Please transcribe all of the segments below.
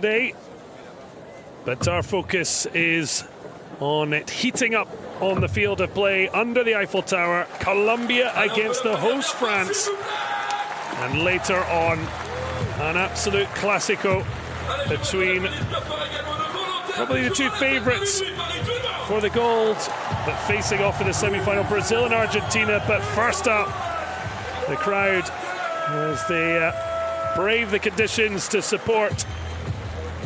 today, but our focus is on it heating up on the field of play under the Eiffel Tower. Colombia against the host France, and later on an absolute classico between probably the two favourites for the gold, but facing off in the semi-final, Brazil and Argentina. But first up, the crowd as they brave the conditions to support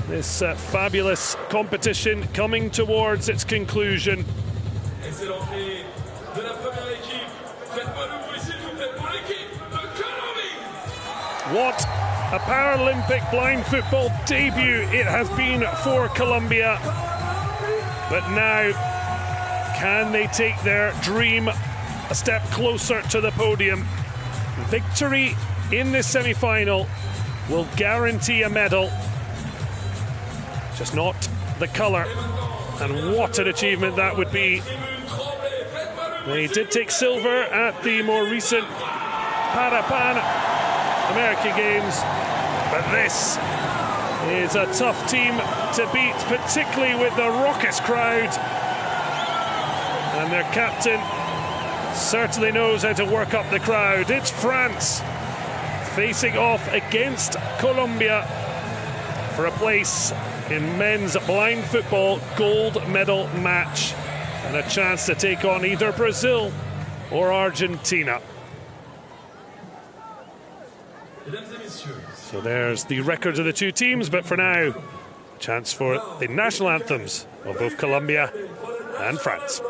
this fabulous competition coming towards its conclusion. What a Paralympic blind football debut it has been for Colombia. But now, can they take their dream a step closer to the podium? Victory in this semi-final will guarantee a medal. Just not the colour, and what an achievement that would be. They did take silver at the more recent Paralympic Games, but this is a tough team to beat, particularly with the raucous crowd, and their captain certainly knows how to work up the crowd. It's France facing off against Colombia for a place in men's blind football gold medal match, and a chance to take on either Brazil or Argentina. So there's the records of the two teams, but for now, chance for the national anthems of both Colombia and France.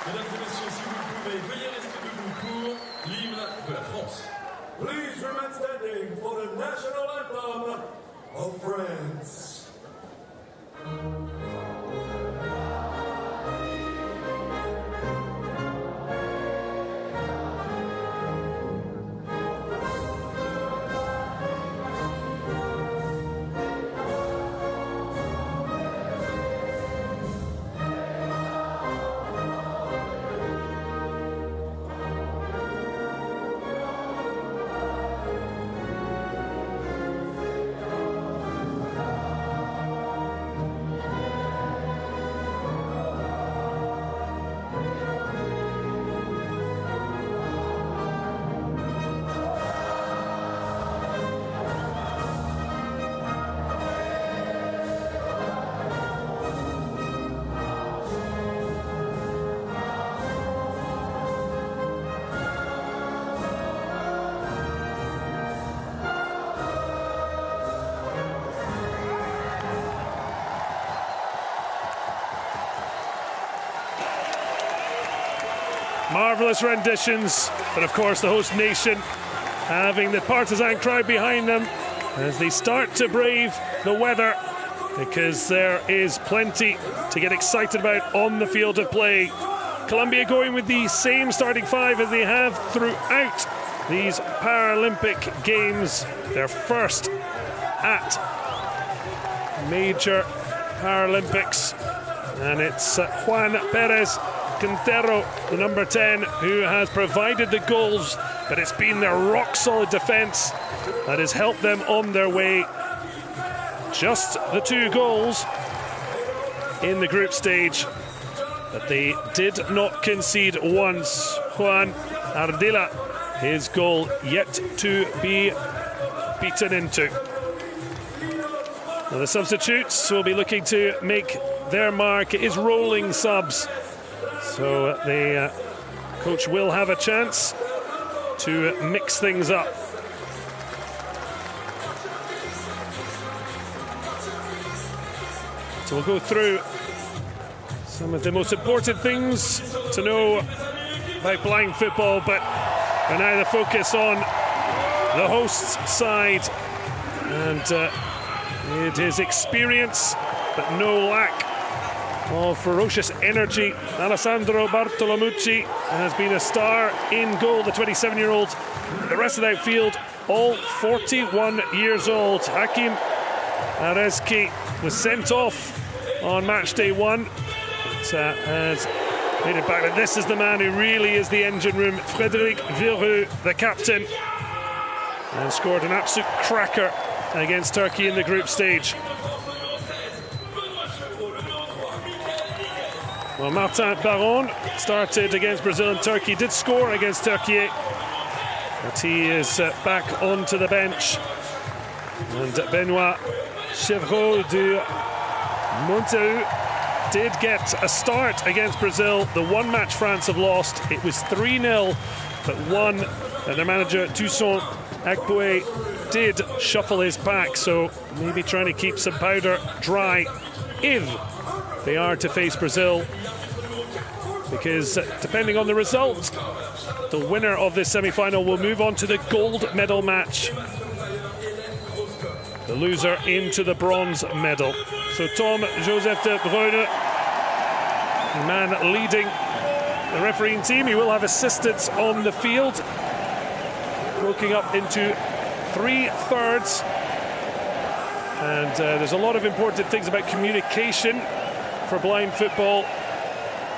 Mesdames et messieurs, si vous le pouvez, veuillez rester debout pour l'hymne de la France. Please remain standing for the national anthem of France. Marvellous renditions, but of course the host nation having the partisan crowd behind them as they start to brave the weather, because there is plenty to get excited about on the field of play. Colombia going with the same starting five as they have throughout these Paralympic Games, their first at major Paralympics, and it's Juan Perez Quintero, the number 10, who has provided the goals, but it's been their rock-solid defence that has helped them on their way. Just the 2 goals in the group stage, but they did not concede once. Juan Ardila, his goal yet to be beaten into. Now the substitutes will be looking to make their mark. It is rolling subs, so the coach will have a chance to mix things up. So we'll go through some of the most important things to know about blind football, but for now the focus on the hosts side, and it is experience but no lack of ferocious energy. Alessandro Bartolomucci has been a star in goal, the 27-year-old. The rest of the outfield, all 41 years old. Hakim Arezki was sent off on match day 1. Has made it back, but this is the man who really is the engine room. Frédéric Vireux, the captain, and scored an absolute cracker against Turkey in the group stage. Well, Martin Baron started against Brazil and Turkey, did score against Turkey, but he is back onto the bench. And Benoît Chevreau de Monteau did get a start against Brazil. The one match France have lost, it was 3-0, but won. And their manager, Toussaint Akpoué, did shuffle his pack, so maybe trying to keep some powder dry if they are to face Brazil, because depending on the result, the winner of this semi-final will move on to the gold medal match. The loser into the bronze medal. So Tom Joseph de Bruyne, the man leading the refereeing team. He will have assistants on the field, broken up into 3/3. And there's a lot of important things about communication for blind football.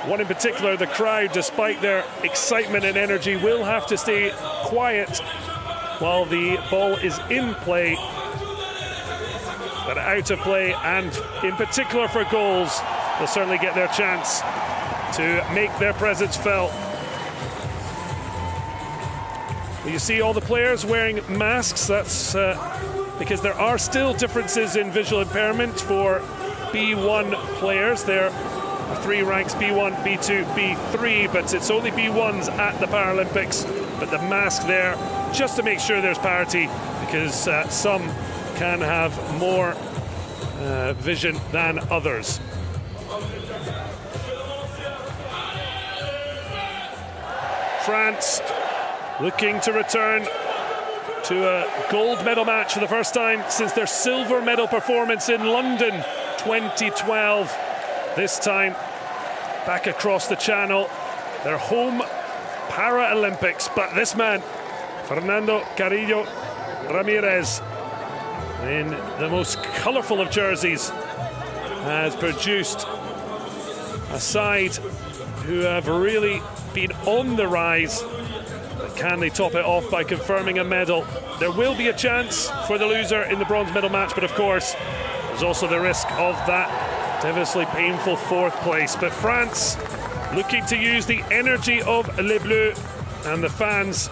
One in particular, the crowd, despite their excitement and energy, will have to stay quiet while the ball is in play. But out of play, and in particular for goals, they'll certainly get their chance to make their presence felt. You see all the players wearing masks. That's because there are still differences in visual impairment for B1 players. There are 3 ranks, B1, B2, B3, but it's only B1s at the Paralympics. But the mask there, just to make sure there's parity, because some can have more vision than others. France looking to return to a gold medal match for the first time since their silver medal performance in London 2012. This time back across the channel, their home Paralympics. But this man, Fernando Carrillo Ramirez, in the most colourful of jerseys, has produced a side who have really been on the rise. But can they top it off by confirming a medal? There will be a chance for the loser in the bronze medal match, but of course there's also the risk of that devastatingly painful 4th place. But France looking to use the energy of Les Bleus and the fans.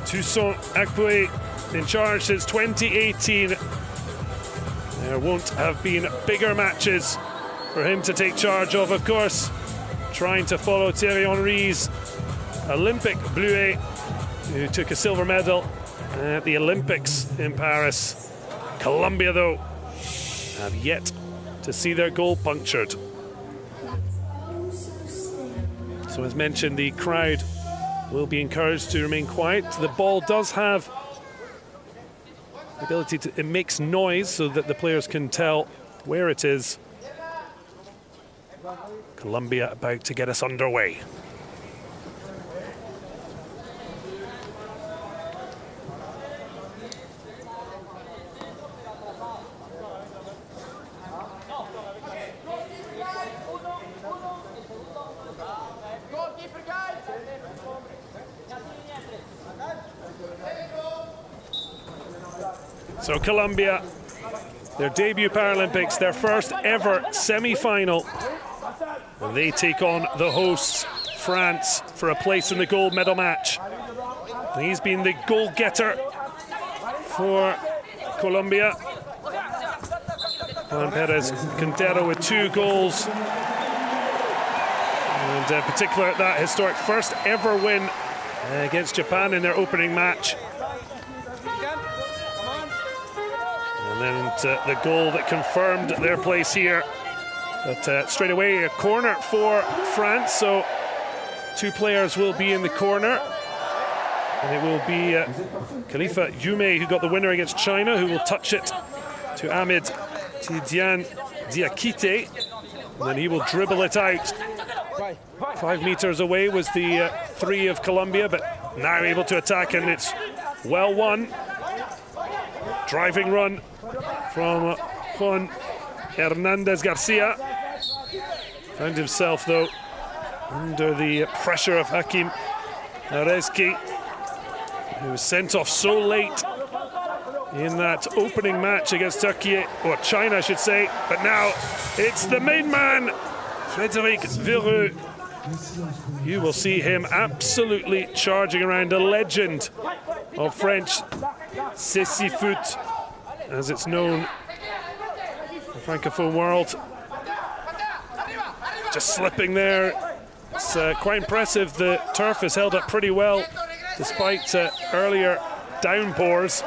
Toussaint Akpoué in charge since 2018. There won't have been bigger matches for him to take charge of course. Trying to follow Thierry Henry's Olympic Bleuet, who took a silver medal at the Olympics in Paris. Colombia, though, have yet to see their goal punctured. So as mentioned, the crowd will be encouraged to remain quiet. The ball does have the ability to, it makes noise so that the players can tell where it is. Colombia about to get us underway. So Colombia, their debut Paralympics, their first ever semi-final. They take on the hosts France for a place in the gold medal match. He's been the goal getter for Colombia. Juan Perez Quintero with 2 goals. And in particular, that historic first ever win against Japan in their opening match. And then the goal that confirmed their place here. But straight away, a corner for France. So 2 players will be in the corner. And it will be Khalifa Yume, who got the winner against China, who will touch it to Ahmed Tidiane Diakite. And then he will dribble it out. 5 meters away was the 3 of Colombia, but now able to attack, and it's well won. Driving run from Juan Hernandez Garcia. Found himself, though, under the pressure of Hakim Arezki, who was sent off so late in that opening match against Turkey, or China, I should say. But now it's the main man, Frédéric Vereux. You will see him absolutely charging around, a legend of French Cécifoot, as it's known in the Francophone world. Just slipping there. It's quite impressive. The turf has held up pretty well despite earlier downpours.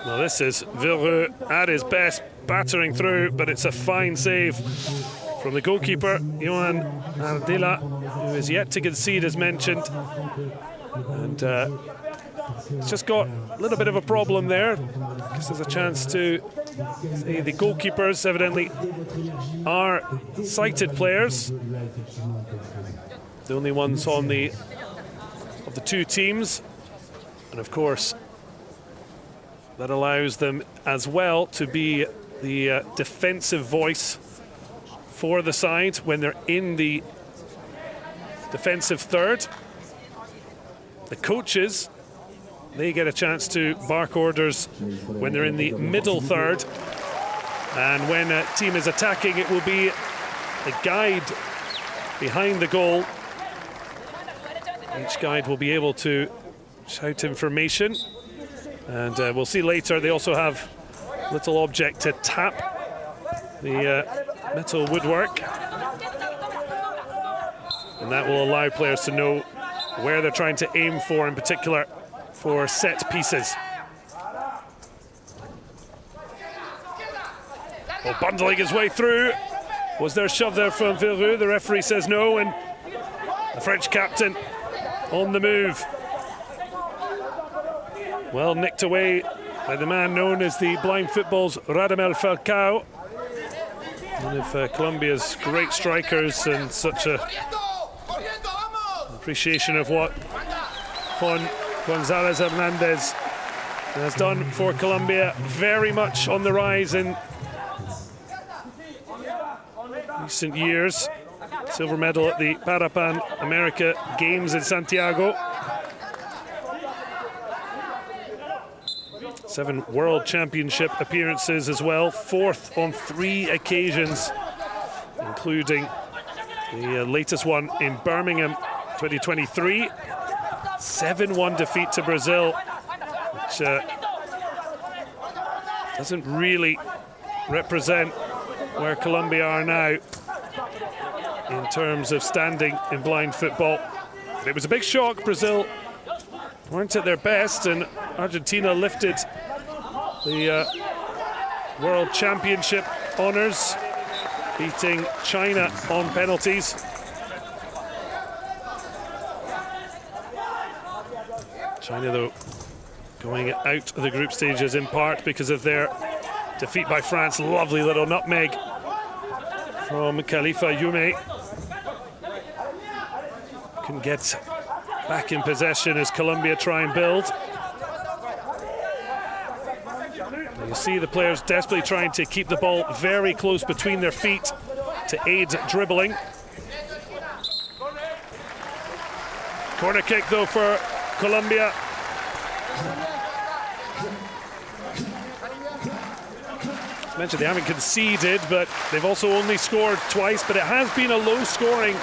Well, this is Vereux at his best, battering through, but it's a fine save from the goalkeeper, Johan Ardila, who is yet to concede, as mentioned. And it's just got a little bit of a problem there, because there's a chance to say the goalkeepers evidently are sighted players. The only ones on the 2 teams. And of course, that allows them as well to be the defensive voice for the side when they're in the defensive third. The coaches, they get a chance to bark orders when they're in the middle third. And when a team is attacking, it will be a guide behind the goal. Each guide will be able to shout information. And we'll see later, they also have a little object to tap the metal woodwork. And that will allow players to know where they're trying to aim for, in particular for set pieces. Well, bundling his way through. Was there a shove there from Vereux? The referee says no, and the French captain on the move. Well nicked away by the man known as the blind football's Radamel Falcao. One of Colombia's great strikers, and such a appreciation of what Juan González Hernández has done for Colombia. Very much on the rise in recent years. Silver medal at the Paralympic Games in Santiago. 7 World Championship appearances as well, 4th on 3 occasions, including the latest one in Birmingham 2023. 7-1 defeat to Brazil, which doesn't really represent where Colombia are now in terms of standing in blind football. But it was a big shock. Brazil weren't at their best, and Argentina lifted the World Championship honours, beating China on penalties. China, though, going out of the group stages in part because of their defeat by France. Lovely little nutmeg from Khalifa Yume. Couldn't get back in possession as Colombia try and build. You see the players desperately trying to keep the ball very close between their feet to aid dribbling. Corner kick, though, for Colombia. mentioned they haven't conceded, but they've also only scored twice. But it has been a low-scoring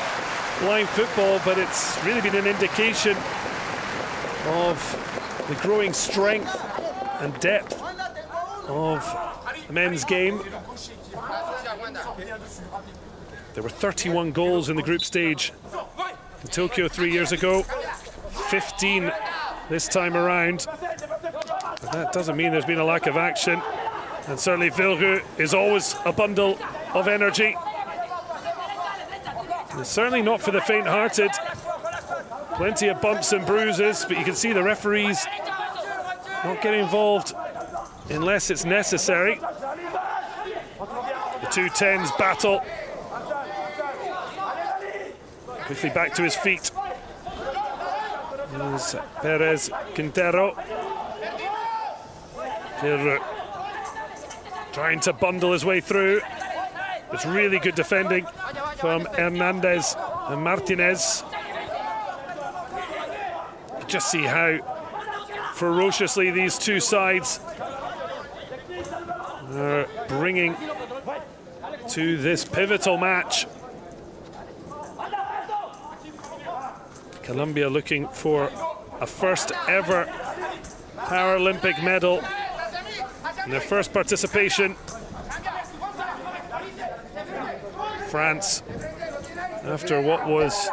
blind football, but it's really been an indication of the growing strength and depth of the men's game. There were 31 goals in the group stage in Tokyo 3 years ago, 15 this time around. But that doesn't mean there's been a lack of action. And certainly Vilru is always a bundle of energy. And it's certainly not for the faint-hearted. Plenty of bumps and bruises, but you can see the referees not getting involved unless it's necessary. The two tens battle. Quickly back to his feet. There's Perez Quintero. Trying to bundle his way through. It's really good defending from Hernandez and Martinez. You just see how ferociously these two sides are bringing to this pivotal match. Colombia looking for a first ever Paralympic medal in their first participation. France, after what was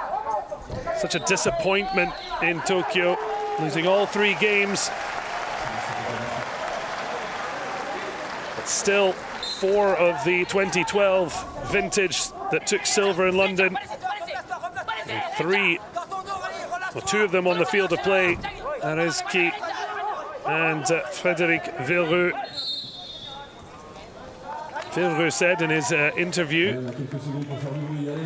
such a disappointment in Tokyo, losing all 3 games, but still 4 of the 2012 vintage that took silver in London, and 2 of them on the field of play, Arezki and Frédéric Vilru. Vilru said in his interview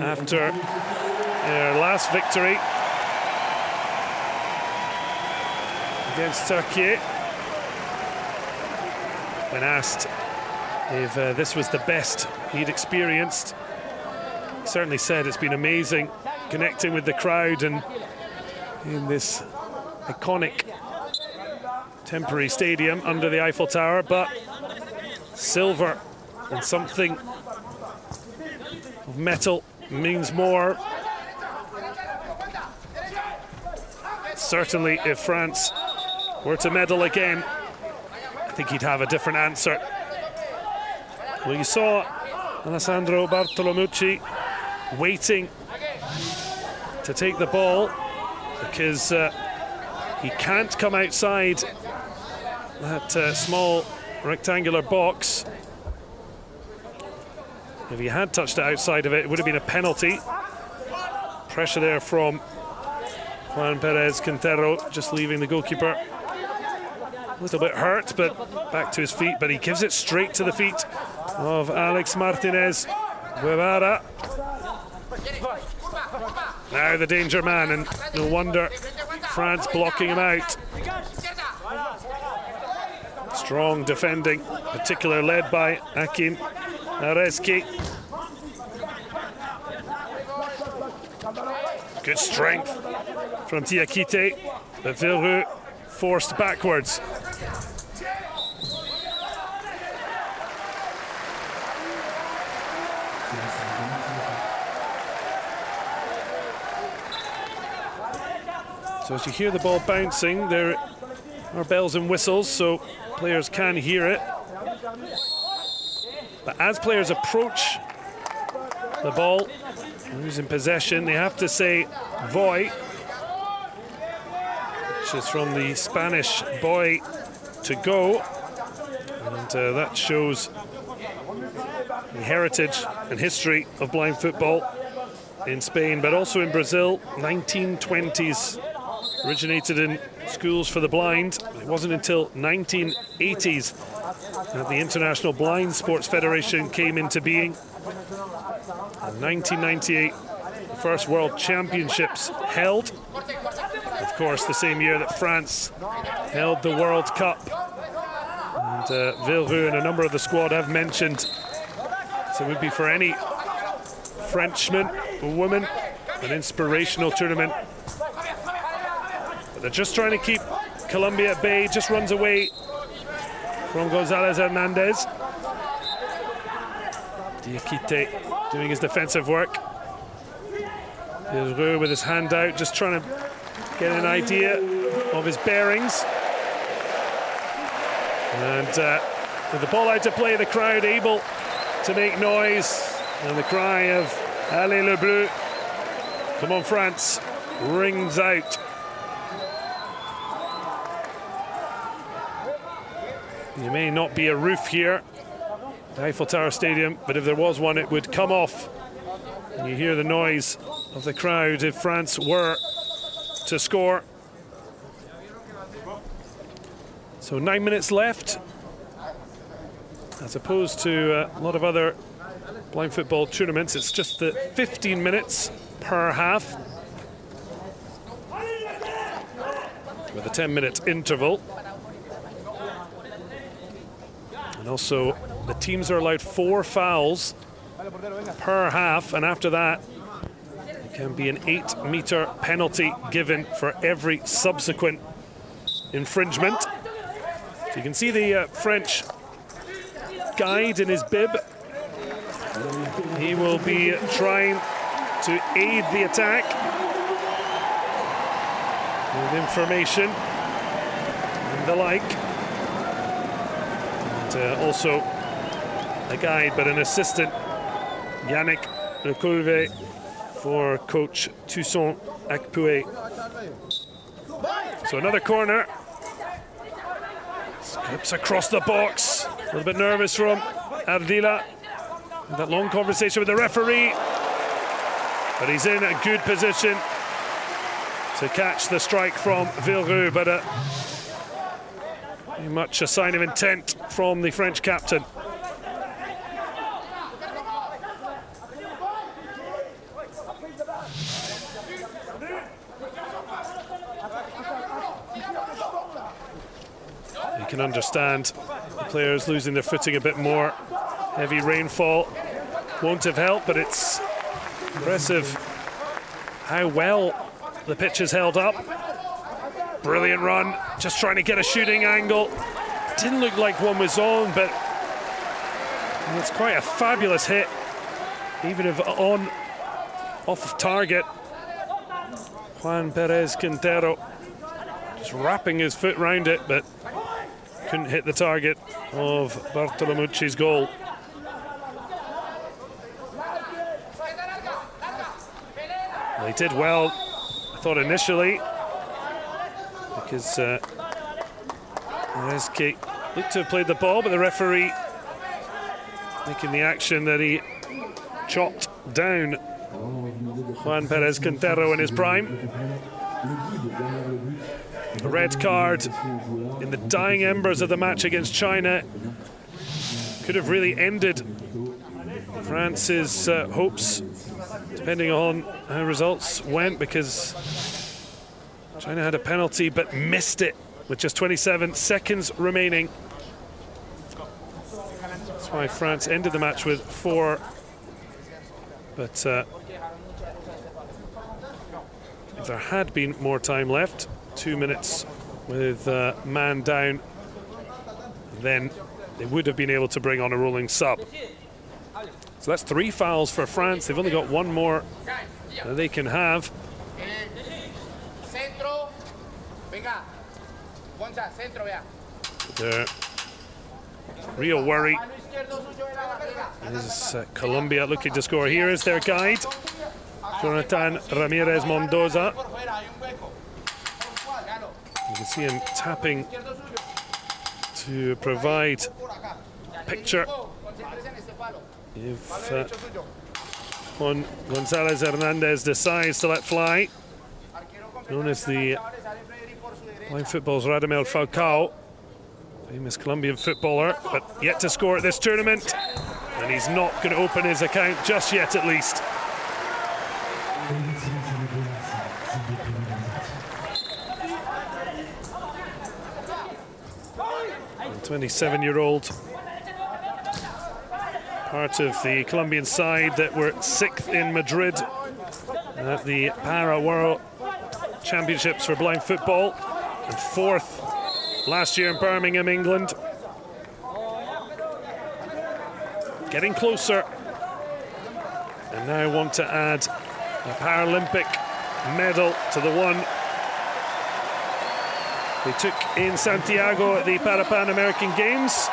after their last victory against Turkey, when asked if this was the best he'd experienced, he certainly said it's been amazing connecting with the crowd and in this iconic temporary stadium under the Eiffel Tower, but silver and something of metal means more. Certainly if France were to medal again, I think he'd have a different answer. Well, you saw Alessandro Bartolomucci waiting to take the ball because he can't come outside that small rectangular box. If he had touched it outside of it, it would have been a penalty. Pressure there from Juan Perez Quintero, just leaving the goalkeeper a little bit hurt, but back to his feet. But he gives it straight to the feet of Alex Martinez Guevara. Now the danger man, and no wonder France blocking him out. Strong defending, particularly led by Akin Arezki. Good strength from Diakite, but Vilru forced backwards. So as you hear the ball bouncing, there are bells and whistles, so players can hear it. But as players approach the ball, losing possession, they have to say voy, which is from the Spanish boy to go. And that shows the heritage and history of blind football in Spain, but also in Brazil. 1920s, originated in schools for the blind. It wasn't until 1980s that the International Blind Sports Federation came into being. In 1998, the first World Championships held. Of course, the same year that France held the World Cup. And Vilru and a number of the squad have mentioned, so it would be for any Frenchman or woman an inspirational tournament. But they're just trying to keep Colombia at bay. Just runs away from González Hernandez. Diakite doing his defensive work. Versailles with his hand out, just trying to get an idea of his bearings. And with the ball out to play, the crowd able to make noise. And the cry of Allez le Bleu, come on France, rings out. There may not be a roof here, Eiffel Tower Stadium, but if there was one, it would come off. And you hear the noise of the crowd if France were to score. So 9 minutes left, as opposed to a lot of other blind football tournaments. It's just the 15 minutes per half, with a 10-minute interval. And also, the teams are allowed 4 fouls per half, and after that, there can be an 8-meter penalty given for every subsequent infringement. So you can see the French guide in his bib. He will be trying to aid the attack with information and the like. And also a guide, but an assistant, Yannick Lecoulve, for coach Toussaint Akpoué. So another corner. Slips across the box. A little bit nervous from Ardila. That long conversation with the referee. But he's in a good position to catch the strike from Versailles, but very much a sign of intent from the French captain. You can understand the players losing their footing a bit more. Heavy rainfall won't have helped, but it's impressive how well the pitch is held up. Brilliant run, just trying to get a shooting angle. Didn't look like one was on, but it's quite a fabulous hit, even if off target. Juan Perez Quintero just wrapping his foot round it, but couldn't hit the target of Bartolomucci's goal. Well, he did well, I thought initially, because Perez looked to have played the ball, but the referee making the action that he chopped down Juan Perez Quintero in his prime. A red card in the dying embers of the match against China could have really ended France's hopes, depending on how results went, because China had a penalty but missed it with just 27 seconds remaining. That's why France ended the match with 4. But if there had been more time left, 2 minutes with man down, then they would have been able to bring on a rolling sub. So that's 3 fouls for France. They've only got 1 more that they can have. The real worry is Colombia looking to score. Here is their guide, Jonathan Ramirez Mendoza. You can see him tapping to provide picture. If Juan Gonzalez Hernandez decides to let fly, known as the blind football's Radamel Falcao, famous Colombian footballer, but yet to score at this tournament, and he's not going to open his account just yet, at least. 27-year-old, part of the Colombian side that were 6th in Madrid at the Para World Championships for blind football, and 4th last year in Birmingham, England. Getting closer and now want to add a Paralympic medal to the one they took in Santiago at the Paralympic Games.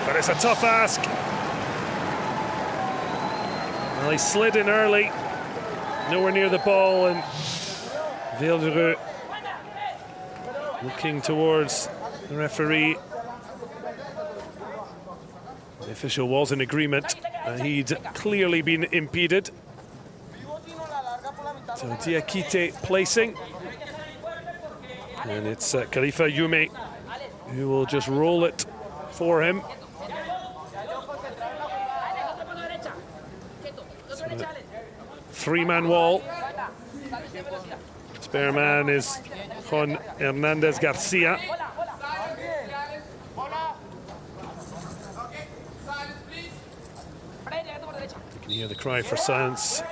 But it's a tough ask. Well, he slid in early, nowhere near the ball, and Villereux looking towards the referee. The official was in agreement. He'd clearly been impeded. So Diakite placing. And it's Khalifa Yume who will just roll it for him. So three-man wall. Spare man is Juan Hernandez Garcia. You can hear the cry for silence.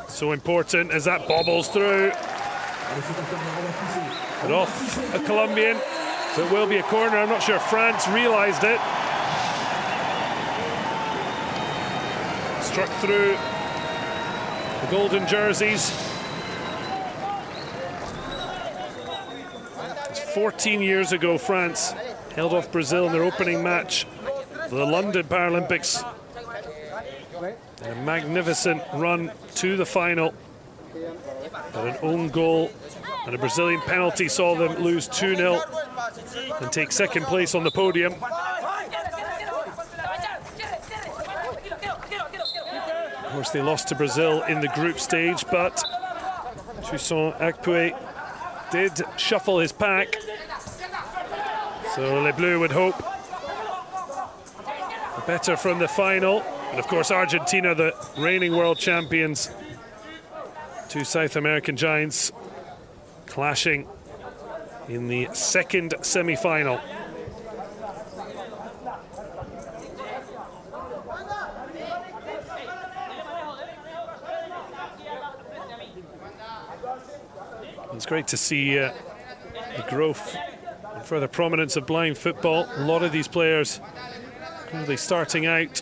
So important as that bobbles through. But off a Colombian, so it will be a corner. I'm not sure if France realised it. Struck through the golden jerseys. It's 14 years ago France held off Brazil in their opening match for the London Paralympics. A magnificent run to the final, but an own goal and a Brazilian penalty saw them lose 2-0 and take second place on the podium. Of course, they lost to Brazil in the group stage, but Toussaint Akpoué did shuffle his pack. So Les Bleus would hope for better from the final. And of course, Argentina, the reigning world champions, two South American giants clashing in the second semi-final. It's great to see the growth and further prominence of blind football. A lot of these players really starting out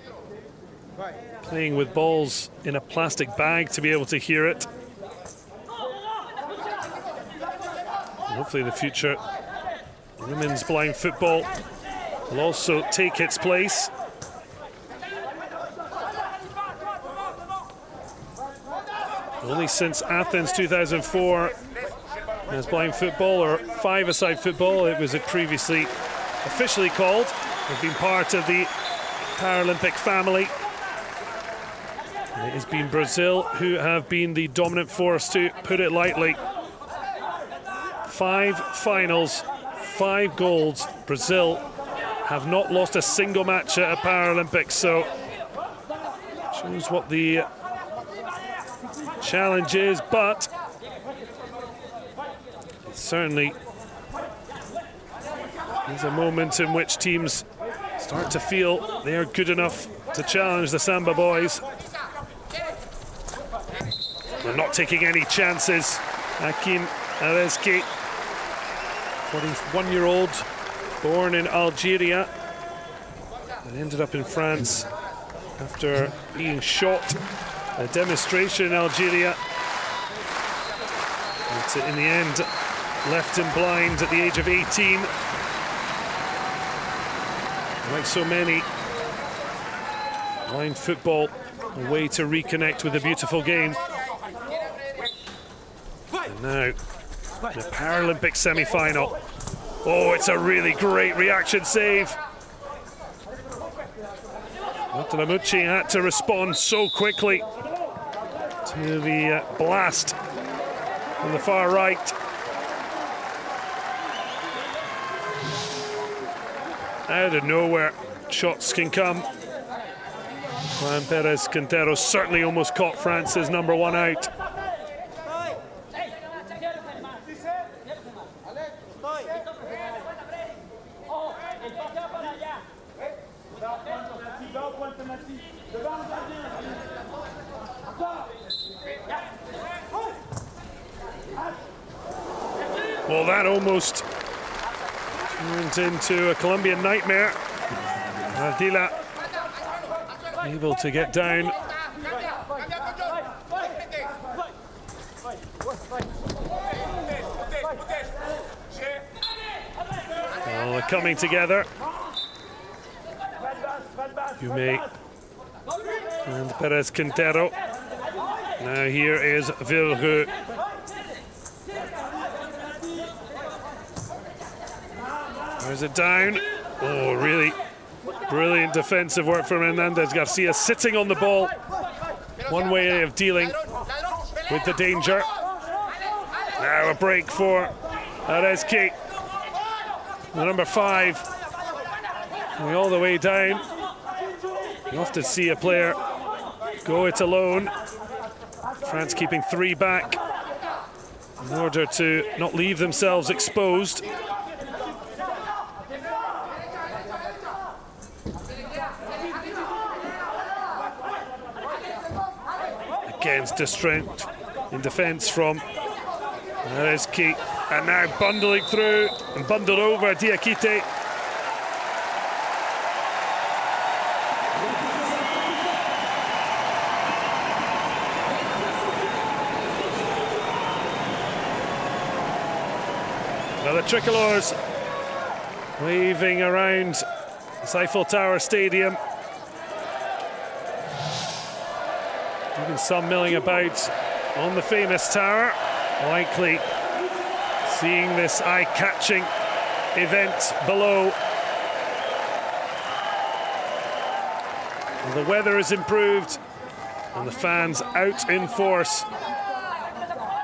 playing with balls in a plastic bag to be able to hear it. And hopefully in the future, women's blind football will also take its place. Only since Athens 2004 as blind football, or five-a-side football, it was previously officially called, has been part of the Paralympic family. And it has been Brazil who have been the dominant force, to put it lightly. 5 finals, 5 golds. Brazil have not lost a single match at a Paralympics, so shows what the challenge is, but it certainly is a moment in which teams start to feel they are good enough to challenge the Samba boys. They're not taking any chances. Hakim Arezki, 41-year-old, born in Algeria, and ended up in France after being shot at a demonstration in Algeria. But in the end, left him blind at the age of 18. Like so many, blind football, a way to reconnect with the beautiful game. And now, the Paralympic semi-final. Oh, it's a really great reaction save. Matalamucci had to respond so quickly to the blast on the far right. Out of nowhere, shots can come. Juan Perez Quintero certainly almost caught France's #1 out. Well, that almost turned into a Colombian nightmare. Ardila able to get down. Oh, they're coming together. Yume and Perez Quintero. Now here is Villereux. There's it down. Oh, really brilliant defensive work from Hernandez Garcia, sitting on the ball. One way of dealing with the danger. Now a break for Arezki, the number 5. Going all the way down. You often see a player go it alone. France keeping 3 back in order to not leave themselves exposed. Against the strength in defence from Arezki, and now bundling through and bundled over Diakite. Now the tricolores waving around the Eiffel Tower Stadium. Even some milling about on the famous tower, likely seeing this eye-catching event below. And the weather has improved and the fans out in force,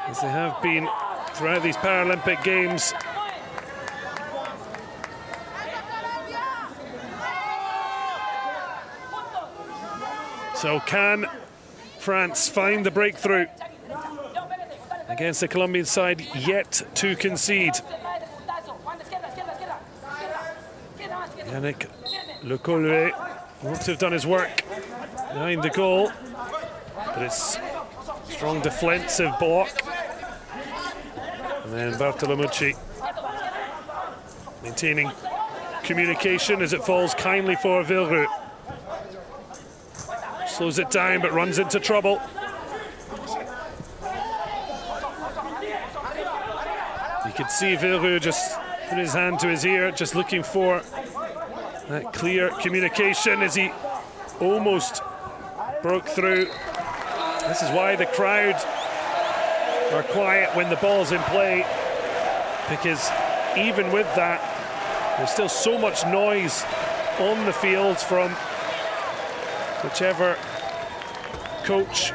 as they have been throughout these Paralympic Games. So can France find the breakthrough against the Colombian side yet to concede? Yannick Le Collet wants to have done his work behind the goal, but it's strong defensive block. And then Bartolomucci maintaining communication as it falls kindly for Villereux. Slows it down but runs into trouble. You can see Villereux just put his hand to his ear, just looking for that clear communication as he almost broke through. This is why the crowd are quiet when the ball's in play, because even with that, there's still so much noise on the field from whichever coach,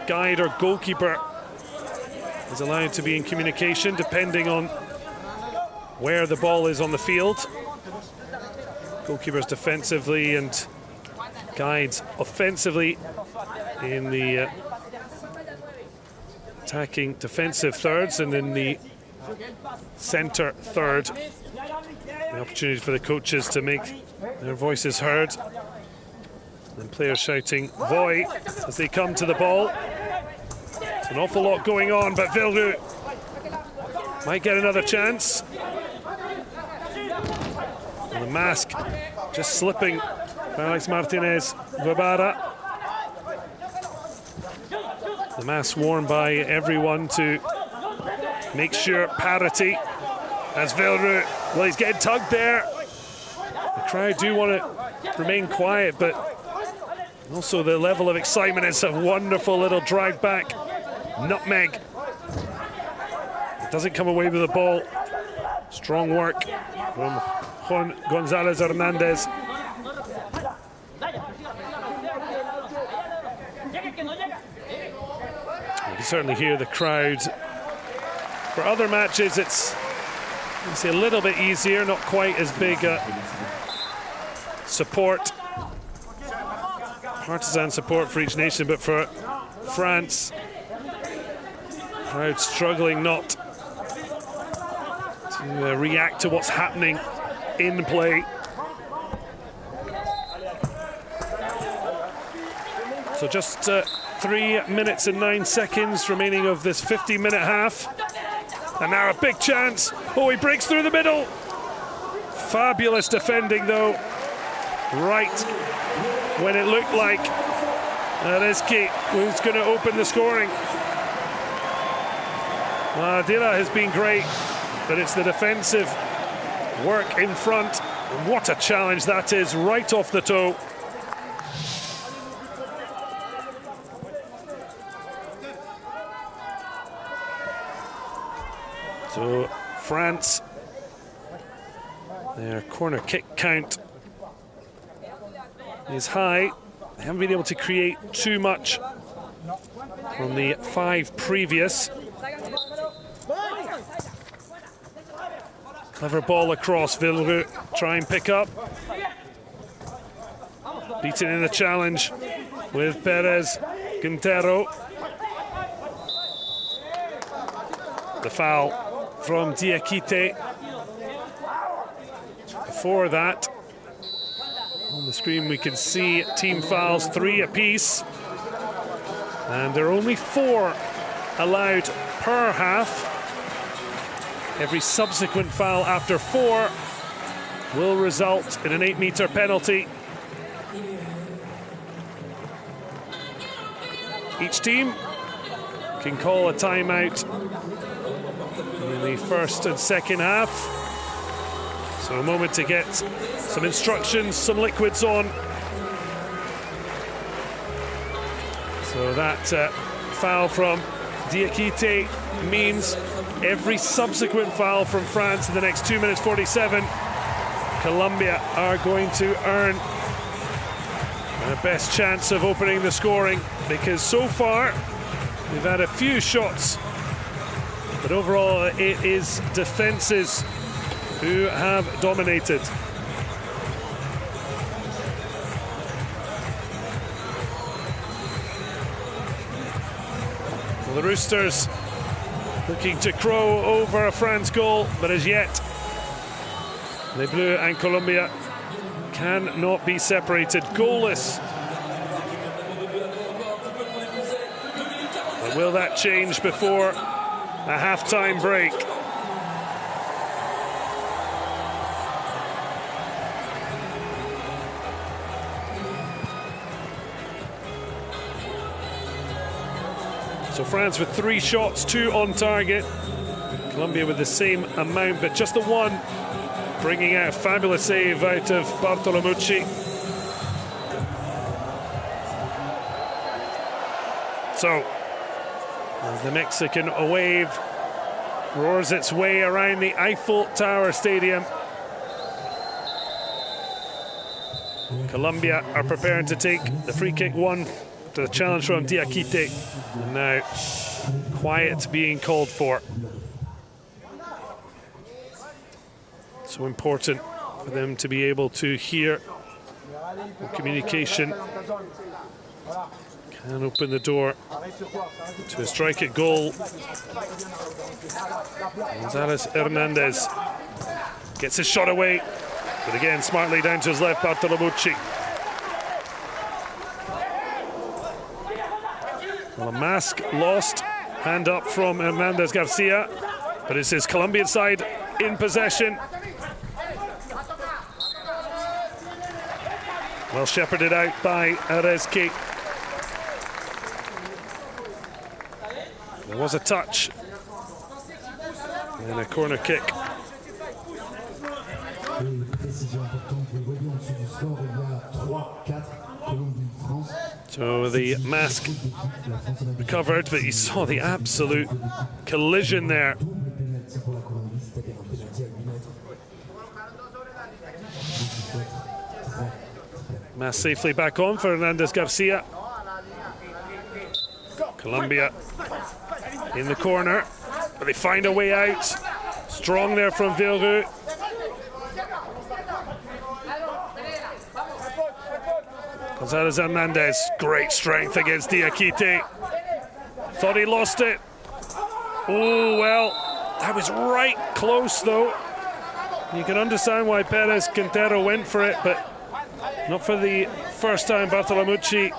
guide or goalkeeper is allowed to be in communication, depending on where the ball is on the field. Goalkeepers defensively and guides offensively in the attacking defensive thirds, and in the centre third, the opportunity for the coaches to make their voices heard. And players shouting "Voy" as they come to the ball. It's an awful lot going on, but Villereux might get another chance. And the mask just slipping by Alex Martinez Guevara. The mask worn by everyone to make sure parity as Villereux, well, he's getting tugged there. The crowd do want to remain quiet, but also the level of excitement is a wonderful little drag back nutmeg. It doesn't come away with the ball. Strong work from Juan Gonzalez Hernandez. You can certainly hear the crowd. For other matches, it's a little bit easier, not quite as big a support, partisan support for each nation, but for France, crowd struggling not to react to what's happening in play. So just 3 minutes and 9 seconds remaining of this 50-minute half. And now a big chance. Oh, he breaks through the middle. Fabulous defending, though. Right when it looked like Rizki was going to open the scoring. Adira has been great, but it's the defensive work in front. And what a challenge that is, right off the toe. So France, their corner kick count is high. They haven't been able to create too much from the 5 previous. Clever ball across, Villeroux try and pick up. Beaten in the challenge with Perez Quintero. The foul from Diakite. Before that, on the screen we can see team fouls, 3 apiece. And there are only 4 allowed per half. Every subsequent foul after 4 will result in an 8-meter penalty. Each team can call a timeout in the first and second half. So a moment to get some instructions, some liquids on. So that foul from Diakite means every subsequent foul from France in the next 2 minutes 47, Colombia are going to earn their best chance of opening the scoring, because so far we've had a few shots, but overall it is defences who have dominated. Well, the Roosters looking to crow over a France goal, but as yet, Les Bleus and Colombia cannot be separated. Goalless. But will that change before a half-time break? So France with 3 shots, 2 on target. Colombia with the same amount, but just the one bringing out a fabulous save out of Bartolomucci. So, as the Mexican wave roars its way around the Eiffel Tower Stadium, Colombia are preparing to take the free kick 1 to the challenge from Diakite. And now, quiet being called for. So important for them to be able to hear. Communication can open the door to a strike at goal. Gonzalez Hernandez gets his shot away, but again, smartly down to his left, Bartolomucci. Well, a mask lost, hand up from Hernandez Garcia, but it's his Colombian side in possession. Well shepherded out by Arezki. There was a touch and a corner kick. So the mask recovered, but you saw the absolute collision there. Mask safely back on for Hernandez Garcia. Colombia in the corner, but they find a way out. Strong there from Villeroux. Gonzalez Hernandez, great strength against Diakite. Thought he lost it. Oh, well, that was right close though. You can understand why Perez Quintero went for it, but not for the first time. Bartolomucci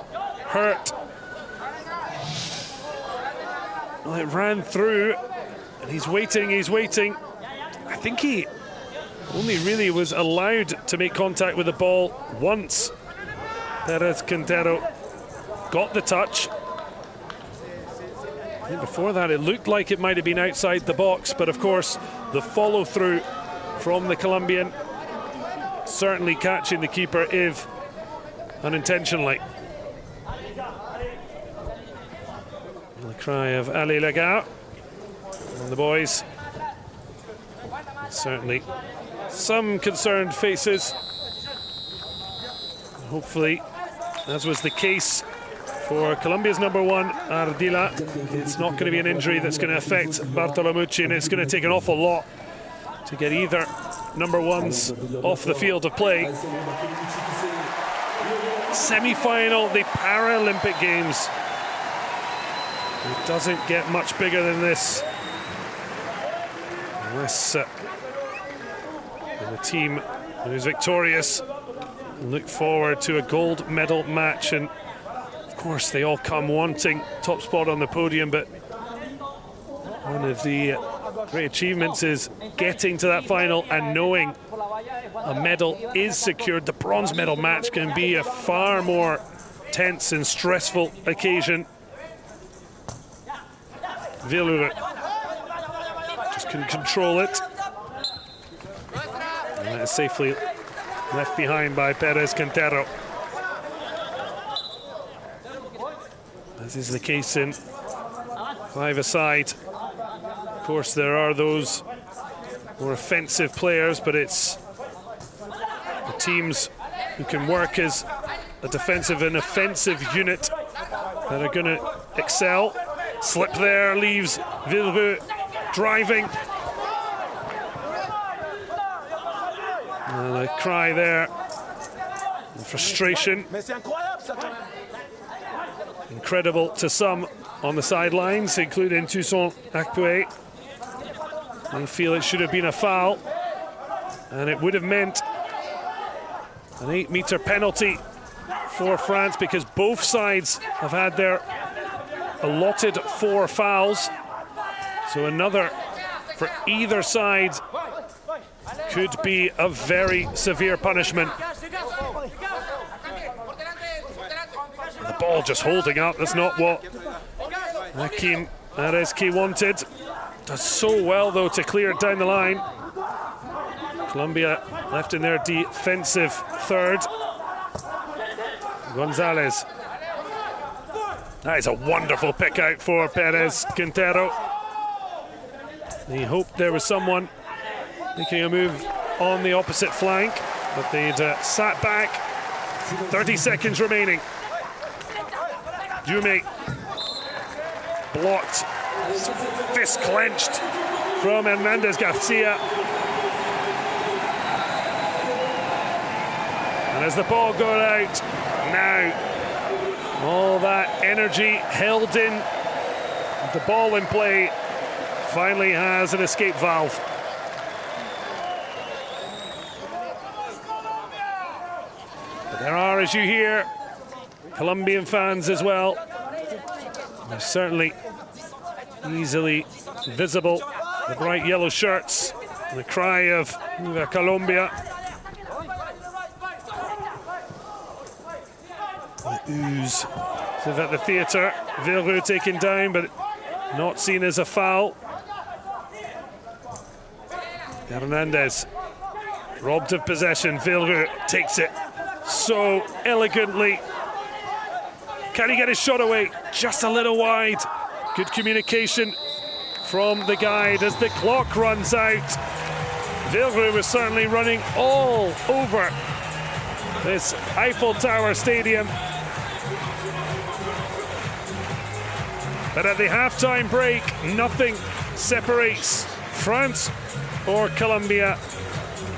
hurt. Well, it ran through, and he's waiting, he's waiting. I think he only really was allowed to make contact with the ball once. Perez Quintero got the touch. And before that, it looked like it might have been outside the box, but of course, the follow-through from the Colombian, certainly catching the keeper, if unintentionally. The cry of Ali Lagar and the boys. Certainly some concerned faces. Hopefully, as was the case for Colombia's number one, Ardila, it's not going to be an injury that's going to affect Bartolomucci, and it's going to take an awful lot to get either number ones off the field of play. Semi-final, the Paralympic Games. It doesn't get much bigger than this. Unless the team who's victorious look forward to a gold medal match, and of course they all come wanting top spot on the podium, but one of the great achievements is getting to that final and knowing a medal is secured. The bronze medal match can be a far more tense and stressful occasion. Villeneuve just couldn't control it. And that is safely left behind by Perez Quintero. As is the case in five-a-side. Of course, there are those more offensive players, but it's the teams who can work as a defensive and offensive unit that are going to excel. Slip there, leaves Villeneuve driving. And a cry there, frustration. Incredible to some on the sidelines, including Toussaint Akpoué. They feel it should have been a foul, and it would have meant an 8-meter penalty for France, because both sides have had their allotted 4 fouls. So another for either side could be a very severe punishment. The ball just holding up, that's not what Hakim Arezki wanted. Does so well though to clear it down the line. Colombia left in their defensive third. Gonzalez. That is a wonderful pick out for Perez Quintero. He hoped there was someone making a move on the opposite flank, but they'd sat back. 30 seconds remaining. Dume blocked, fist clenched from Hernandez Garcia. And as the ball got out, now all that energy held in, the ball in play finally has an escape valve. But there are, as you hear, Colombian fans as well. They're certainly easily visible. The bright yellow shirts, the cry of Viva Colombia. The ooze is at the theatre. Villeneuve taken down, but not seen as a foul. Hernandez robbed of possession. Villeneuve takes it so elegantly. Can he get his shot away? Just a little wide. Good communication from the guide as the clock runs out. Villeneuve was certainly running all over this Eiffel Tower Stadium. But at the halftime break, nothing separates France or Colombia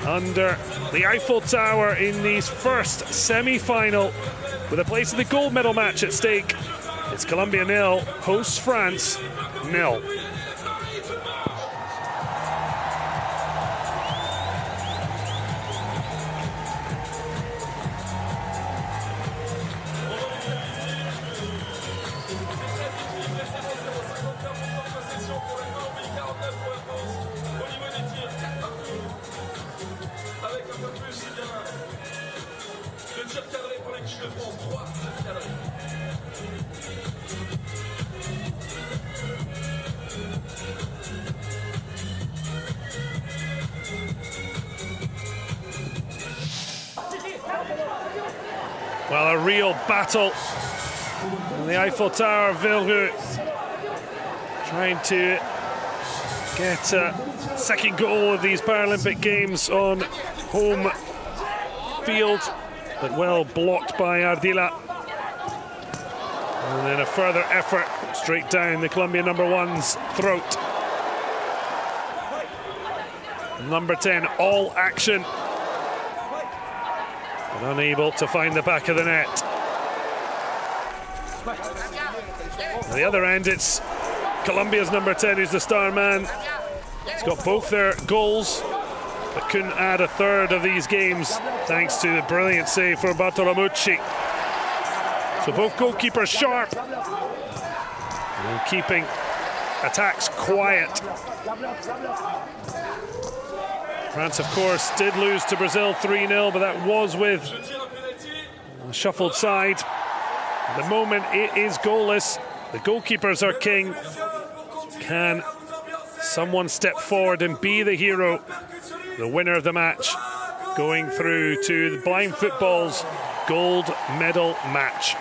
under the Eiffel Tower in the first semi-final, with a place in the gold medal match at stake. It's Colombia 0, hosts France 0. Avec un peu plus, il y a le tir cadré pour l'équipe de France. A real battle in the Eiffel Tower. Vilru trying to get a second goal of these Paralympic Games on home field, but well blocked by Ardila. And then a further effort straight down the Colombian number 1's throat. Number 10, all action, but unable to find the back of the net. On the other end, it's Colombia's number 10 who's the star man. He's got both their goals, but couldn't add a third of these games thanks to the brilliant save for Bartolomucci. So both goalkeepers sharp and keeping attacks quiet. France, of course, did lose to Brazil 3-0, but that was with a shuffled side. At the moment, it is goalless. The goalkeepers are king. Can someone step forward and be the hero, the winner of the match, going through to the blind football's gold medal match?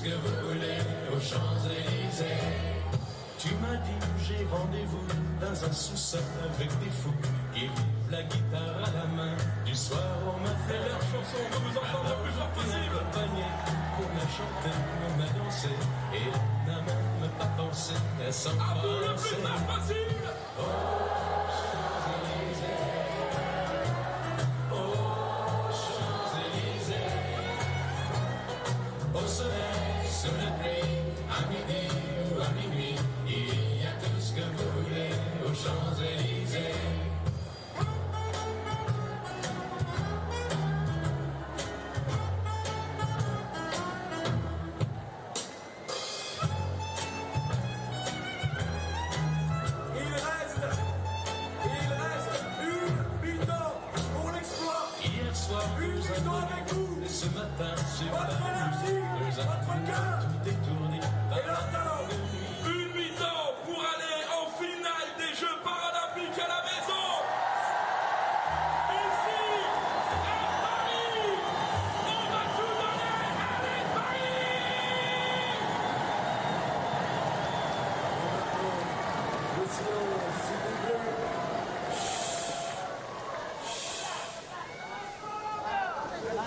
ce que vous voulez aux Champs-Élysées. Tu m'as dit j'ai rendez-vous dans un sous-sol avec des fous qui vivent la guitare à la main. Du soir on m'a fait leur chanson, on vous entendre le plus fort possible. On a chanté, on a dansé et on n'a même pas pensé à s'embrasser. À vous le plus tard possible. Oh, Champs-Élysées. Oh, Champs-Élysées. Au soleil, sous la pluie, à midi ou à minuit, il y a tout ce que vous voulez aux Champs-Élysées. Ce matin, j'ai votre énergie, votre cœur, tout est tourné et leur talent. Une mi-temps pour aller en finale des Jeux Paralympiques à la maison. Ici, à Paris, on va tout donner. Allez, Paris!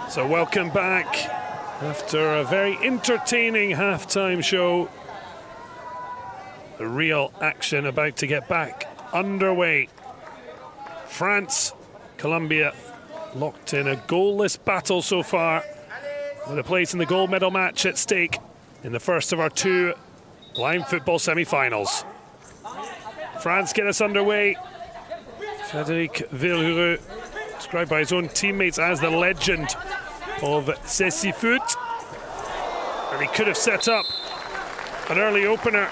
So welcome back after a very entertaining halftime show. The real action about to get back underway. France, Colombia locked in a goalless battle so far, with a place in the gold medal match at stake in the first of our two blind football semi-finals. France get us underway. Frédéric Villeheureux, described by his own teammates as the legend of Cécifoot, and he could have set up an early opener.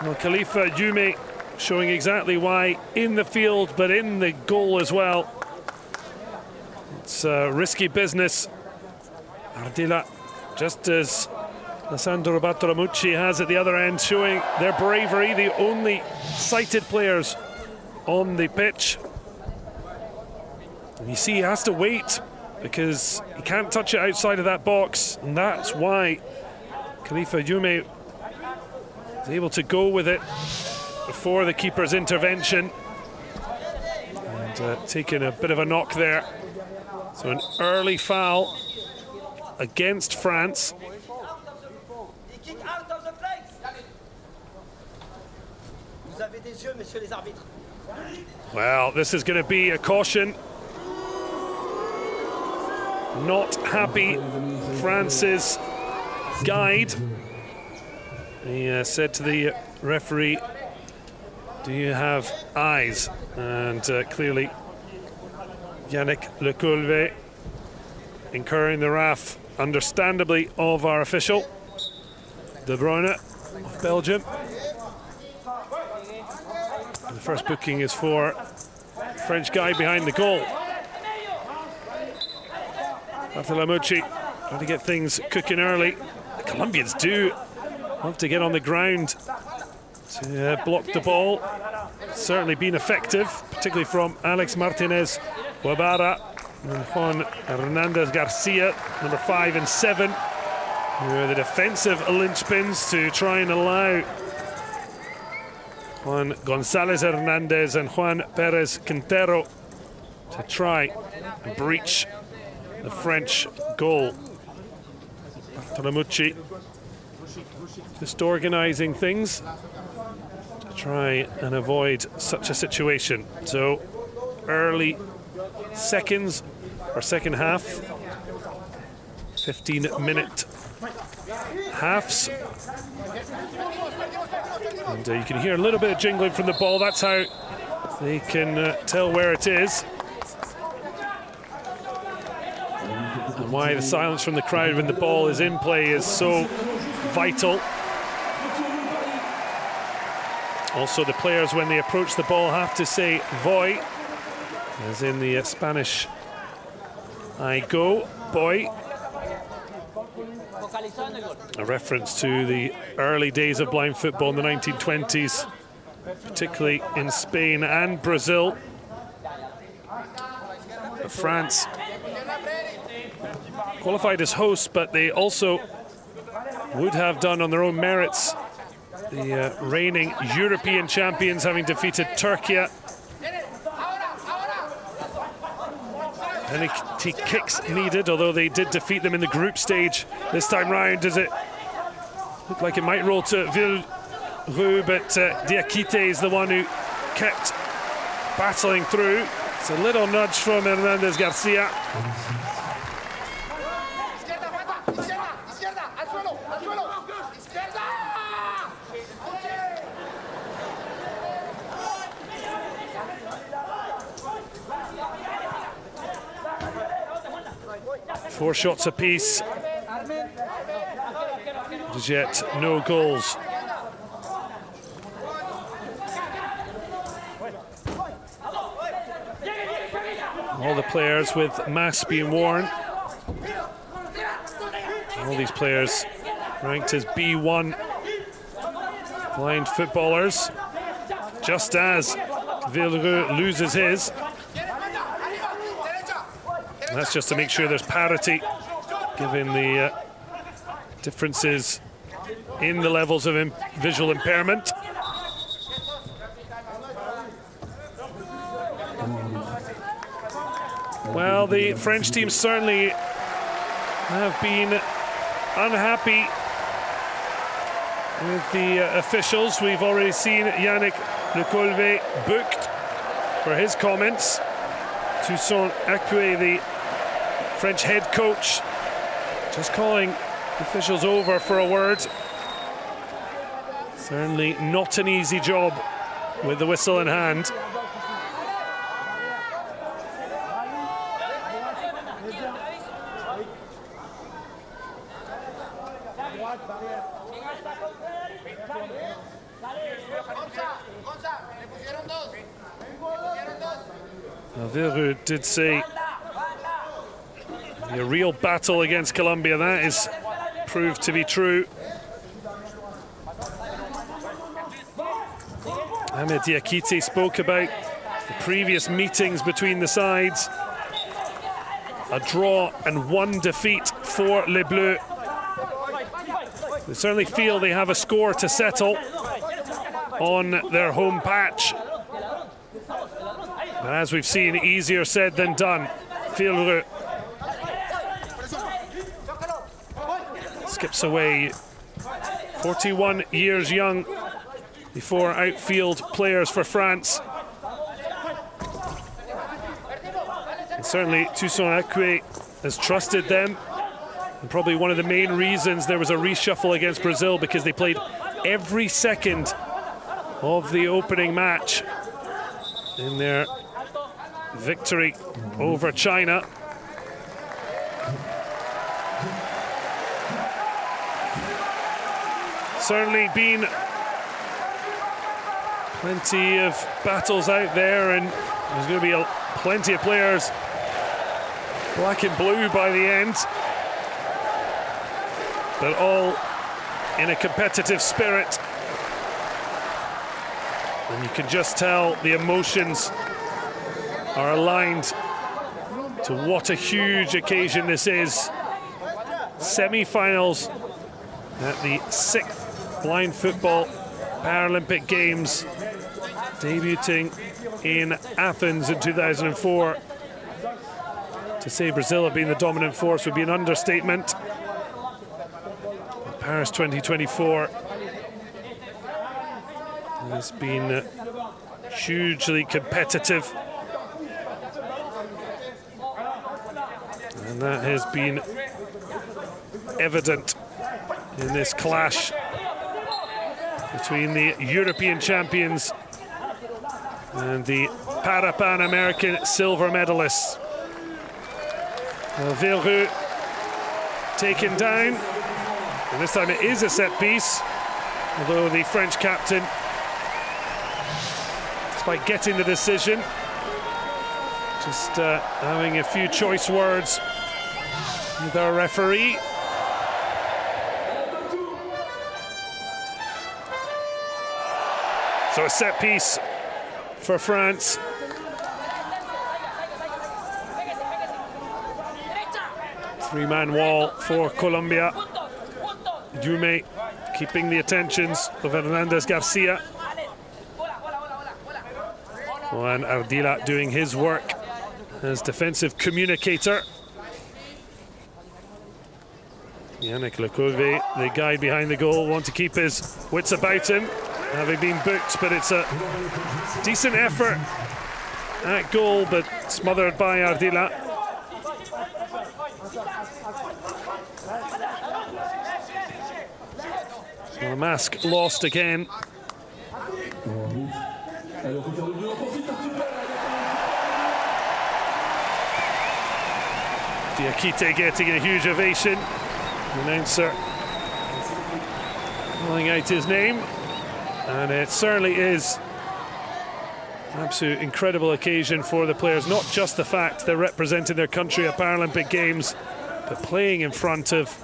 Well, Khalifa Dioumé showing exactly why, in the field but in the goal as well. It's risky business. Ardila, just as Alessandro Bartolomucci has at the other end, showing their bravery, the only sighted players on the pitch. And you see he has to wait because he can't touch it outside of that box, and that's why Khalifa Dioumé is able to go with it before the keeper's intervention, and taking a bit of a knock there. So an early foul against France. Well, this is going to be a caution. Not happy, France's guide. He said to the referee, "Do you have eyes?" And clearly Yannick Le Colvet incurring the wrath, understandably, of our official, De Bruyne of Belgium. And the first booking is for French guy behind the goal. Bartolomucci trying to get things cooking early. The Colombians do love to get on the ground to block the ball. It's certainly been effective, particularly from Alex Martinez Guevara and Juan Hernandez Garcia, number 5 and 7, who are the defensive linchpins to try and allow Juan González Hernandez and Juan Pérez Quintero to try and breach the French goal. Bartolomucci just organising things to try and avoid such a situation. So early seconds or second half, 15-minute halves. And you can hear a little bit of jingling from the ball. That's how they can tell where it is. And why the silence from the crowd when the ball is in play is so vital. Also, the players, when they approach the ball, have to say voy, as in the Spanish I go, boy. A reference to the early days of blind football in the 1920s, particularly in Spain and Brazil. But France qualified as hosts, but they also would have done on their own merits. The reigning European champions having defeated Turkey. Penalty kicks needed, although they did defeat them in the group stage this time round. Does it look like it might roll to Villeroux, but Diakite is the one who kept battling through. It's a little nudge from Hernandez Garcia. Four shots apiece. As yet, no goals. All the players with masks being worn. All these players ranked as B1 blind footballers. Just as Villeroux loses his. And that's just to make sure there's parity, given the differences in the levels of visual impairment. Well, the French team certainly have been unhappy with the officials. We've already seen Yannick Lecolvé booked for his comments. Toussaint Acquet, the French head coach, just calling officials over for a word. Certainly not an easy job with the whistle in hand. Villeroux did say a real battle against Colombia. That is proved to be true. Ahmed Diakite spoke about the previous meetings between the sides. A draw and one defeat for Les Bleus. They certainly feel they have a score to settle on their home patch. But as we've seen, easier said than done. Villeroux skips away, 41 years young, before outfield players for France. And certainly Toussaint Acquet has trusted them, and probably one of the main reasons there was a reshuffle against Brazil, because they played every second of the opening match in their victory over China. Certainly been plenty of battles out there, and there's going to be plenty of players black and blue by the end, but all in a competitive spirit. And you can just tell the emotions are aligned to what a huge occasion this is. Semi-finals at the 6th Blind Football Paralympic Games, debuting in Athens in 2004. To say Brazil have been the dominant force would be an understatement. Paris 2024 has been hugely competitive, and that has been evident in this clash between the European champions and the Para-Pan American silver medalists. Villeroux taken down, and this time it is a set piece, although the French captain, despite getting the decision, just having a few choice words with our referee. So a set piece for France. Three-man wall for Colombia. Yume keeping the attentions of Hernandez Garcia. Juan Ardila doing his work as defensive communicator. Yannick Lecouvé, the guy behind the goal, want to keep his wits about him, having been booked, but it's a decent effort at goal, but smothered by Ardila. Well, the mask lost again. Diakite getting a huge ovation. The announcer calling out his name, and it certainly is an absolute incredible occasion for the players. Not just the fact they're representing their country at Paralympic Games, but playing in front of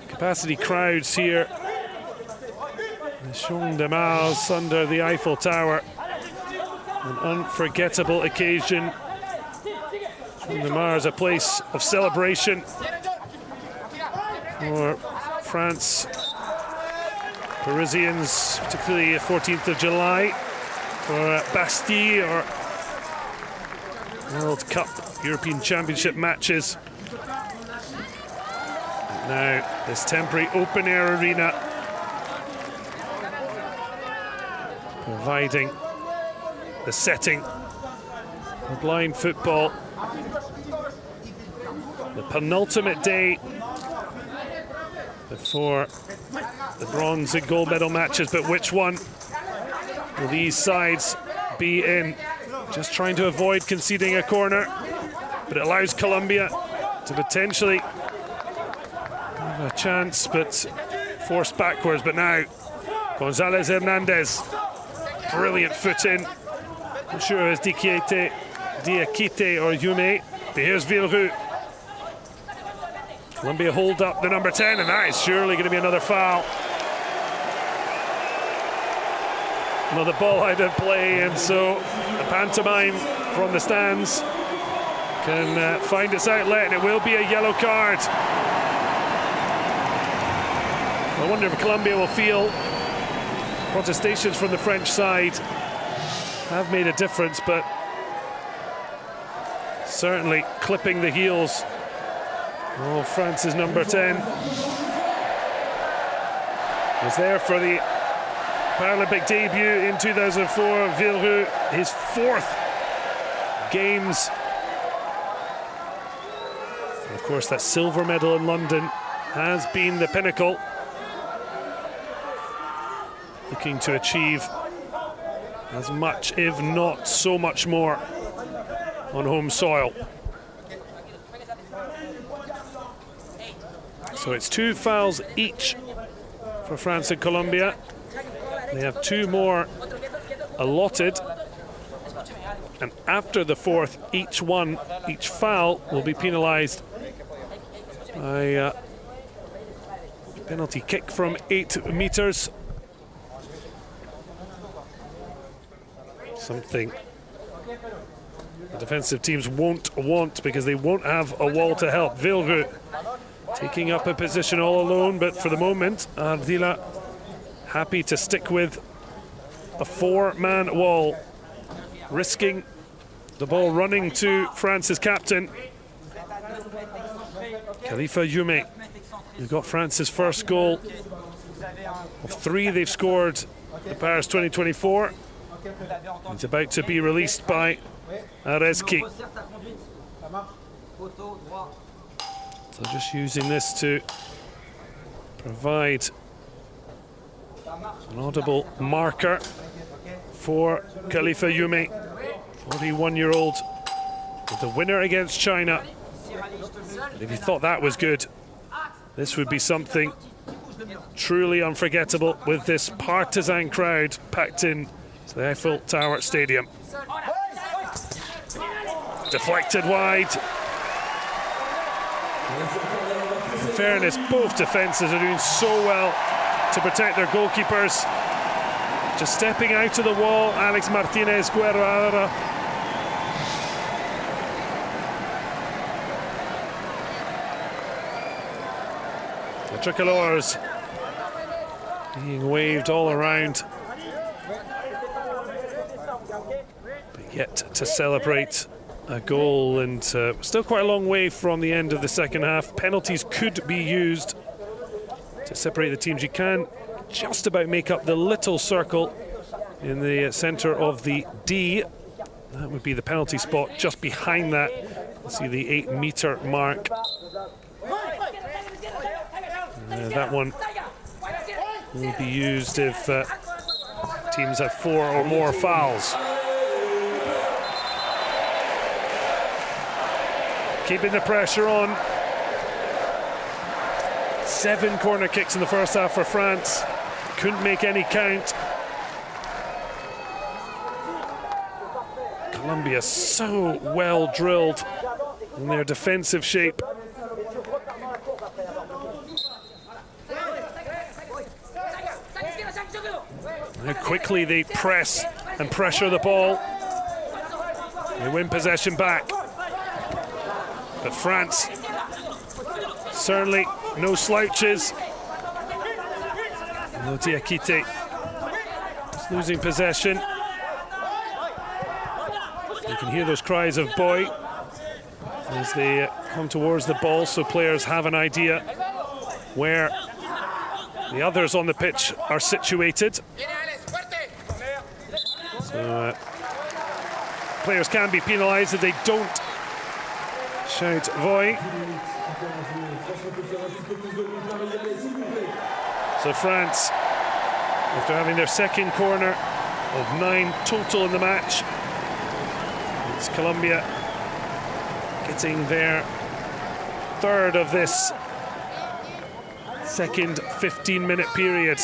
capacity crowds here. The Champ de Mars under the Eiffel Tower. An unforgettable occasion. Champ de Mars, a place of celebration for France, Parisians, particularly the 14th of July, for Bastille or World Cup, European Championship matches. And now this temporary open-air arena providing the setting for blind football. The penultimate day before the bronze and gold medal matches, but which one will these sides be in? Just trying to avoid conceding a corner, but it allows Colombia to potentially have a chance, but forced backwards. But now González Hernandez, brilliant foot in. Not sure if it's Diakite or Yume, but here's Villeroux. Colombia hold up the number 10, and that is surely going to be another foul. Another ball out of play, and so the pantomime from the stands can find its outlet, and it will be a yellow card. I wonder if Colombia will feel protestations from the French side have made a difference, but certainly clipping the heels. Oh, France's number 10 was there for the Paralympic debut in 2004. Villeroux, his 4th Games. And of course, that silver medal in London has been the pinnacle. Looking to achieve as much, if not so much more, on home soil. So it's 2 fouls each for France and Colombia. They have 2 more allotted, and after the 4th, each foul will be penalised by a penalty kick from 8 meters. Something the defensive teams won't want, because they won't have a wall to help. Villeroux taking up a position all alone, but for the moment, Ardila happy to stick with a 4-man wall, risking the ball running to France's captain, Khalifa Yume, who got France's first goal of 3 they've scored at Paris 2024. He's about to be released by Arezki. So just using this to provide an audible marker for Khalifa Yume, 41-year-old, the winner against China. And if you thought that was good, this would be something truly unforgettable with this partisan crowd packed in to the Eiffel Tower Stadium. Deflected wide. In fairness, both defences are doing so well to protect their goalkeepers. Just stepping out of the wall, Alex Martinez Guerrera. The tricolores being waved all around, but yet to celebrate a goal. And still quite a long way from the end of the second half. Penalties could be used to separate the teams. You can just about make up the little circle in the center of the D. That would be the penalty spot. Just behind that, see the 8-meter mark. That one will be used if teams have 4 or more fouls. Keeping the pressure on. 7 corner kicks in the first half for France. Couldn't make any count. Colombia so well drilled in their defensive shape. How quickly they press and pressure the ball. They win possession back. But France, certainly no slouches. Diakite is losing possession. You can hear those cries of boy as they come towards the ball, so players have an idea where the others on the pitch are situated. So players can be penalised if they don't shout voy. So France, after having their second corner of 9 total in the match, it's Colombia getting their third of this second 15-minute period.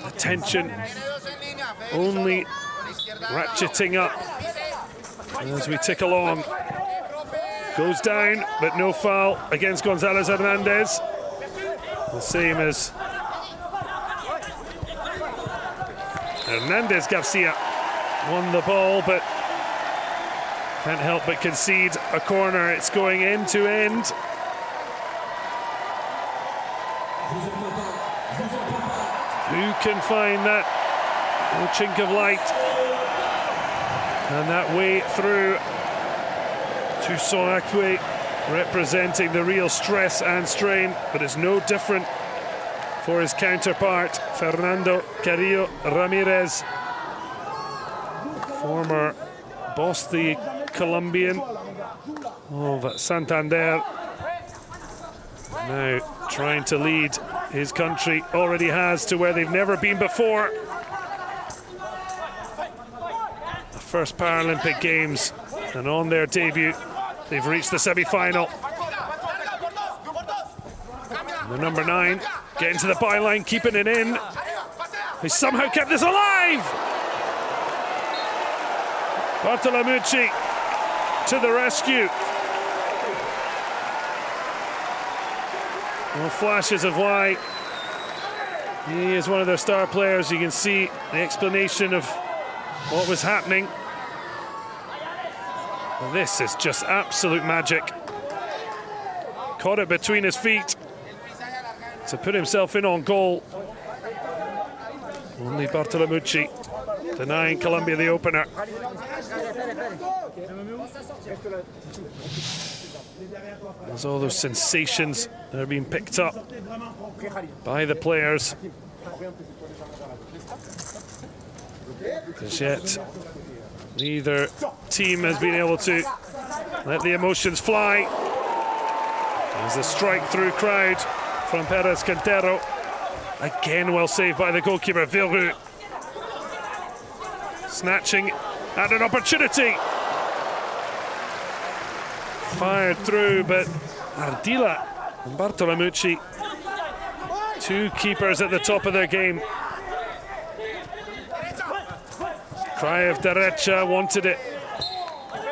The tension only ratcheting up as we tick along. Goes down, but no foul against Gonzalez Hernandez. The same as Hernandez Garcia won the ball, but can't help but concede a corner. It's going end to end. Who can find that chink of light and that way through? Toussaint Acquet representing the real stress and strain, but it's no different for his counterpart, Fernando Carrillo Ramirez. Former boss, the Colombian of Santander. Now trying to lead his country, already has, to where they've never been before. The first Paralympic Games, and on their debut, they've reached the semi-final. The number 9 getting to the byline, keeping it in. They somehow kept this alive! Bartolomucci to the rescue. Well, flashes of why he is one of their star players. You can see the explanation of what was happening. Well, this is just absolute magic. Caught it between his feet to put himself in on goal. Only Bartolomucci denying Colombia the opener. There's all those sensations that are being picked up by the players. As yet, neither team has been able to let the emotions fly. There's a strike through crowd from Perez Cantero. Again, well saved by the goalkeeper, Vilru. Snatching at an opportunity. Fired through, but Ardila and Bartolomucci, two keepers at the top of their game. Cry of derecha, wanted it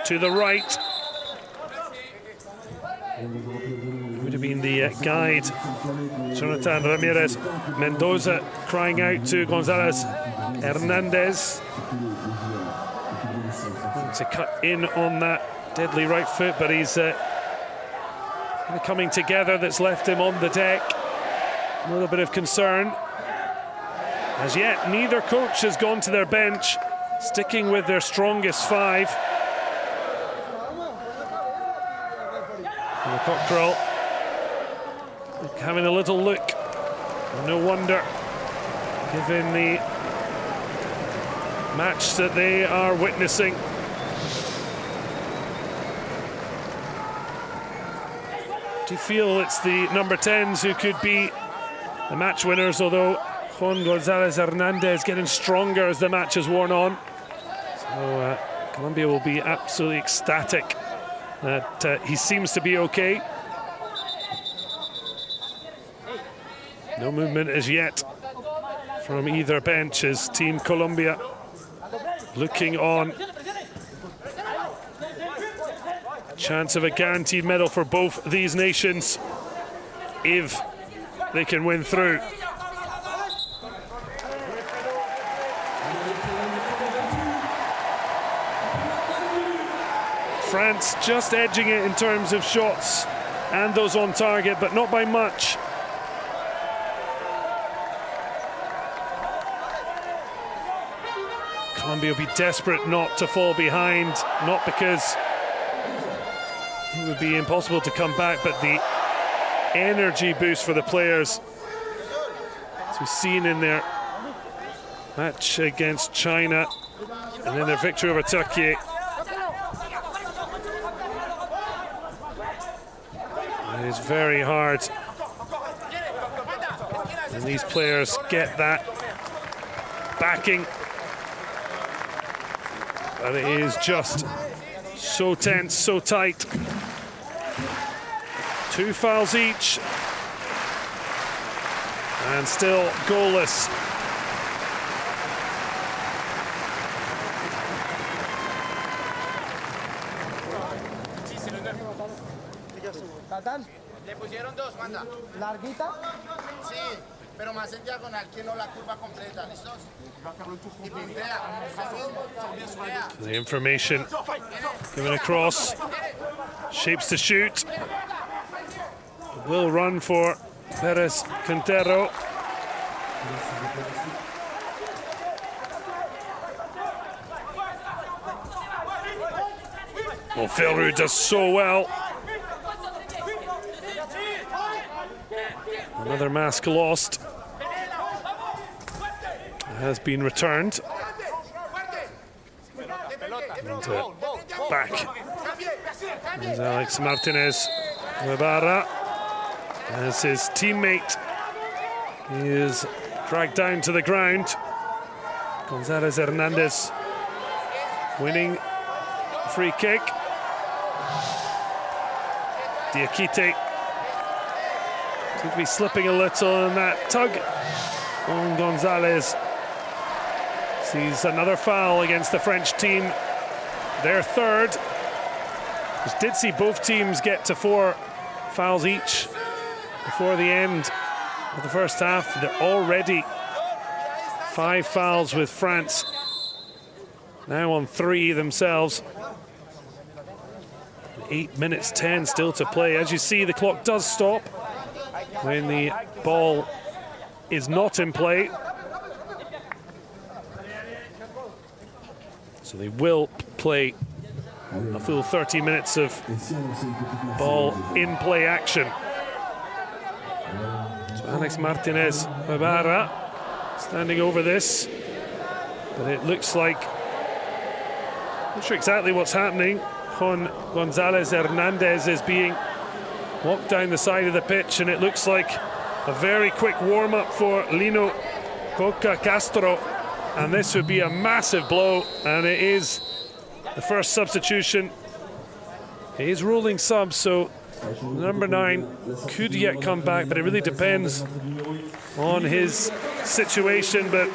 to the right. It would have been the guide, Jonathan Ramirez Mendoza, crying out to Gonzalez Hernandez to cut in on that deadly right foot, but he's coming together that's left him on the deck. A little bit of concern. As yet, neither coach has gone to their bench, sticking with their strongest five. And the cockerel having a little look. No wonder, given the match that they are witnessing. Do you feel it's the number 10s who could be the match winners, although Juan González Hernández getting stronger as the match has worn on. So Colombia will be absolutely ecstatic that he seems to be okay. No movement as yet from either bench as Team Colombia looking on. Chance of a guaranteed medal for both these nations if they can win through. France just edging it in terms of shots and those on target, but not by much. Colombia will be desperate not to fall behind, not because it would be impossible to come back, but the energy boost for the players, as we've seen in their match against China and then their victory over Turkey. It is very hard, and these players get that backing, but it is just so tense, so tight. 2 fouls each, and still goalless. Le pusieron 2, manda. ¿Larguita? Sí, pero más en diagonal, que no la curva completa, ¿listos? Y pintea. The information given across, shapes to shoot. Will run for Perez Quintero. Well, Philroot does so well. Another mask lost. Has been returned. And back is Alex Martinez Ibarra as his teammate is dragged down to the ground. González Hernández winning free kick. Diakite could be slipping a little in that tug on González. Sees another foul against the French team, their third. We did see both teams get to 4 fouls each before the end of the first half. They're already 5 fouls with France, now on 3 themselves. 8 minutes 10 still to play. As you see, the clock does stop when the ball is not in play. So they will play a full 30 minutes of ball in play action. So Alex Martinez Ibarra standing over this, but it looks like, not sure exactly what's happening. Juan González Hernández is being walked down the side of the pitch, and it looks like a very quick warm-up for Lino Coca Castro, and this would be a massive blow, and it is the first substitution. It is rolling sub, so number 9 could yet come back, but it really depends on his situation. But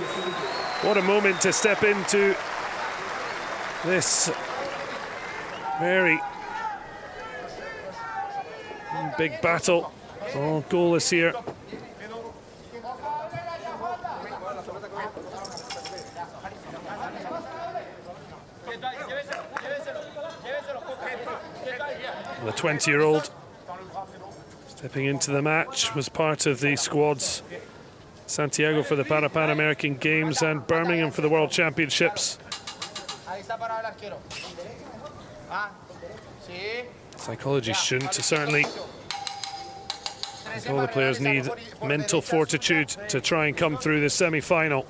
what a moment to step into this very big battle. All goalless here. The 20-year-old Stepping into the match, was part of the squads. Santiago for the Pan American Games and Birmingham for the World Championships. Psychology shouldn't, certainly. All the players need mental fortitude to try and come through the semi-final.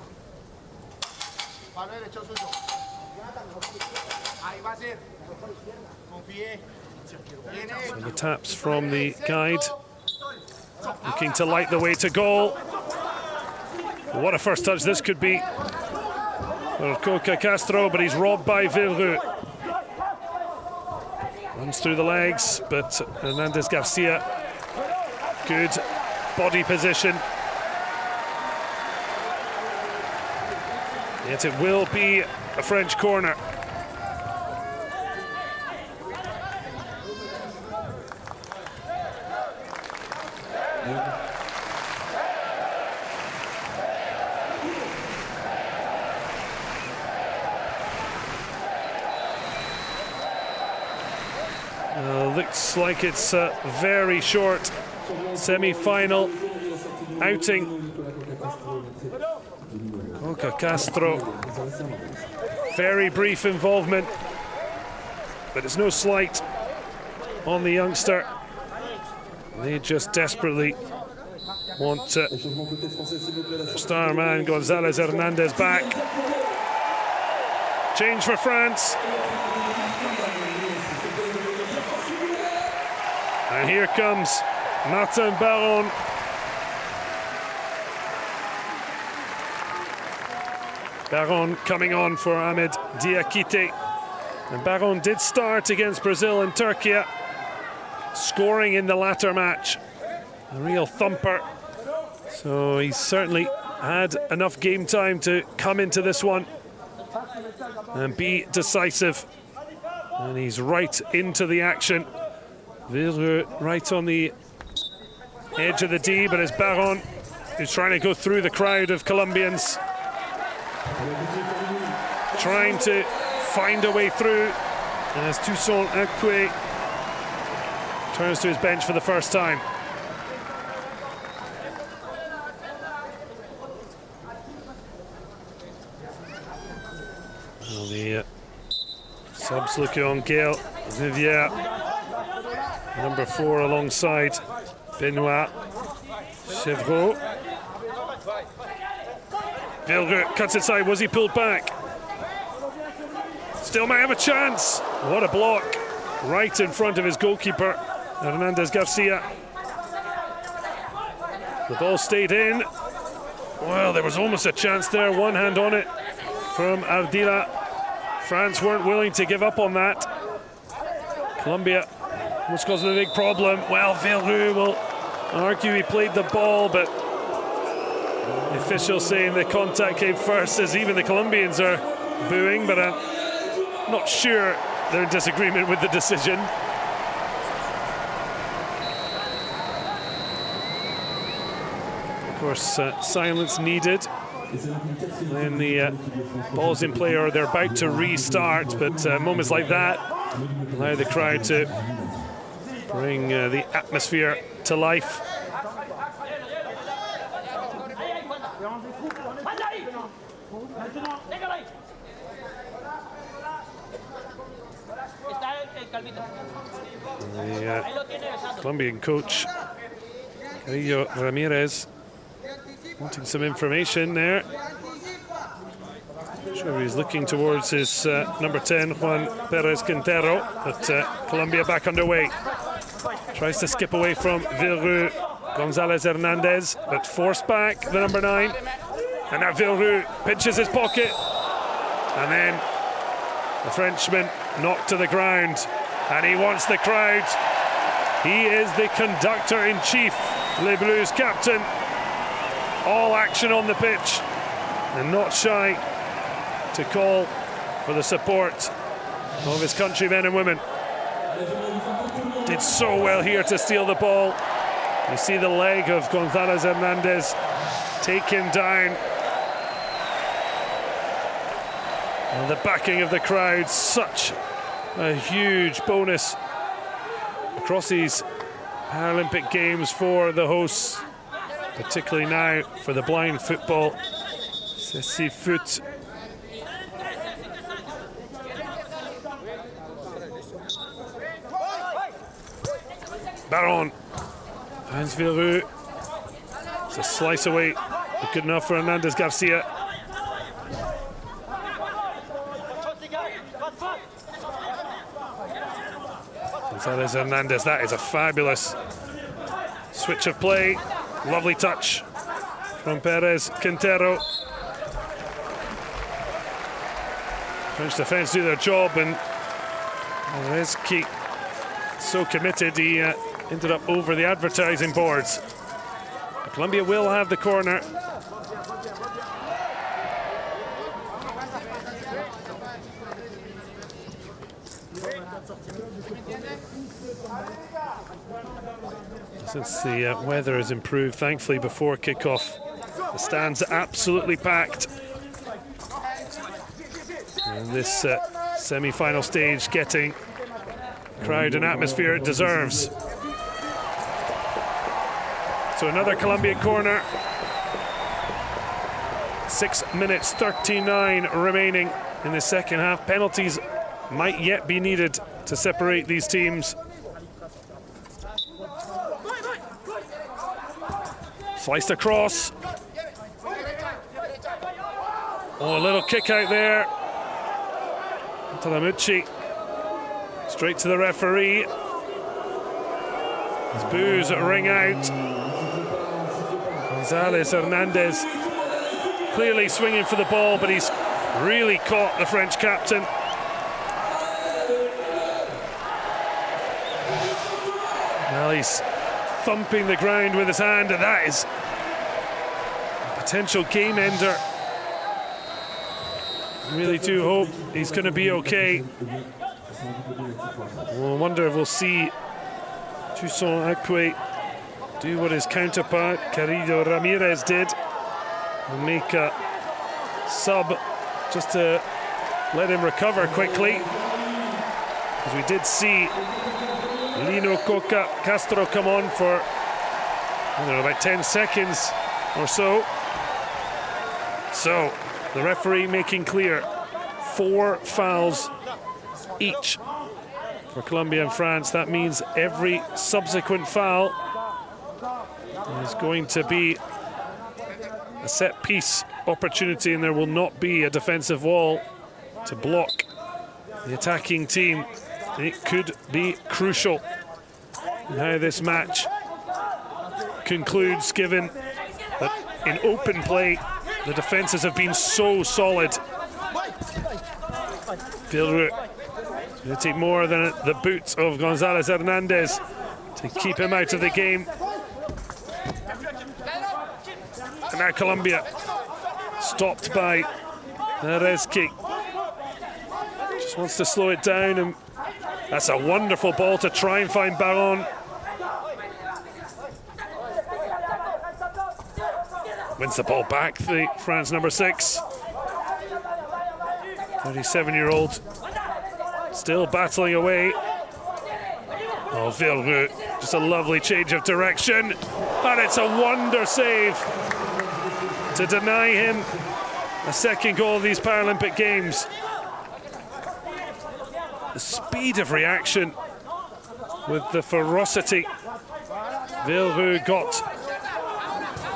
So the taps from the guide, looking to light the way to goal. What a first touch this could be for Coca Castro, but he's robbed by Villereux. Runs through the legs, but Hernandez Garcia, good body position. Yet it will be a French corner. Looks like it's a very short semi-final outing. Coca Castro, very brief involvement, but it's no slight on the youngster. They just desperately want star man González Hernandez back. Change for France. And here comes Martin Baron. Baron coming on for Ahmed Diakite. And Baron did start against Brazil and Turkey, scoring in the latter match. A real thumper. So he's certainly had enough game time to come into this one and be decisive. And he's right into the action. Villereux right on the edge of the D, but it's Baron who's trying to go through the crowd of Colombians, trying to find a way through. And as Toussaint Acque turns to his bench for the first time. Well, the subs looking on Gaël Rivière, number 4 alongside Benoit Chevreau. Villereux cuts inside. Was he pulled back? Still might have a chance. What a block right in front of his goalkeeper, Hernandez Garcia. The ball stayed in. Well, there was almost a chance there. One hand on it from Ardila. France weren't willing to give up on that. Colombia was causing a big problem. Well, Villereux will argue he played the ball, but the officials saying the contact came first, as even the Colombians are booing, but I'm not sure they're in disagreement with the decision. Of course, silence needed when the ball's in play or they're about to restart, but moments like that allow the crowd to bring the atmosphere to life. The Colombian coach, Carrillo Ramirez, wanting some information there. I'm sure he's looking towards his number 10, Juan Perez Quintero, but Colombia back underway. Tries to skip away from Villereux, González Hernandez, but forced back the number 9. And now Villereux pinches his pocket. And then the Frenchman knocked to the ground. And he wants the crowd. He is the conductor-in-chief, Les Bleus' captain. All action on the pitch. And not shy to call for the support of his countrymen and women. Did so well here to steal the ball. You see the leg of González Hernandez take him down. And the backing of the crowd, such a huge bonus across these Paralympic Games for the hosts, particularly now for the blind football. Ceci foot. Baron finds Villereux. It's a slice away, but good enough for Hernandez Garcia. Gonzalez Hernandez, that is a fabulous switch of play. Lovely touch from Perez Quintero. French defense do their job, and Rezki, so committed, he ended up over the advertising boards. Colombia will have the corner. Since the weather has improved, thankfully, before kickoff, the stands are absolutely packed. And this semi-final stage getting crowd and atmosphere it deserves. So another Colombian corner. 6 minutes 39 remaining in the second half. Penalties might yet be needed to separate these teams. Sliced across. Oh, a little kick out there. Talamucci straight to the referee. His boos ring out. Gonzalez Hernandez clearly swinging for the ball, but he's really caught the French captain. Well, he's thumping the ground with his hand, and that is a potential game ender. Really do hope he's going to be okay. We'll wonder if we'll see Toussaint Acquet do what his counterpart Carrillo Ramirez did and make a sub just to let him recover quickly, because we did see Lino Coca Castro come on for, I don't know, about 10 seconds or so. So the referee making clear 4 fouls each for Colombia and France. That means every subsequent foul is going to be a set piece opportunity, and there will not be a defensive wall to block the attacking team. It could be crucial in how this match concludes, given that in open play the defenses have been so solid. Villereux going to take more than the boots of Gonzalez Hernandez to keep him out of the game. And now Colombia stopped by Rezki. Just wants to slow it down, and that's a wonderful ball to try and find Baron. Wins the ball back, the France number 6. 37-year-old still battling away. Oh, Villereux, just a lovely change of direction. And it's a wonder save to deny him a second goal of these Paralympic Games. The speed of reaction with the ferocity Villereux got.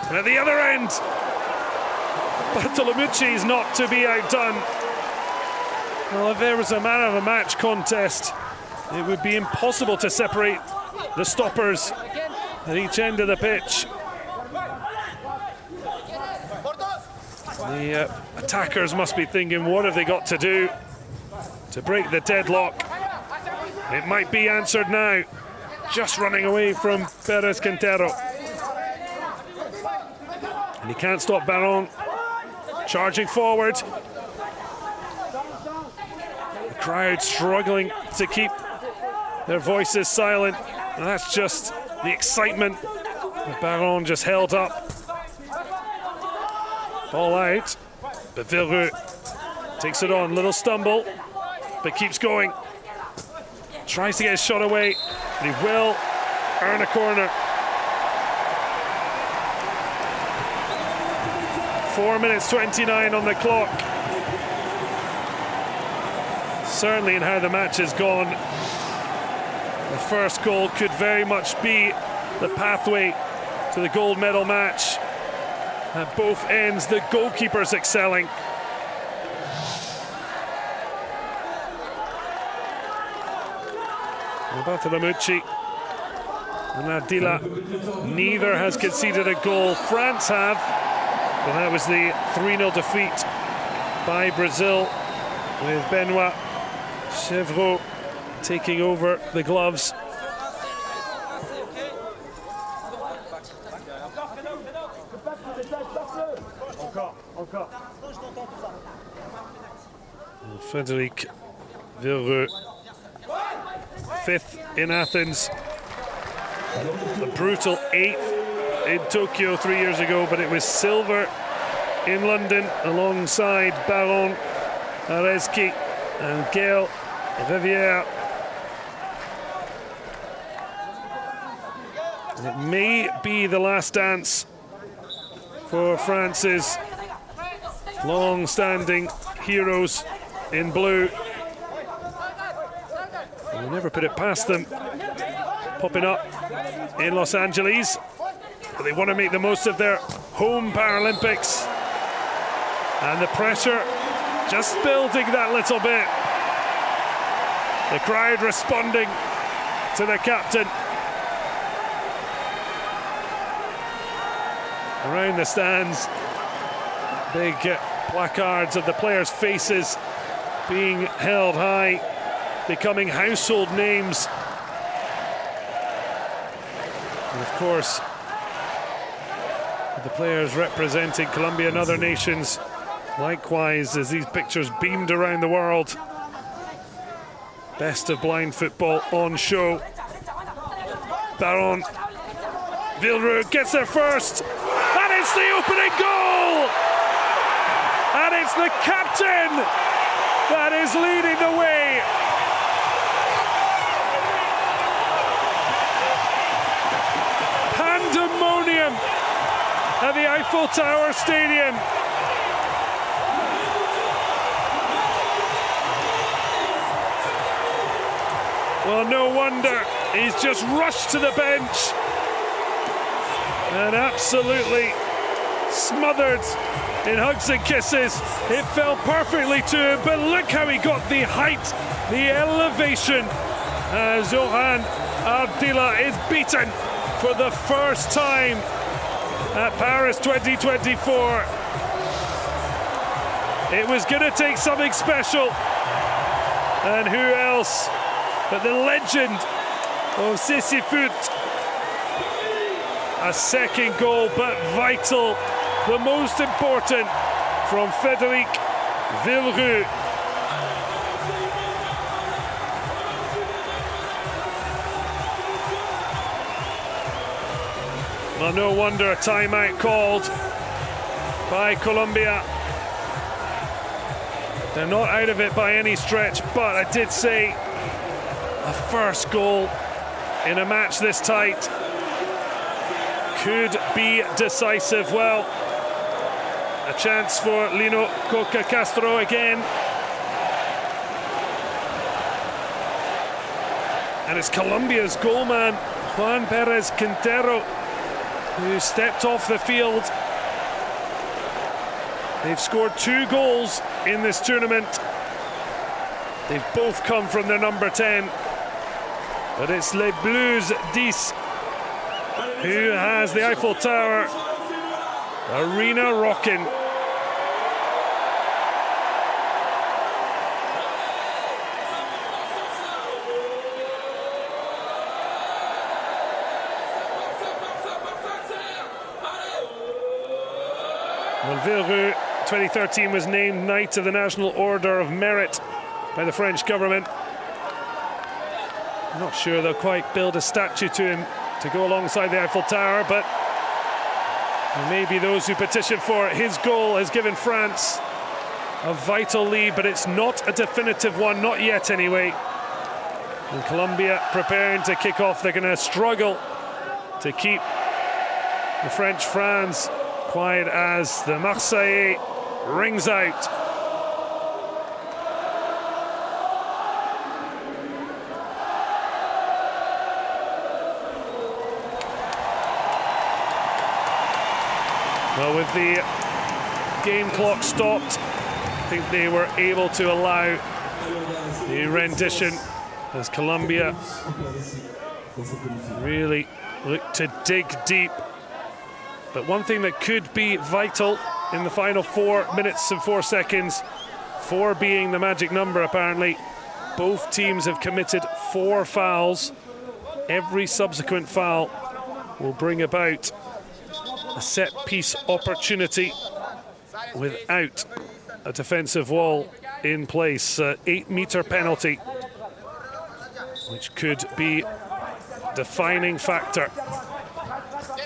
And at the other end, Bartolomucci is not to be outdone. Well, if there was a man of a match contest, it would be impossible to separate the stoppers at each end of the pitch. The attackers must be thinking, what have they got to do to break the deadlock? It might be answered now. Just running away from Perez Quintero. And he can't stop Baron. Charging forward. The crowd struggling to keep their voices silent. And that's just the excitement that Baron just held up. Ball out. But Villereux takes it on. Little stumble, but keeps going. Tries to get his shot away, and he will earn a corner. 4 minutes 29 on the clock. Certainly in how the match has gone, the first goal could very much be the pathway to the gold medal match. At both ends, the goalkeepers excelling. Bartolomucci and Ardila, neither has conceded a goal. France have, but that was the 3-0 defeat by Brazil, with Benoit Chevreau taking over the gloves. Frédéric Villeroy, 5th in Athens, a brutal 8th in Tokyo 3 years ago, but it was silver in London alongside Baron Arezki and Gaël Rivière. It may be the last dance for France's long-standing heroes in blue. We'll never put it past them, popping up in Los Angeles, but they want to make the most of their home Paralympics, and the pressure just building that little bit. The crowd responding to the captain. Around the stands, big placards of the players' faces being held high, becoming household names. And of course, the players representing Colombia and other nations, likewise, as these pictures beamed around the world. Best of blind football on show. Baron Villeroy gets there first, and it's the opening goal! And it's the captain that is leading the way. Pandemonium at the Eiffel Tower Stadium. Well, no wonder he's just rushed to the bench and absolutely smothered in hugs and kisses. It fell perfectly to him, but look how he got the height, the elevation, as Zoran Ardila is beaten for the first time at Paris 2024. It was going to take something special, and who else but the legend of Sisyphus. A second goal, but vital, the most important, from Frédéric Villeroy. Well, no wonder a timeout called by Colombia. They're not out of it by any stretch, but I did say a first goal in a match this tight could be decisive. Well, a chance for Lino Coca Castro again. And it's Colombia's goalman, Juan Perez Quintero, who stepped off the field. They've scored 2 goals in this tournament. They've both come from their number 10. But it's Les Bleus 10 who has the Eiffel Tower arena rocking. Well, Villeroy, 2013, was named Knight of the National Order of Merit by the French government. I'm not sure they'll quite build a statue to him to go alongside the Eiffel Tower, but maybe those who petition for it. His goal has given France a vital lead, but it's not a definitive one, not yet anyway. And Colombia preparing to kick off. They're going to struggle to keep the French fans quiet as the Marseillais rings out. Well, with the game clock stopped, I think they were able to allow the rendition as Colombia really looked to dig deep. But one thing that could be vital in the final 4 minutes and 4 seconds, 4 being the magic number apparently, both teams have committed 4 fouls. Every subsequent foul will bring about a set-piece opportunity without a defensive wall in place. 8-meter penalty, which could be defining factor.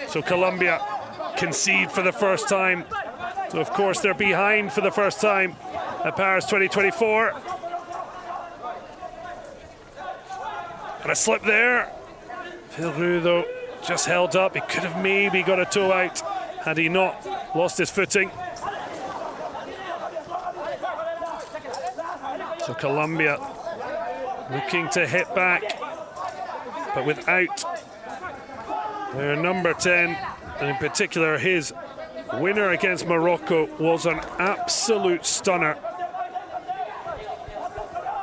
So Colombia concede for the first time. So of course they're behind for the first time at Paris 2024. And a slip there. Verru though just held up. He could have maybe got a toe out had he not lost his footing. So Colombia looking to hit back, but without their number 10, and in particular his winner against Morocco was an absolute stunner.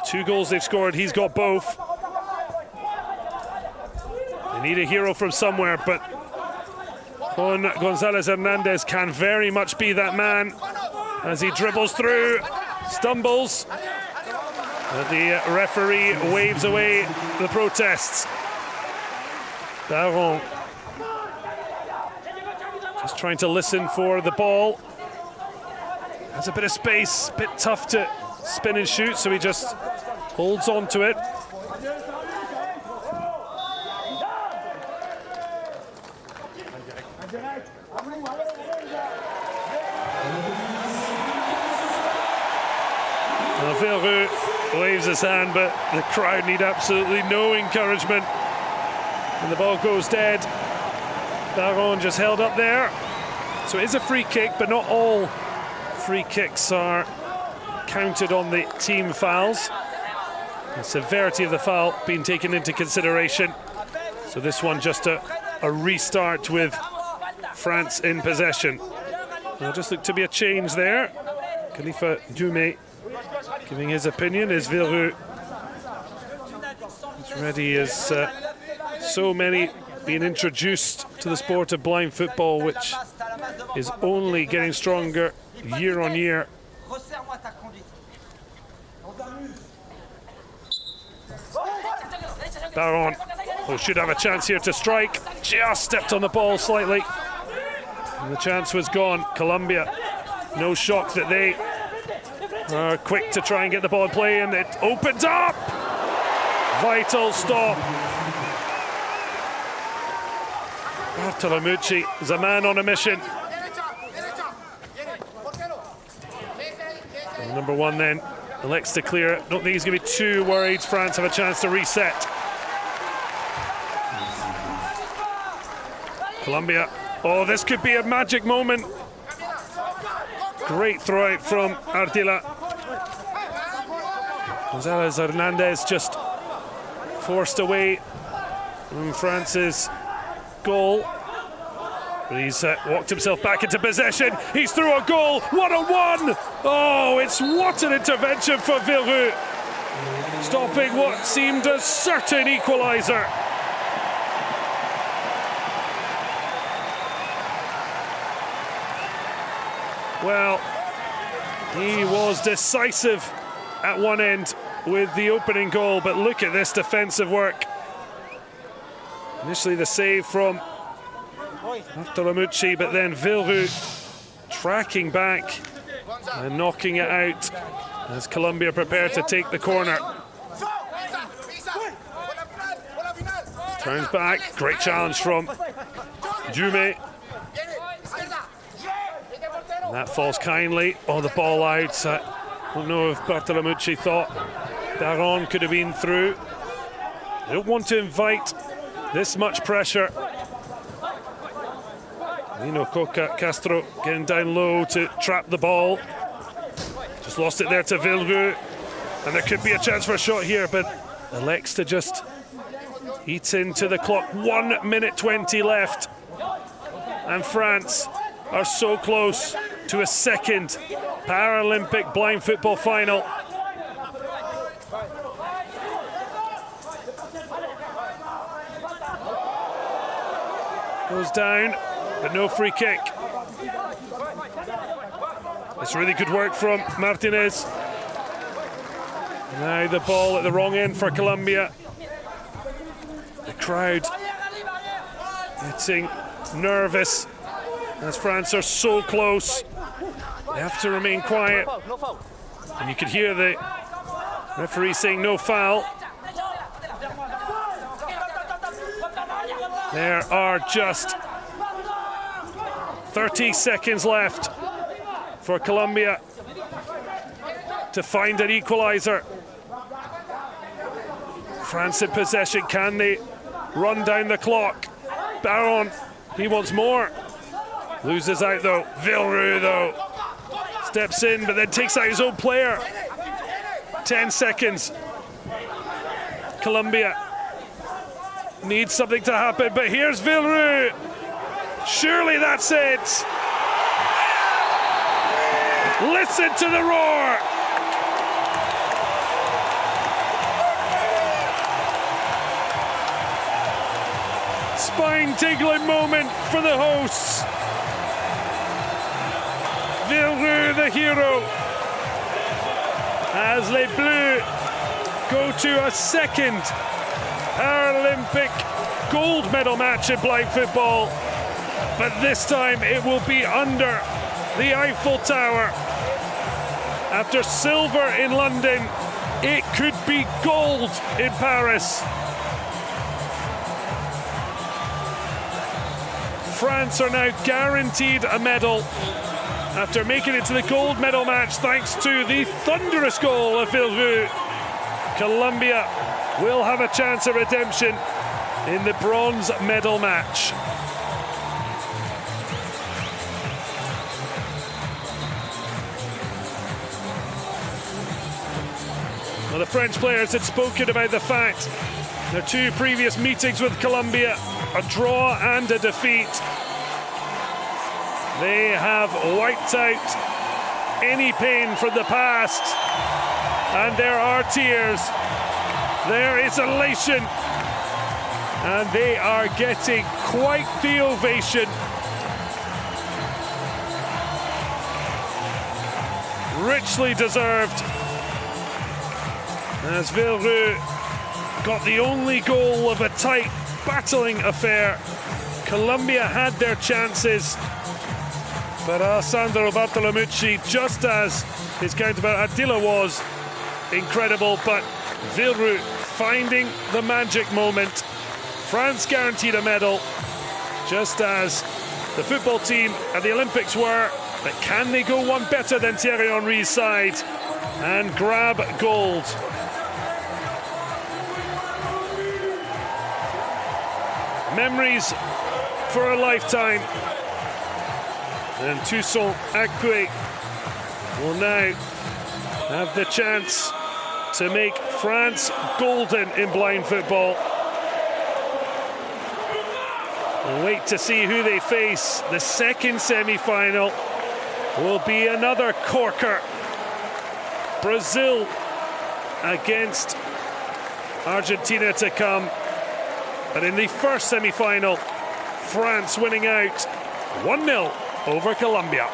2 goals they've scored, he's got both. They need a hero from somewhere, but Juan González Hernández can very much be that man as he dribbles through, stumbles. The referee waves away the protests. Daron just trying to listen for the ball. Has a bit of space, a bit tough to spin and shoot, so he just holds on to it. Verru waves his hand, but the crowd need absolutely no encouragement. And the ball goes dead. Daron just held up there. So it is a free kick, but not all free kicks are counted on the team fouls. The severity of the foul being taken into consideration. So this one just a restart with France in possession. There just looked to be a change there. Khalifa Dioumé giving his opinion. Is Verru as ready as so many being introduced to the sport of blind football, which is only getting stronger year on year. Daron, who should have a chance here to strike, just stepped on the ball slightly, and the chance was gone. Colombia, no shock that they are quick to try and get the ball in play, and it opens up. Vital stop. Bartolomucci is a man on a mission. And number 1 then elects to clear it. Don't think he's going to be too worried. France have a chance to reset. Colombia. Oh, this could be a magic moment. Great throw out from Ardila. González Hernández just forced away from France's goal. But he's walked himself back into possession. He's through a goal. 1-on-1. Oh, it's what an intervention for Verru. Stopping what seemed a certain equaliser. Well, he was decisive at one end with the opening goal, but look at this defensive work. Initially the save from Bartolomucci, but then Verru tracking back and knocking it out as Colombia prepare to take the corner. Turns back, great challenge from Dioumé. And that falls kindly. Oh, the ball out. I don't know if Bartolomucci thought Daron could have been through. They don't want to invite this much pressure Coca Castro getting down low to trap the ball. Just lost it there to Villeroux. And there could be a chance for a shot here, but elects to just eat into the clock. 1 minute 20 left. And France are so close to a second Paralympic blind football final. Goes down, but no free kick. It's really good work from Martinez. Now the ball at the wrong end for Colombia. The crowd getting nervous as France are so close. They have to remain quiet. And you could hear the referee saying no foul. There are just 30 seconds left for Colombia to find an equaliser. France in possession. Can they run down the clock? Baron, he wants more. Loses out though. Villeroux though steps in, but then takes out his own player. 10 seconds. Colombia needs something to happen, but here's Villeroux. Surely that's it. Listen to the roar. Spine-tingling moment for the hosts. Villeroux, the hero, as Les Bleus go to a second Paralympic gold medal match in blind football, but this time it will be under the Eiffel Tower. After silver in London, it could be gold in Paris. France are now guaranteed a medal after making it to the gold medal match thanks to the thunderous goal of Villeroux. Colombia will have a chance at redemption in the bronze medal match. Well, the French players had spoken about the fact their two previous meetings with Colombia, a draw and a defeat. They have wiped out any pain from the past, and there are tears. There is elation, and they are getting quite the ovation. Richly deserved, as Villeroux got the only goal of a tight, battling affair. Colombia had their chances, but Alessandro Bartolomucci, just as his counterpart Attila was, incredible, but Villeroux finding the magic moment. France guaranteed a medal, just as the football team at the Olympics were, but can they go one better than Thierry Henry's side and grab gold? Memories for a lifetime. And Toussaint Akpé will now have the chance to make France golden in blind football. We'll wait to see who they face. The second semi-final will be another corker. Brazil against Argentina to come. But in the first semi-final, France winning out 1-0 over Colombia.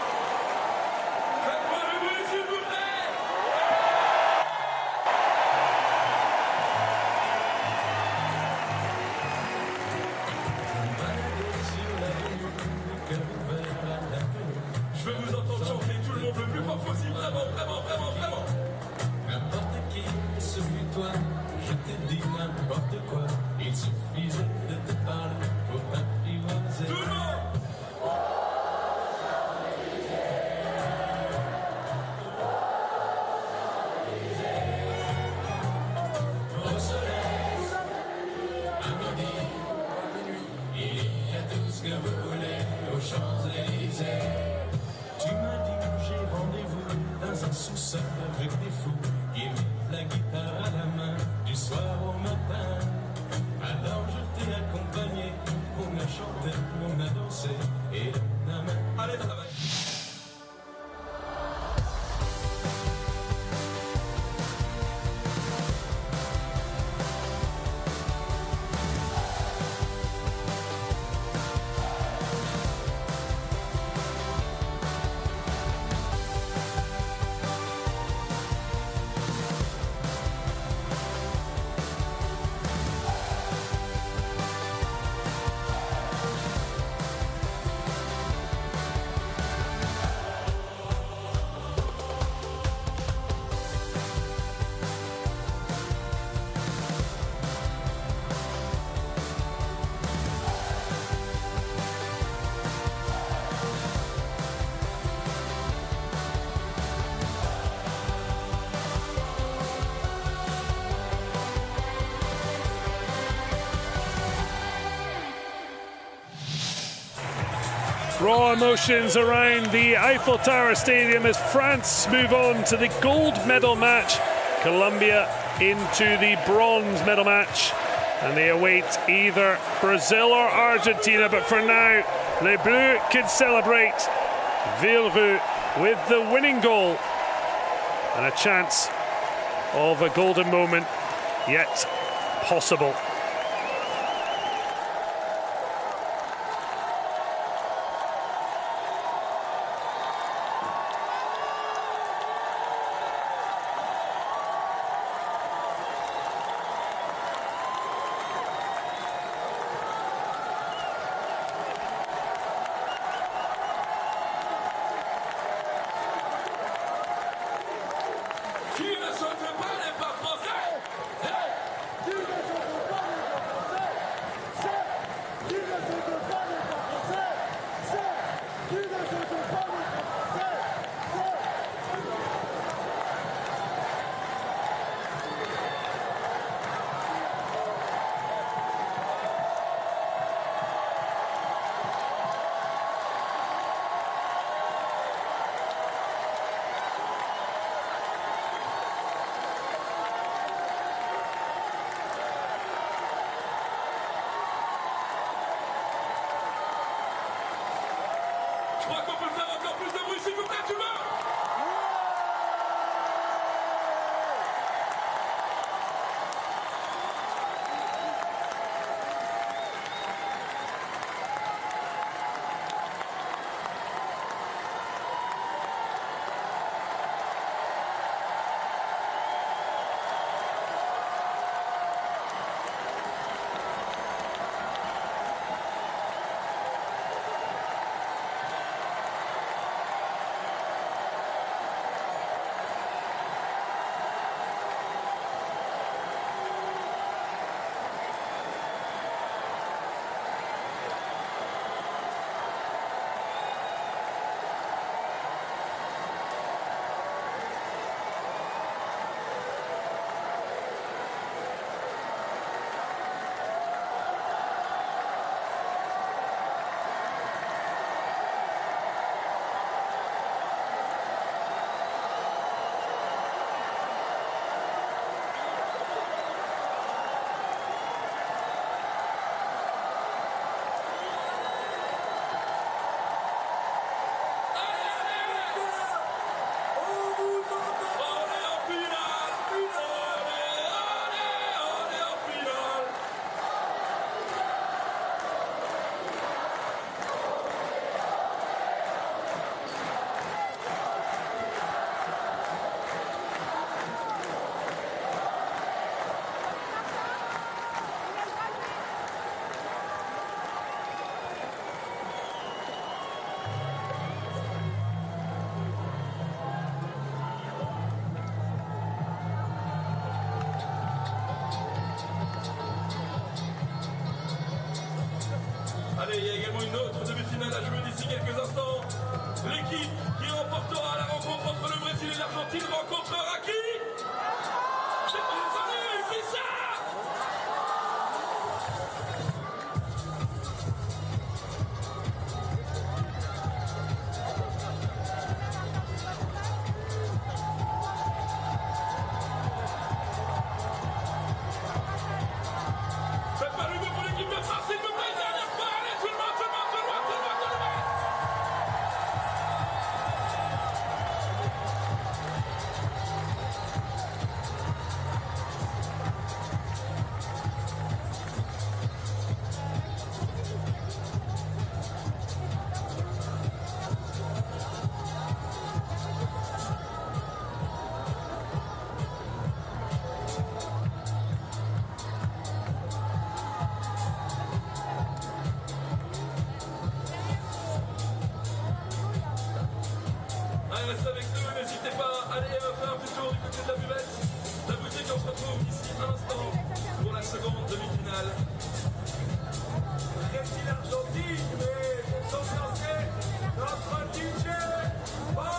Raw emotions around the Eiffel Tower Stadium as France move on to the gold medal match. Colombia into the bronze medal match. And they await either Brazil or Argentina. But for now, Les Bleus can celebrate. Villeroux with the winning goal. And a chance of a golden moment yet possible. Je crois qu'on peut faire encore plus de bruit s'il vous plaît, tout le monde. Allez, il y a également une autre demi-finale à jouer d'ici quelques instants. L'équipe qui remportera la rencontre entre le Brésil et l'Argentine rencontrera qui? J'ai pas entendu, qui ça? Faites pas le mot pour l'équipe de France, s'il vous plaît, dernière fois, allez, tout le monde, tout le monde, tout le monde, tout le monde, tout le monde. Allez, restez avec nous, n'hésitez pas à aller faire un petit tour du côté de la buvette. La boutique, on se retrouve ici un instant pour la seconde demi-finale. Brésil-Argentine, mais pour s'ambiancer, notre DJ Palais.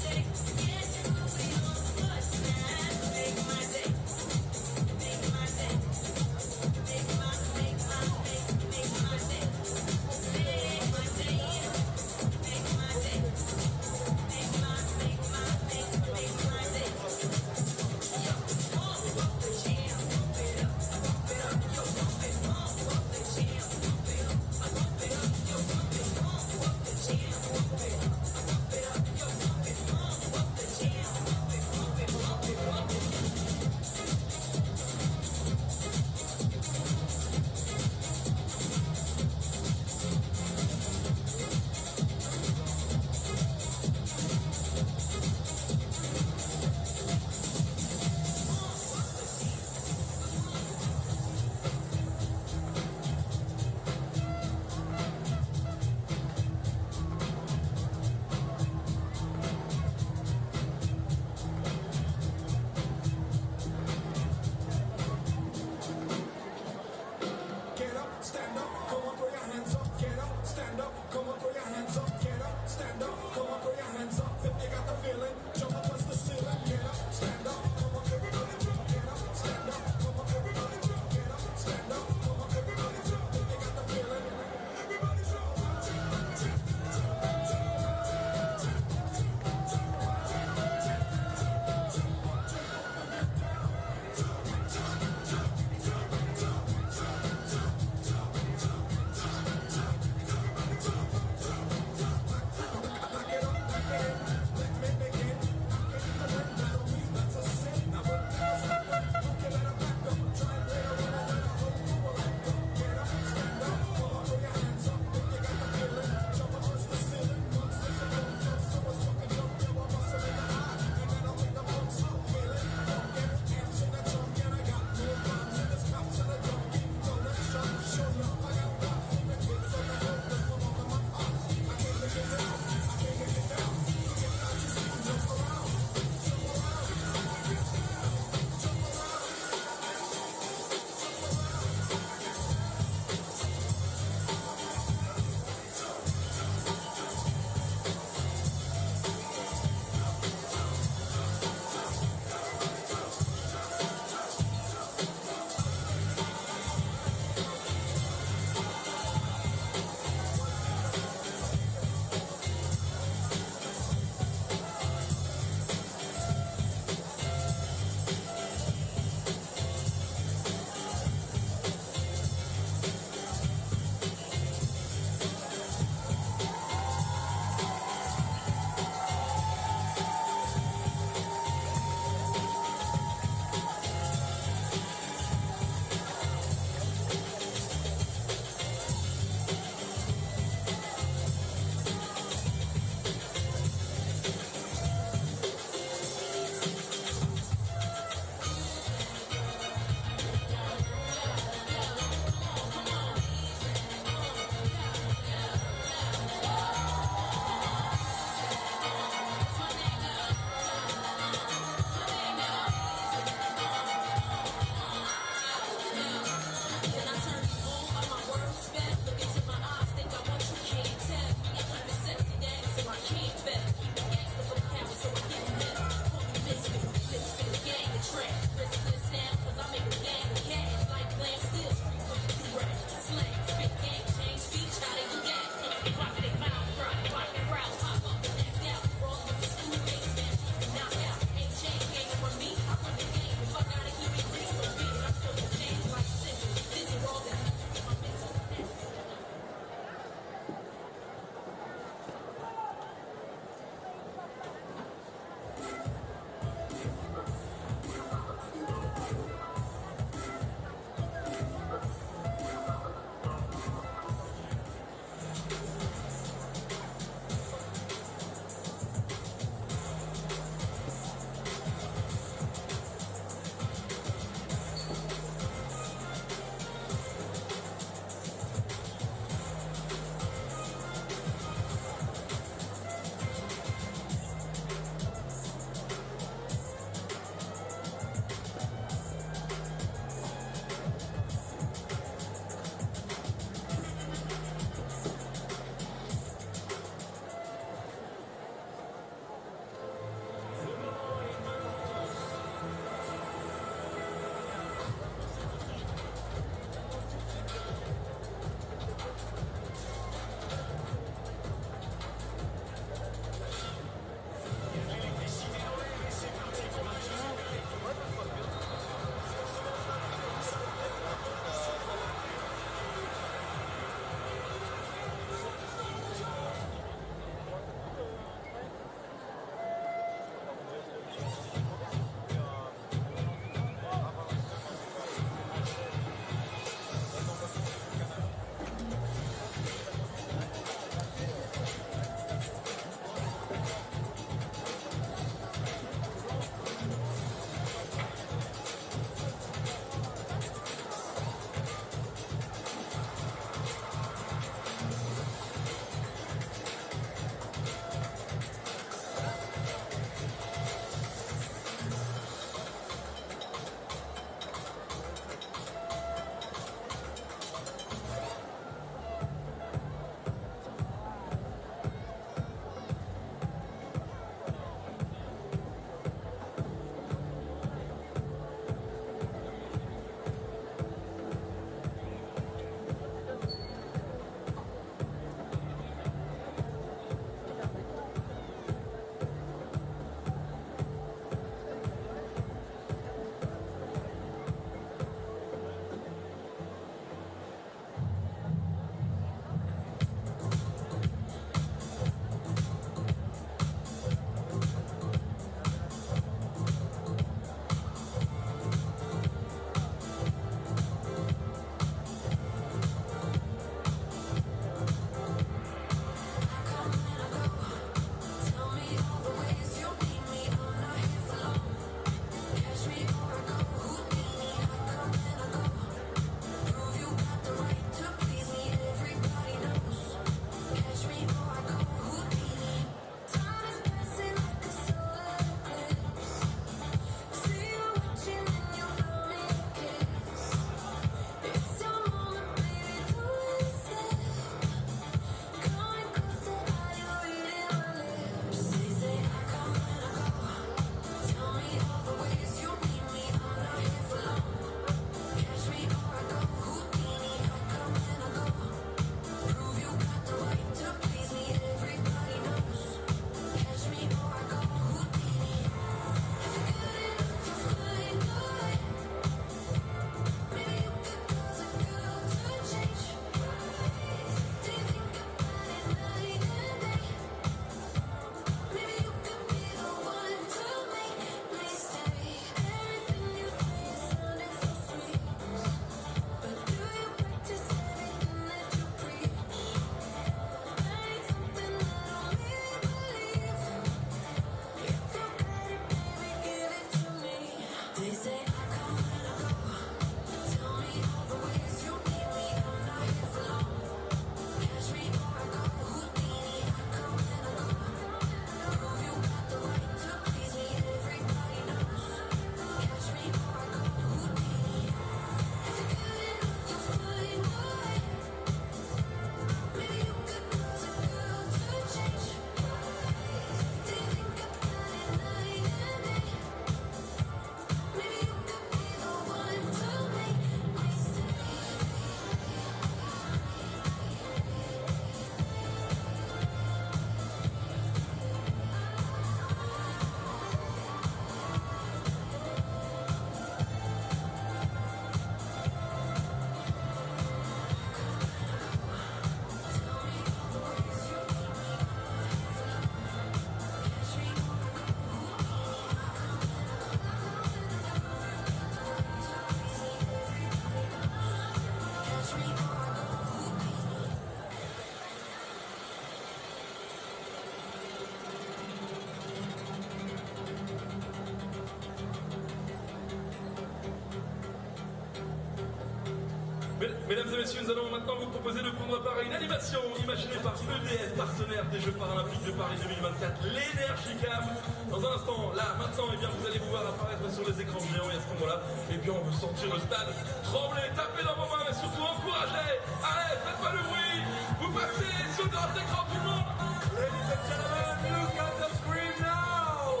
Mesdames et messieurs, nous allons maintenant vous proposer de prendre part à une animation imaginée par EDF, partenaire des Jeux Paralympiques de Paris 2024, l'énergie cam. Dans un instant, là, maintenant, eh bien, vous allez vous voir apparaître sur les écrans géants et à ce moment-là, eh bien, on veut sentir le stade trembler, taper dans vos mains et surtout encourager. Allez, faites pas de bruit, vous passez sur grand écran tout le monde. Ladies and gentlemen, look at the screen now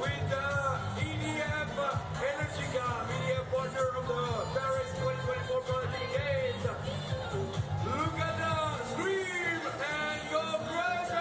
with the EDF Energy Cam, EDF partner of the Paris 2024 Paralympic Games. Look at the screen and go crazy!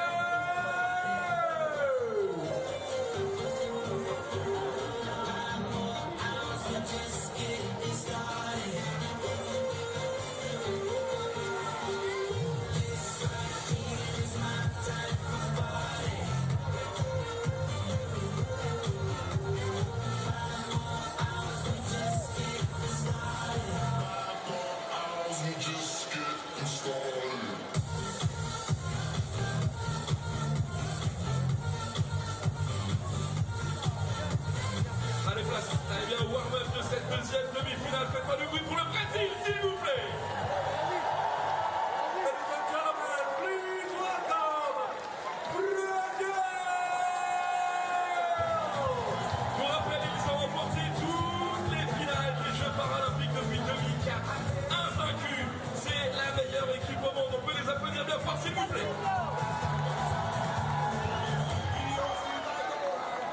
Allez, place, allez bien au warm-up de cette deuxième demi-finale. Faites pas de bruit pour le Brésil, s'il vous plaît. Ladies and gentlemen, please welcome Brazil! Pour rappel, ils ont remporté toutes les finales des Jeux Paralympiques depuis 2004. Invaincus, c'est la meilleure équipe au monde. On peut les applaudir bien fort, s'il vous plaît.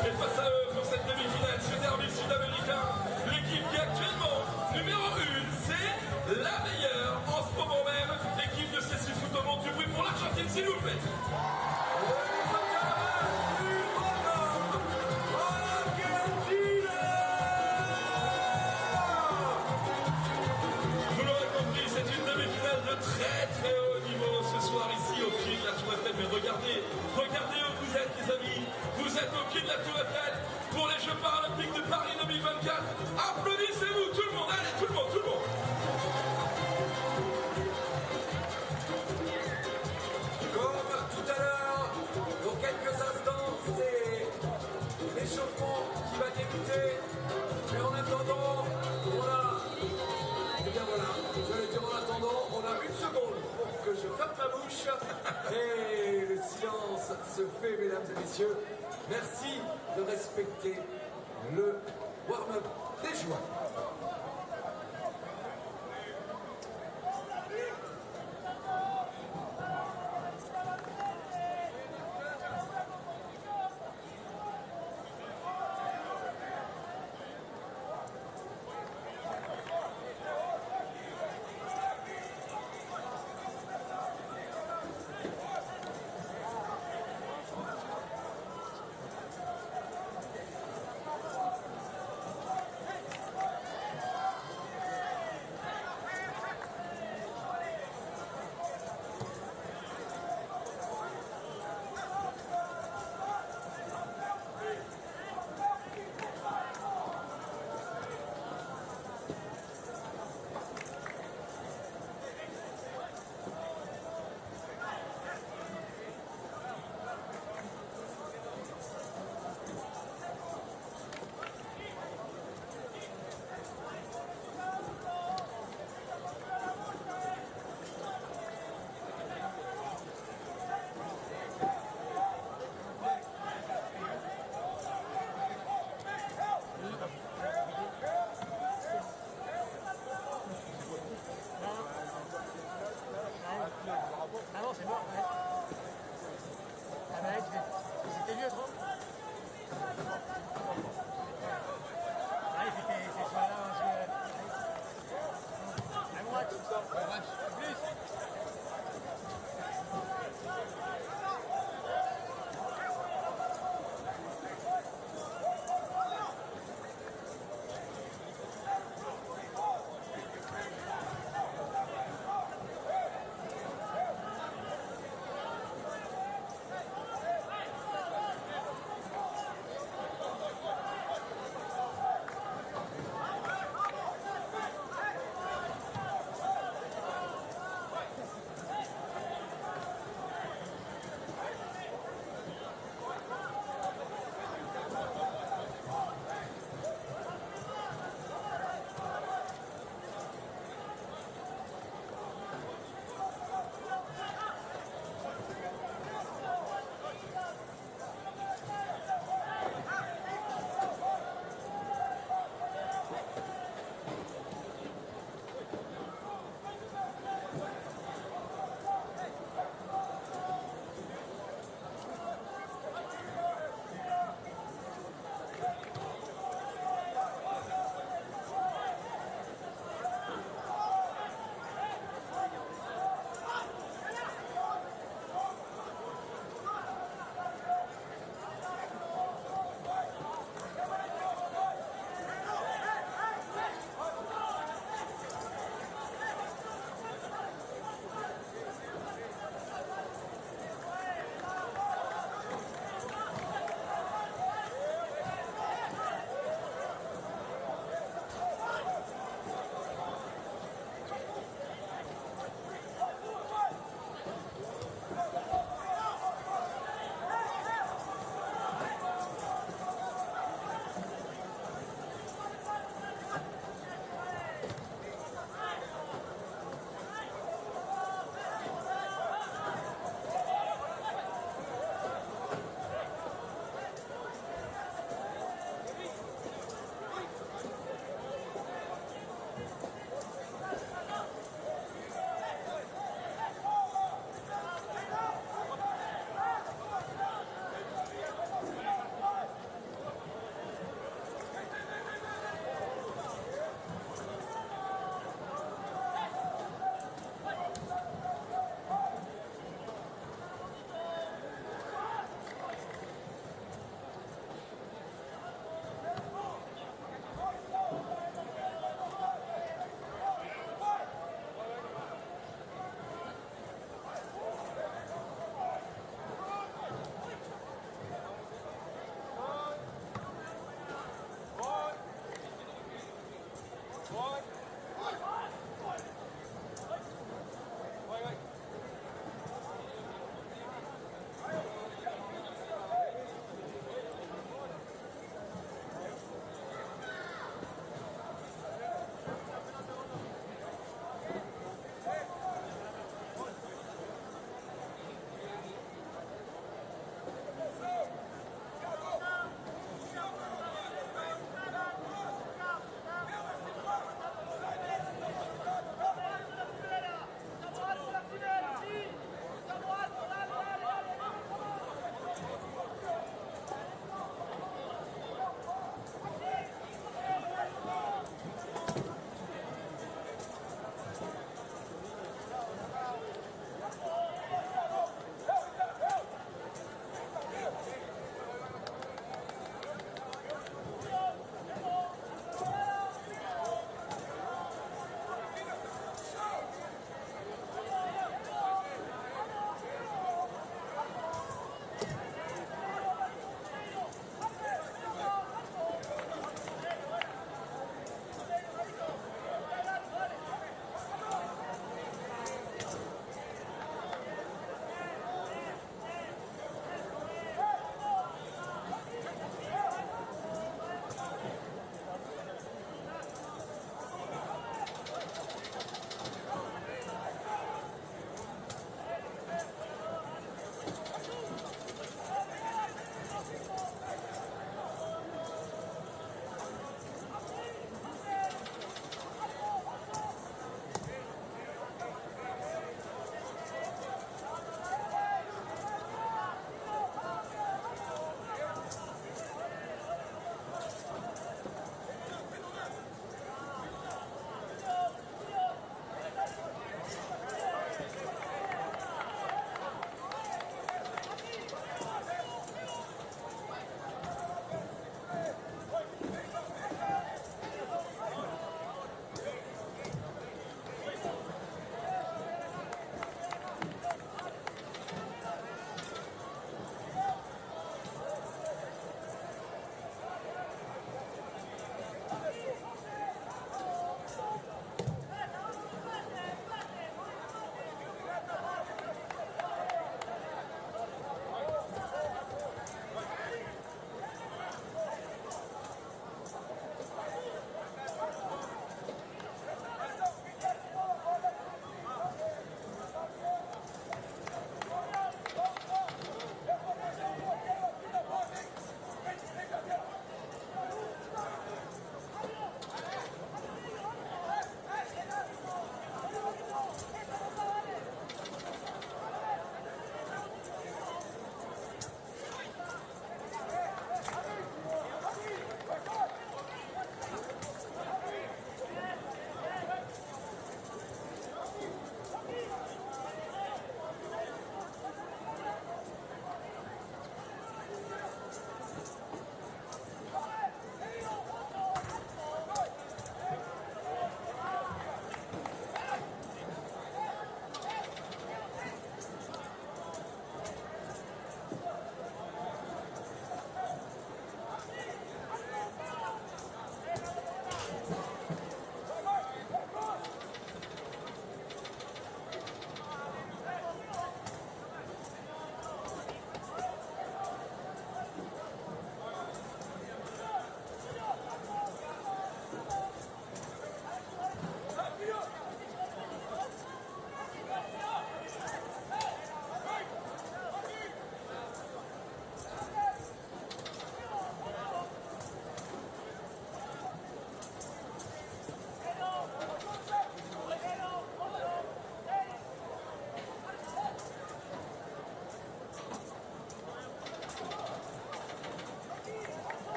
Et face à eux, pour cette demi-finale, ce derby sud-américain, l'équipe qui est actuellement numéro 1, c'est la meilleure en ce moment même, l'équipe de Cécile Foot au monde. Du bruit pour l'Argentine, s'il vous plaît. Ladies and gentlemen, please welcome Argentina! Vous l'aurez compris, c'est une demi-finale de très très haut niveau ce soir ici au pied de la Tour Eiffel. Mais regardez où vous êtes les amis. Vous êtes au pied de la Tour Eiffel pour les Jeux Paralympiques de Paris 2024. Applaudissez-vous tout le monde, allez tout le monde. Comme tout à l'heure, dans quelques instants, c'est l'échauffement qui va débuter. Mais en attendant, on a... Eh bien voilà, j'allais dire en attendant, on a une seconde pour que je ferme ma bouche. Et le silence se fait, mesdames et messieurs. Merci de respecter le warm-up des joueurs. Ah non, c'est mort. Ouais. Ah bah, c'était mieux, trop. Ah, c'était ce soir-là, un match. Plus.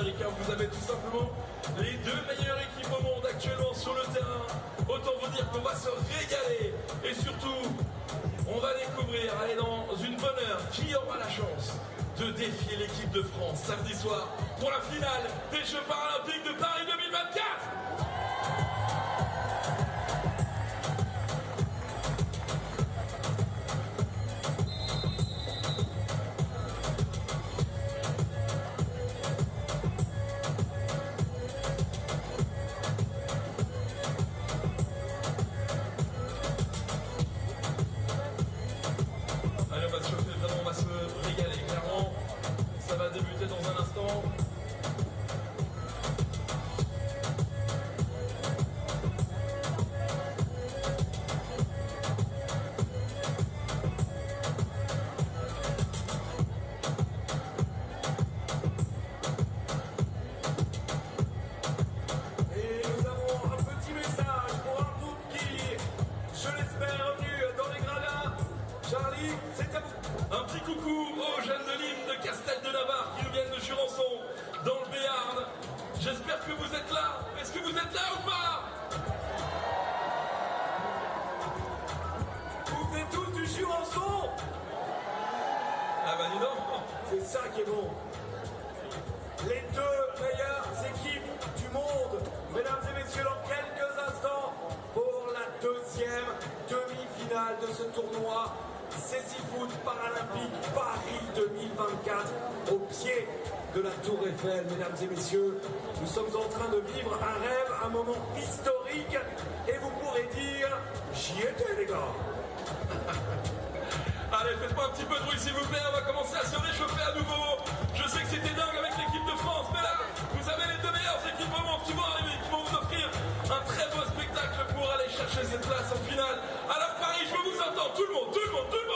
Américains. Vous avez tout simplement les deux meilleures équipes au monde actuellement sur le terrain. Autant vous dire qu'on va se régaler. Et surtout, on va découvrir, allez, dans une bonne heure, qui aura la chance de défier l'équipe de France samedi soir pour la finale des Jeux Paralympiques de Paris 2024. Allez, on va se chauffer, vraiment, on va se régaler, clairement. Ça va débuter dans un instant. Et nous avons un petit message pour un groupe qui, je l'espère, est revenu dans les gradins. Charlie, c'est à vous. Un petit coucou aux jeunes de l'hymne de Castel de Navarre qui nous viennent de Jurançon, dans le Béarn. J'espère que vous êtes là. Est-ce que vous êtes là ou pas? Vous venez tous du Jurançon. Ah bah dis donc. C'est ça qui est bon. Les deux meilleures équipes du monde, mesdames et messieurs, dans quelques instants, pour la deuxième demi-finale de ce tournoi. Foot Paralympique Paris 2024, au pied de la Tour Eiffel, mesdames et messieurs. Nous sommes en train de vivre un rêve, un moment historique, et vous pourrez dire, j'y étais les gars. Allez, faites-moi un petit peu de bruit s'il vous plaît, on va commencer à se réchauffer à nouveau. Je sais que c'était dingue avec l'équipe de France, mais là, vous avez les deux meilleures équipes au monde qui vont arriver, qui vont vous offrir un très beau spectacle pour aller chercher cette place en finale. Alors Paris, je veux vous entendre, tout le monde, tout le monde, tout le monde.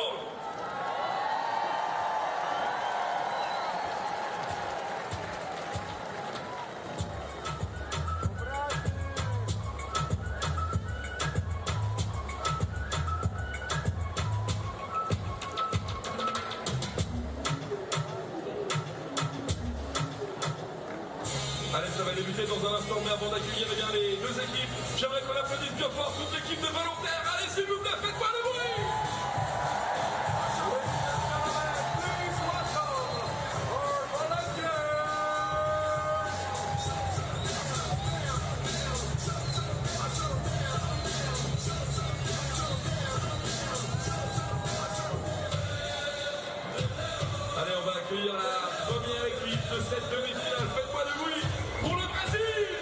Allez, ça va débuter dans un instant, mais avant d'accueillir eh bien, les deux équipes, j'aimerais qu'on applaudisse bien fort toute l'équipe de volontaires. Allez, s'il vous plaît, faites-moi le bruit. Allez, on va accueillir la première équipe de cette demi-finale. Faites-moi le bruit pour le Brésil.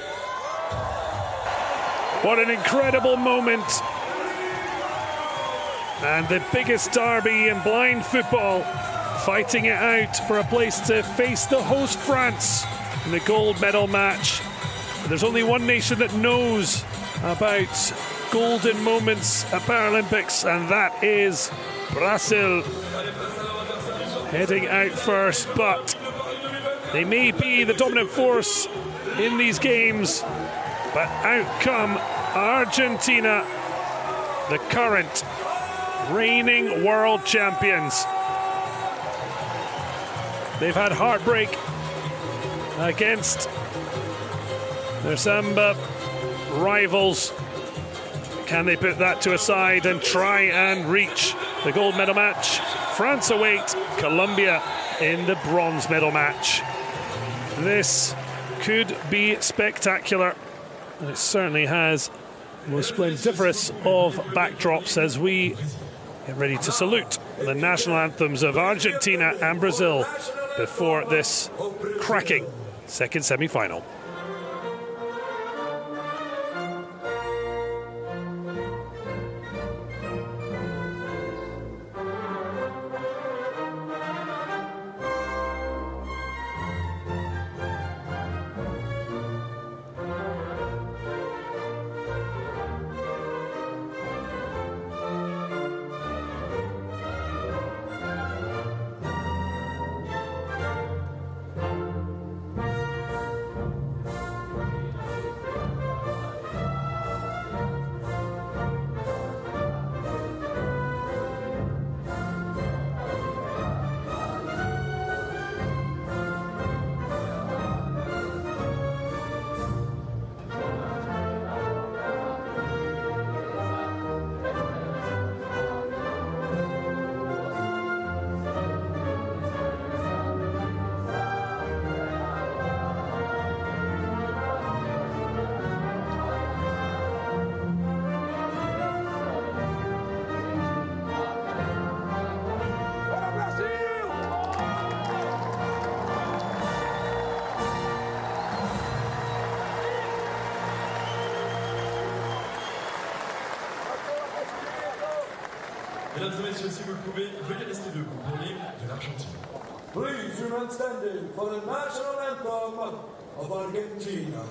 What an incredible moment. And the biggest derby in blind football, fighting it out for a place to face the host France in the gold medal match. And there's only one nation that knows about golden moments at Paralympics, and that is Brazil. Heading out first, but they may be the dominant force in these games. But out come Argentina, the current reigning world champions. They've had heartbreak against their samba rivals. Can they put that to a side and try and reach the gold medal match? France await Colombia in the bronze medal match. This could be spectacular, and it certainly has the most splendiferous of backdrops as we get ready to salute the national anthems of Argentina and Brazil before this cracking second semi-final. Mesdames et messieurs, si vous le pouvez, veuillez rester debout pour l'hymne de l'Argentine. Please remain standing for the national anthem of Argentina.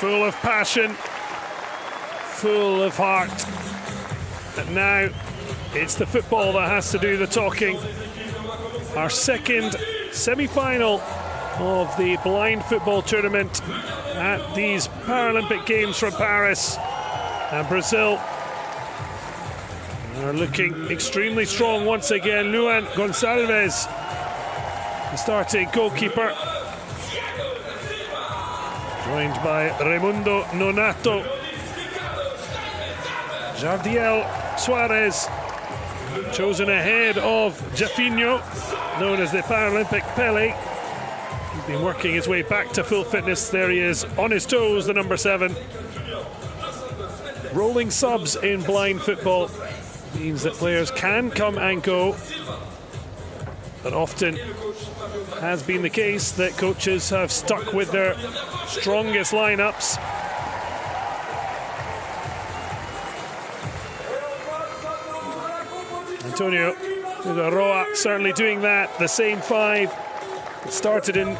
Full of passion, full of heart. And now it's the football that has to do the talking. Our second semi-final of the blind football tournament at these Paralympic Games from Paris. And Brazil are looking extremely strong once again. Luan Gonçalves, the starting goalkeeper, joined by Raimundo Nonato, Jardiel Suarez, chosen ahead of Jafinho, known as the Paralympic Pelé. He's been working his way back to full fitness. There he is, on his toes, the number 7. Rolling subs in blind football means that players can come and go, but often has been the case that coaches have stuck with their strongest lineups. Antonio Roa certainly doing that. The same 5 that started in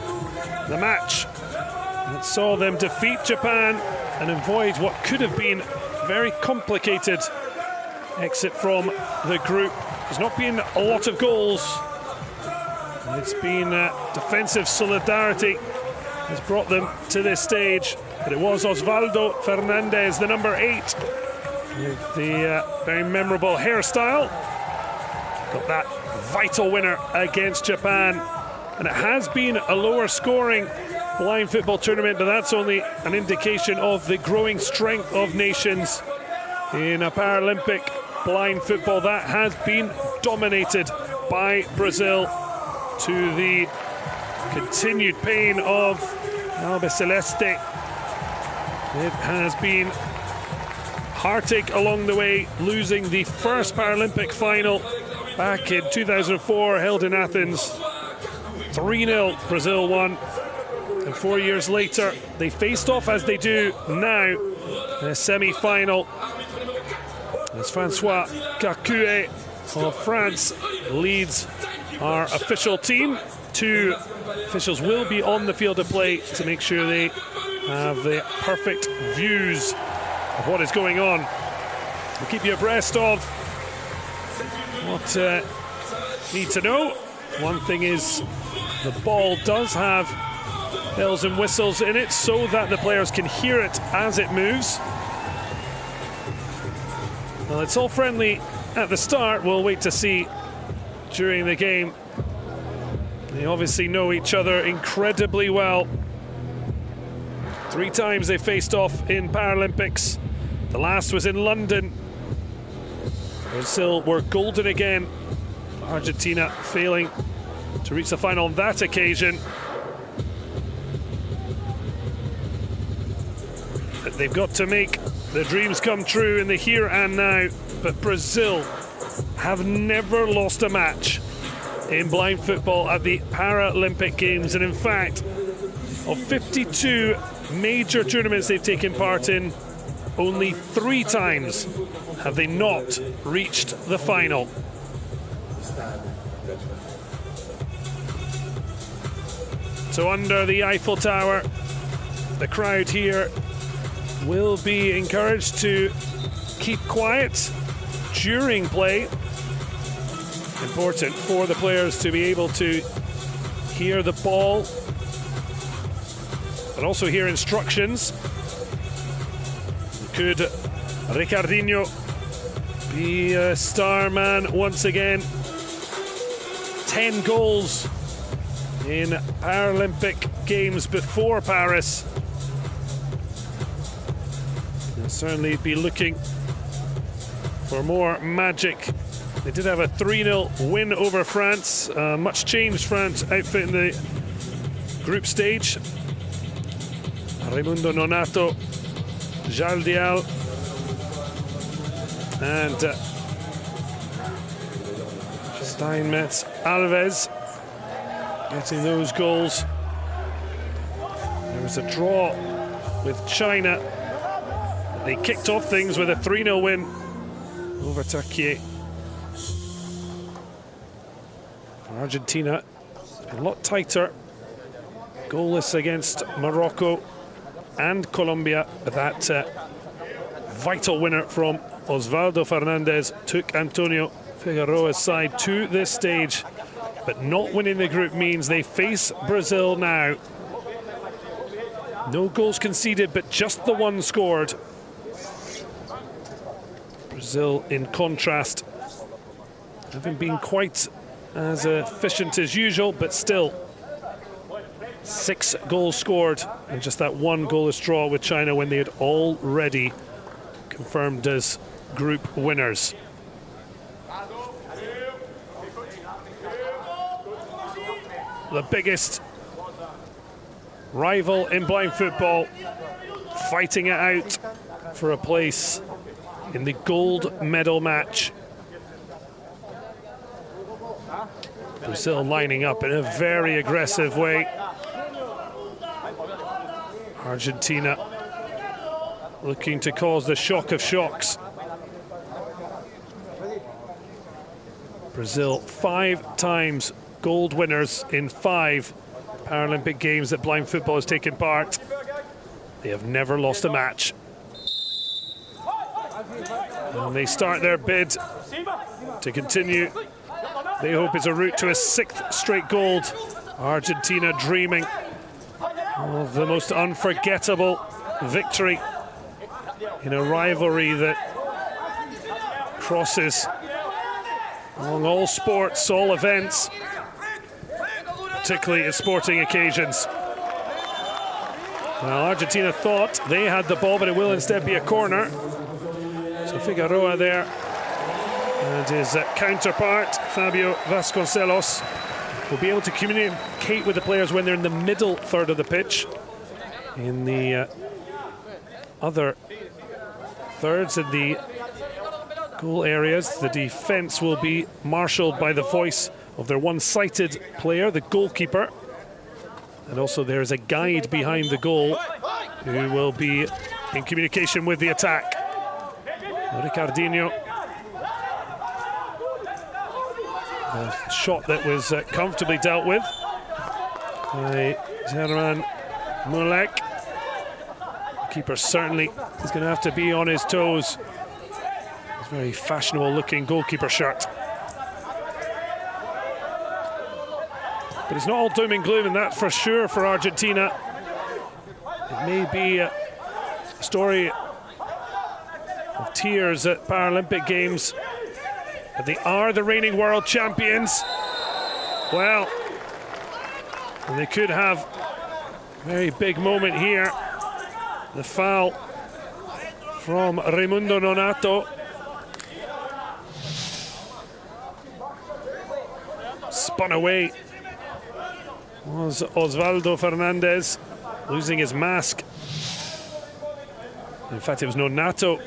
the match that saw them defeat Japan and avoid what could have been a very complicated exit from the group. There's not been a lot of goals. It's been defensive solidarity has brought them to this stage, but it was Osvaldo Fernandez, the number 8, with the very memorable hairstyle. Got that vital winner against Japan, and it has been a lower scoring blind football tournament, but that's only an indication of the growing strength of nations in a Paralympic blind football that has been dominated by Brazil, to the continued pain of Albiceleste. It has been heartache along the way, losing the first Paralympic final back in 2004, held in Athens. 3-0, Brazil won. And 4 years later, they faced off as they do now in a semi-final, as François Cacuet of France leads our official team. 2 officials will be on the field of play to make sure they have the perfect views of what is going on. We'll keep you abreast of what you need to know. One thing is, the ball does have bells and whistles in it so that the players can hear it as it moves. Well, it's all friendly at the start. We'll wait to see during the game. They obviously know each other incredibly well. 3 times they faced off in Paralympics. The last was in London. Brazil were golden again. Argentina failing to reach the final on that occasion. that they've got to make the dreams come true in the here and now. But Brazil have never lost a match in blind football at the Paralympic Games. And in fact, of 52 major tournaments they've taken part in, only 3 times have they not reached the final. So under the Eiffel Tower, the crowd here will be encouraged to keep quiet during play. Important for the players to be able to hear the ball, but also hear instructions. Could Ricardinho be a star man once again? 10 goals in Paralympic Games before Paris. They'll certainly be looking for more magic. They did have a 3-0 win over France. Much changed France outfit in the group stage. Raimundo Nonato, Jardial, and Steinmetz Alves getting those goals. There was a draw with China. They kicked off things with a 3-0 win over Turkey. Argentina a lot tighter, goalless against Morocco and Colombia. But that vital winner from Osvaldo Fernandez took Antonio Figueroa's side to this stage. But not winning the group means they face Brazil now. No goals conceded, but just the one scored. Brazil, in contrast, haven't been quite as efficient as usual, but still 6 goals scored and just that 1 goalless draw with China when they had already confirmed as group winners. The biggest rival in blind football fighting it out for a place in the gold medal match. Brazil lining up in a very aggressive way. Argentina looking to cause the shock of shocks. Brazil 5 times gold winners in 5 Paralympic Games that blind football has taken part. They have never lost a match. And they start their bid to continue. They hope it's a route to a 6th straight gold. Argentina dreaming of the most unforgettable victory in a rivalry that crosses along all sports, all events, particularly at sporting occasions. Well, Argentina thought they had the ball, but it will instead be a corner. So Figueroa there, and his counterpart, Fabio Vasconcelos, will be able to communicate with the players when they're in the middle third of the pitch. In the other thirds, in the goal areas, the defense will be marshaled by the voice of their one-sighted player, the goalkeeper. And also there is a guide behind the goal who will be in communication with the attack. Ricardinho. A shot that was comfortably dealt with by German Mulek. The keeper certainly is going to have to be on his toes. It's a very fashionable looking goalkeeper shirt. But it's not all doom and gloom, and that for sure for Argentina. It may be a story of tears at Paralympic Games, but they are the reigning world champions. Well, and they could have a very big moment here. The foul from Raimundo Nonato. Spun away was Osvaldo Fernandez, losing his mask. In fact, it was Nonato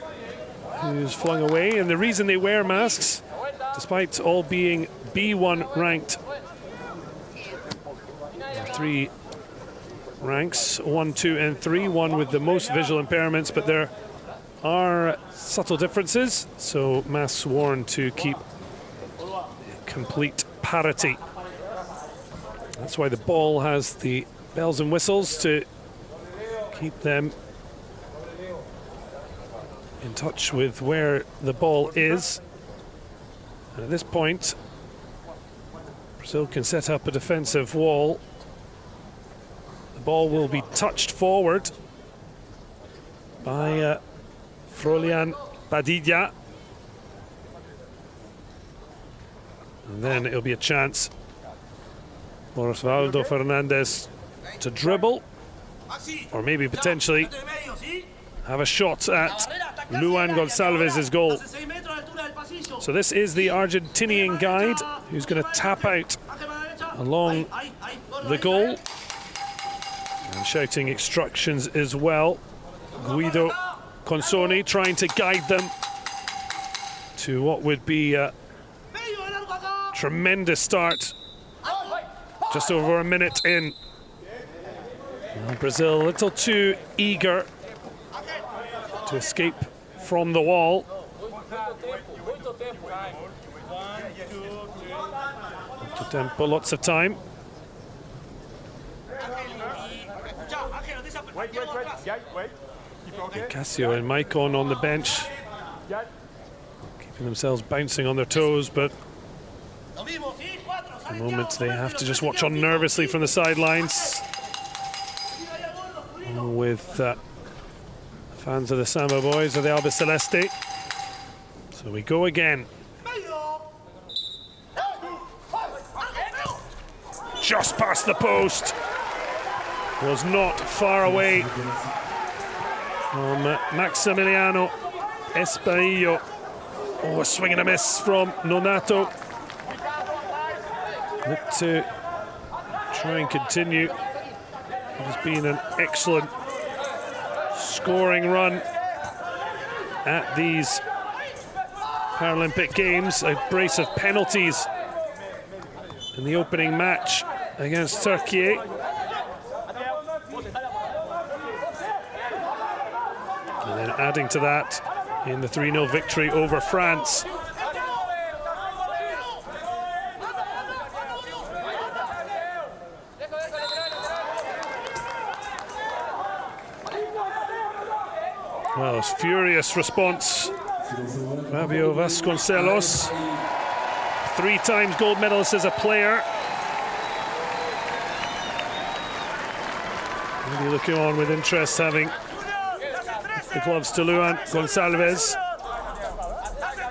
who's flung away, and the reason they wear masks, despite all being B1 ranked, 3 ranks, 1, 2, and 3, one with the most visual impairments, but there are subtle differences, so masks worn to keep complete parity. That's why the ball has the bells and whistles to keep them in touch with where the ball is. And at this point, Brazil can set up a defensive wall. The ball will be touched forward by Frolian Padilla. And then it'll be a chance for Osvaldo Fernandez to dribble, or maybe potentially have a shot at Luan Gonçalves' goal. So this is the Argentinian guide who's going to tap out along the goal and shouting instructions as well. Guido Consoni trying to guide them to what would be a tremendous start. Just over a minute in. Brazil a little too eager to escape from the wall. Tempo, lots of time. Cassio and Maicon on the bench, keeping themselves bouncing on their toes, but at the moment they have to just watch on nervously from the sidelines with fans of the Samba Boys or the Albi Celeste. So we go again. Just past the post. Was not far away from Maximiliano Espaillo. Oh, a swing and a miss from Nonato. Look to try and continue. It has been an excellent scoring run at these Paralympic Games. A brace of penalties in the opening match against Turkey. And then adding to that in the 3-0 victory over France. Well, it's furious response. Fabio Vasconcelos, 3 times gold medalist as a player. Maybe looking on with interest, having the gloves to Luan Gonçalves,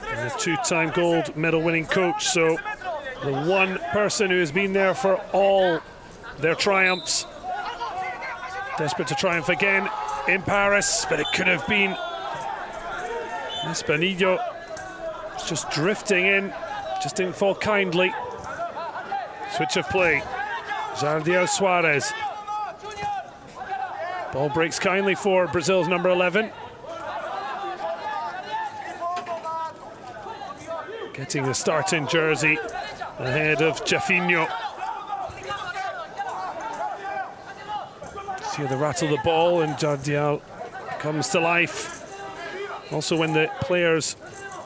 and a 2-time gold medal winning coach. So the one person who has been there for all their triumphs, desperate to triumph again in Paris, but it could have been Espanillo. Was just drifting in, just didn't fall kindly. Switch of play. Jardiel Suarez. Ball breaks kindly for Brazil's number 11. Getting the starting jersey ahead of Jafinho. See the rattle the ball, and Jardiel comes to life. Also, when the players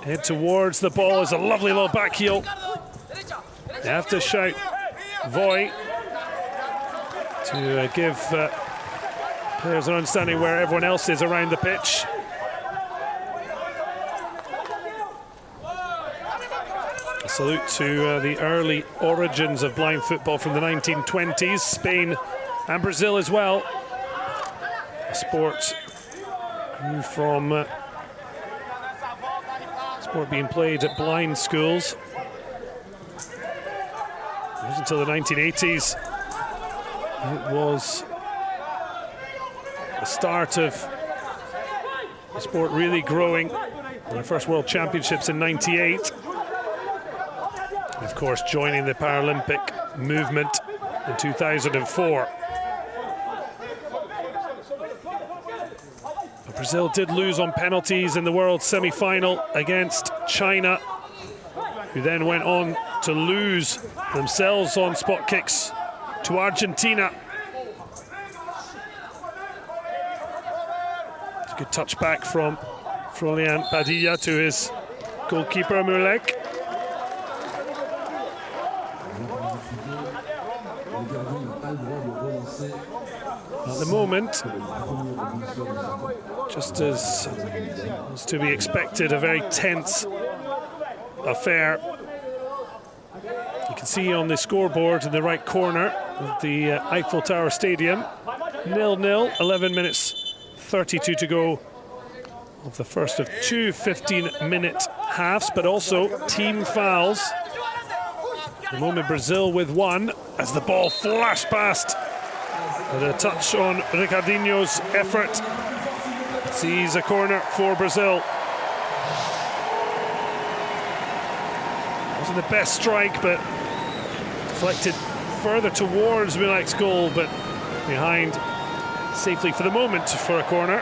head towards the ball, is a lovely little back heel. They have to shout "Voy" to give players an understanding where everyone else is around the pitch. A salute to the early origins of blind football from the 1920s, Spain and Brazil as well. A sport grew from sport being played at blind schools. It wasn't until the 1980s it was the start of the sport really growing. The first World Championships in 98. Of course, joining the Paralympic movement in 2004. Brazil did lose on penalties in the World semi-final against China, who then went on to lose themselves on spot kicks to Argentina. It's a good touch back from Frolian Padilla to his goalkeeper Mulek. At the moment, just as was to be expected, a very tense affair. You can see on the scoreboard in the right corner of the Eiffel Tower Stadium, 0-0, 11 minutes 32 to go of the first of two 15-minute halves, but also team fouls. At the moment, Brazil with one as the ball flashed past. With a touch on Ricardinho's effort. Sees a corner for Brazil. Wasn't the best strike, but deflected further towards Mulek's goal, but behind safely for the moment for a corner.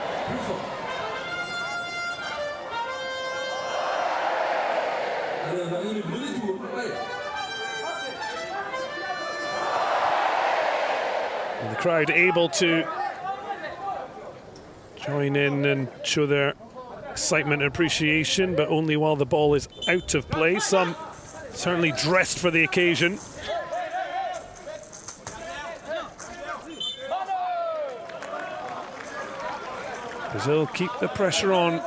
And the crowd able to join in and show their excitement and appreciation, but only while the ball is out of play. Some certainly dressed for the occasion. Brazil keep the pressure on.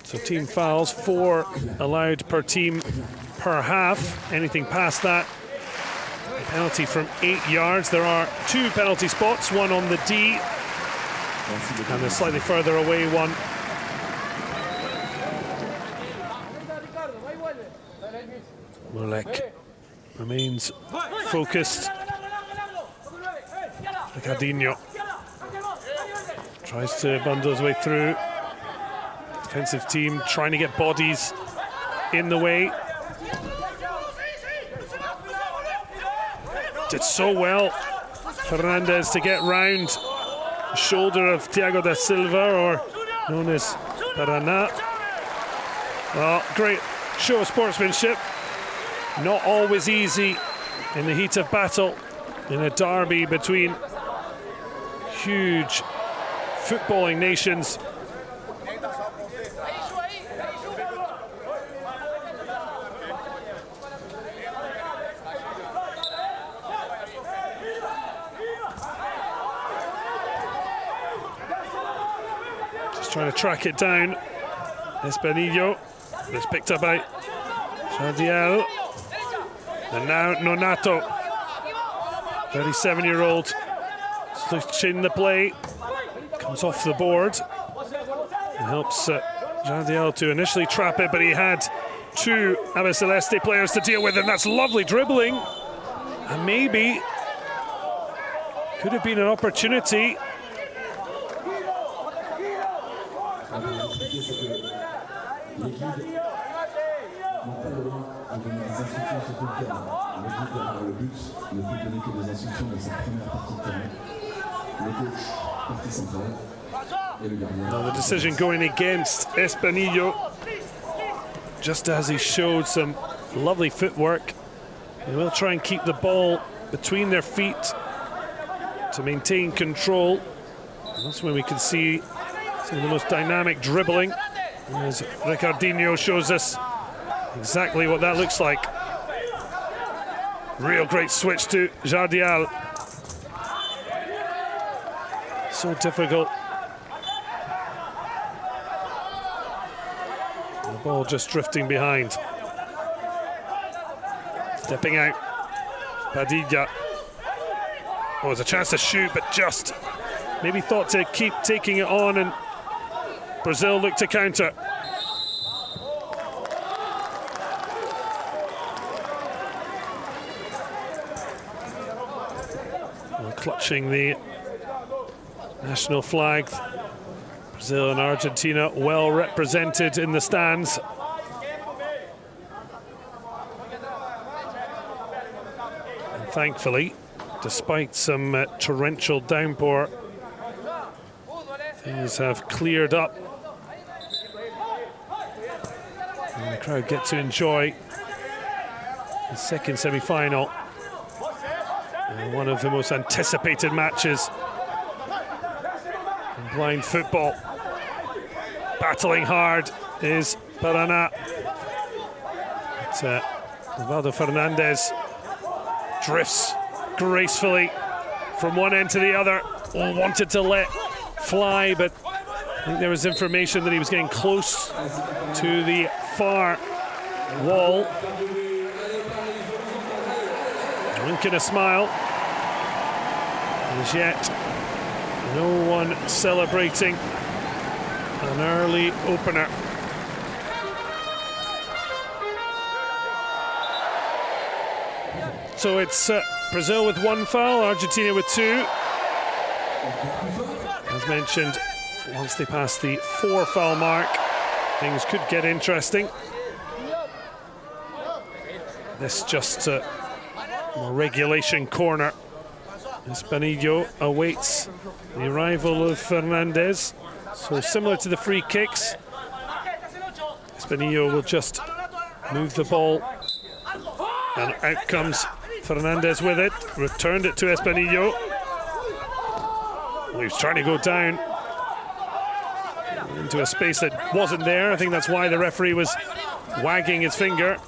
So team fouls, 4 allowed per team per half. Anything past that, penalty from 8 yards. There are 2 penalty spots, one on the D and a slightly further away one. Mulek remains focused. Ricardinho tries to bundle his way through. Defensive team trying to get bodies in the way. Did so well, Fernandez, to get round the shoulder of Thiago da Silva, or known as Paraná. Well, great show of sportsmanship. Not always easy in the heat of battle in a derby between huge footballing nations. Just trying to track it down. Espinillo. It's picked up by Jardiel. And now Nonato, 37-year-old, switching the play, comes off the board and helps Jardiel to initially trap it, but he had 2 Ave Celeste players to deal with, and that's lovely dribbling. And maybe could have been an opportunity. Well, the decision going against Espinillo, just as he showed some lovely footwork. They will try and keep the ball between their feet to maintain control. And that's when we can see some of the most dynamic dribbling, as Ricardinho shows us exactly what that looks like. Real great switch to Jardiel. So difficult. The ball just drifting behind. Stepping out, Padilla. Oh, there's a chance to shoot, but just maybe thought to keep taking it on, and Brazil looked to counter. Clutching the national flag. Brazil and Argentina well represented in the stands. And thankfully, despite some torrential downpour things have cleared up. And the crowd get to enjoy the second semi-final. One of the most anticipated matches in blind football. Battling hard is Paraná. But Valdo Fernandez drifts gracefully from one end to the other. Wanted to let fly, but I think there was information that he was getting close to the far wall. Winking a smile. As yet, no one celebrating an early opener. So it's Brazil with 1 foul, Argentina with 2. As mentioned, once they pass the 4 foul mark, things could get interesting. This just a regulation corner. Espanillo awaits the arrival of Fernandez. So similar to the free kicks, Espanillo will just move the ball, and out comes Fernandez with it. Returned it to Espanillo. He was trying to go down into a space that wasn't there. I think that's why the referee was wagging his finger.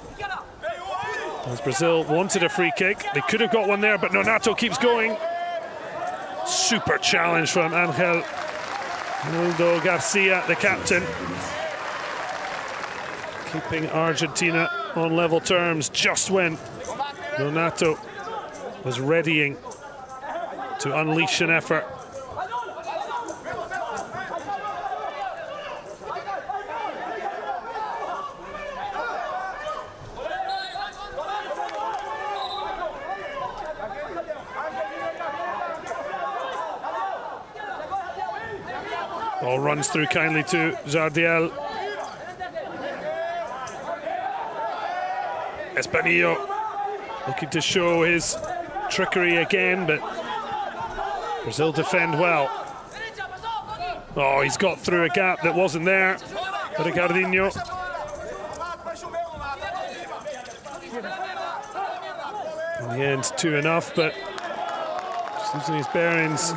As Brazil wanted a free kick. They could have got one there, but Nonato keeps going. Super challenge from Angel Nildo Garcia, the captain. Keeping Argentina on level terms just when Nonato was readying to unleash an effort. Ball runs through kindly to Jardiel. Espanillo looking to show his trickery again, but Brazil defend well. Oh, he's got through a gap that wasn't there. Ricardinho. In the end, 2 enough, but just losing his bearings.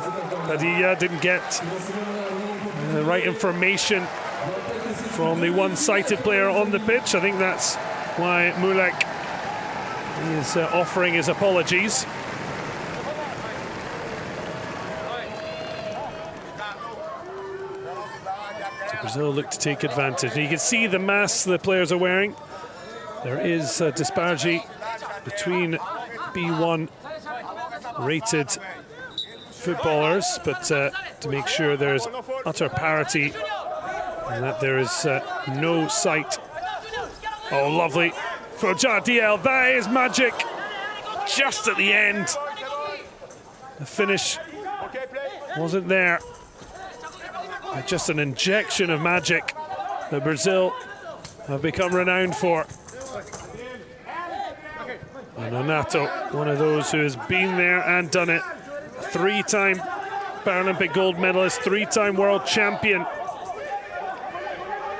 Padilla didn't get the right information from the one-sighted player on the pitch. I think that's why Mulek is offering his apologies. Brazil look to take advantage. You can see the masks the players are wearing. There is a disparity between B1 rated footballers, but to make sure there's utter parity and that there is no sight. Oh, lovely for Jardiel. That is magic. Just at the end, the finish wasn't there. Just an injection of magic that Brazil have become renowned for. And Nonato, one of those who has been there and done it. 3-time Paralympic gold medalist, 3-time world champion.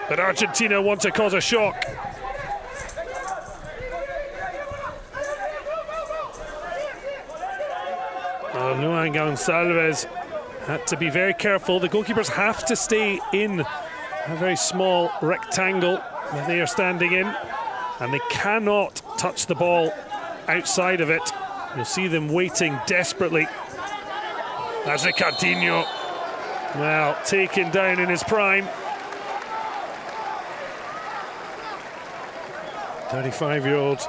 But Argentina want to cause a shock. Oh, Luan Gonçalves had to be very careful. The goalkeepers have to stay in a very small rectangle that they are standing in, and they cannot touch the ball outside of it. You'll see them waiting desperately. That's Ricardinho. Well, taken down in his prime. 35-year-old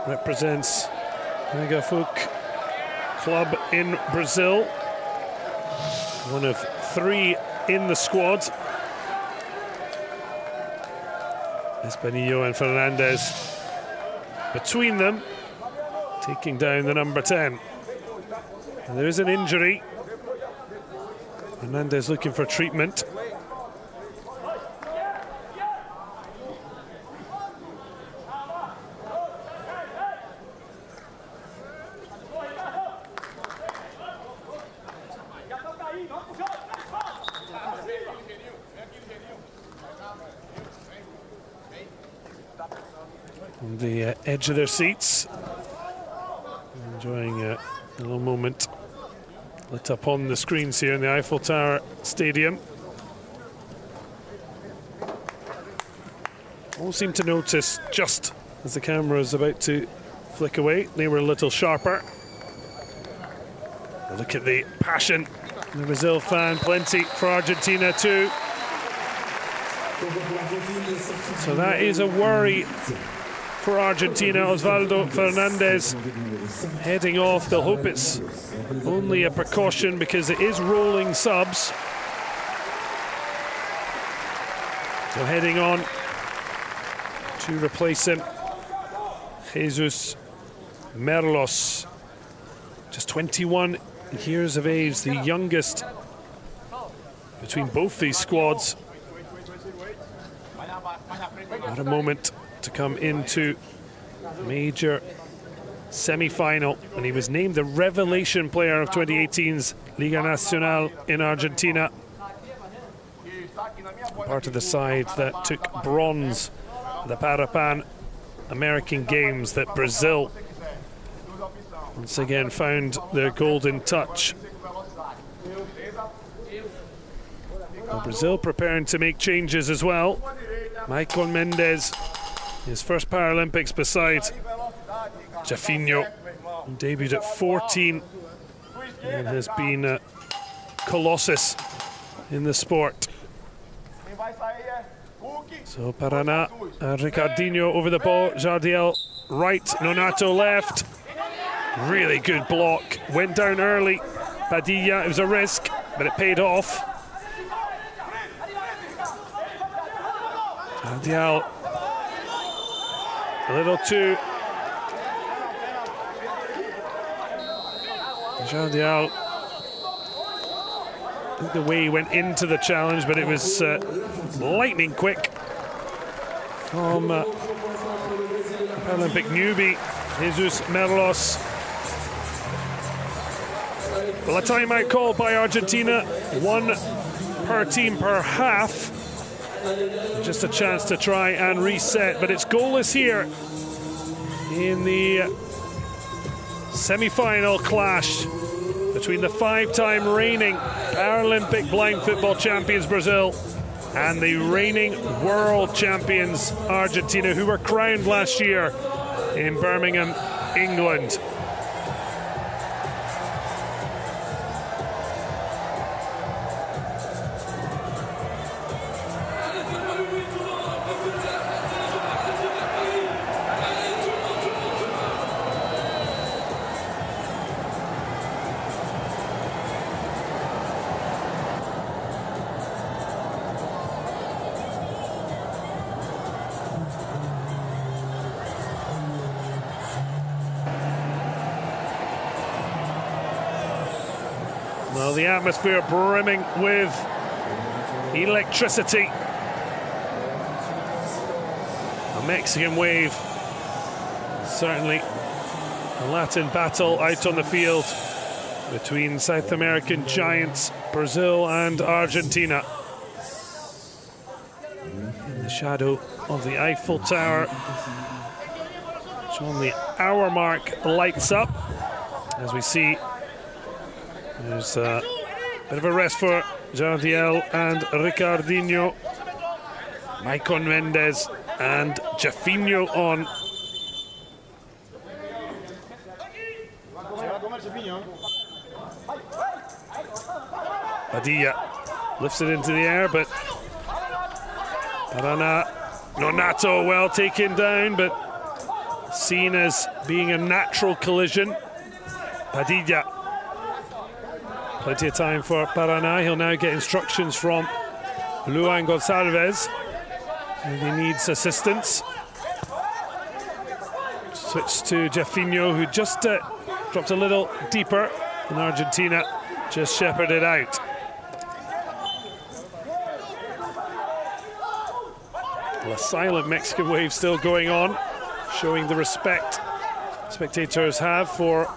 represents Botafogo club in Brazil. One of 3 in the squad. Espanillo and Fernandez between them, taking down the number 10. And there is an injury. Fernandez looking for treatment. the edge of their seats, enjoying a little moment lit up on the screens here in the Eiffel Tower Stadium. All seem to notice just as the camera is about to flick away, they were a little sharper. Look at the passion, the Brazil fan, plenty for Argentina too. So that is a worry for Argentina. Osvaldo Fernandez heading off. They'll hope it's only a precaution because it is rolling subs. So heading on to replace him, Jesus Merlos, just 21 years of age, the youngest between both these squads. What a moment to come into major semi-final, and he was named the revelation player of 2018's Liga Nacional in Argentina. Part of the side that took bronze at the Paralympic American Games, that Brazil once again found their golden touch. Well, Brazil preparing to make changes as well. Maicon Mendes, his first Paralympics beside Jafinho, debuted at 14 and has been a colossus in the sport. So Paraná, Ricardinho over the ball, Jardiel right, Nonato left. Really good block, went down early. Padilla, it was a risk, but it paid off. Jardiel, a little too. Jardiel, I think the way he went into the challenge, but it was lightning quick from Paralympic newbie Jesus Merlos. Well, a timeout called by Argentina, one per team per half. Just a chance to try and reset, but it's goalless here in the semi-final clash between the five-time reigning Paralympic blind football champions Brazil and the reigning world champions Argentina, who were crowned last year in Birmingham, England. Well, the atmosphere brimming with electricity. A Mexican wave. Certainly a Latin battle out on the field between South American giants Brazil and Argentina. In the shadow of the Eiffel Tower, which on the hour mark lights up as we see. There's a bit of a rest for Jardiel and Ricardinho. Maicon Mendes and Jafinho on. Padilla lifts it into the air, but Paraná, Nonato well taken down, but seen as being a natural collision. Padilla. Plenty of time for Paraná. He'll now get instructions from Luan Gonçalves, and he needs assistance. Switch to Jafinho, who just dropped a little deeper, and Argentina just shepherded out. Well, a silent Mexican wave still going on, showing the respect spectators have for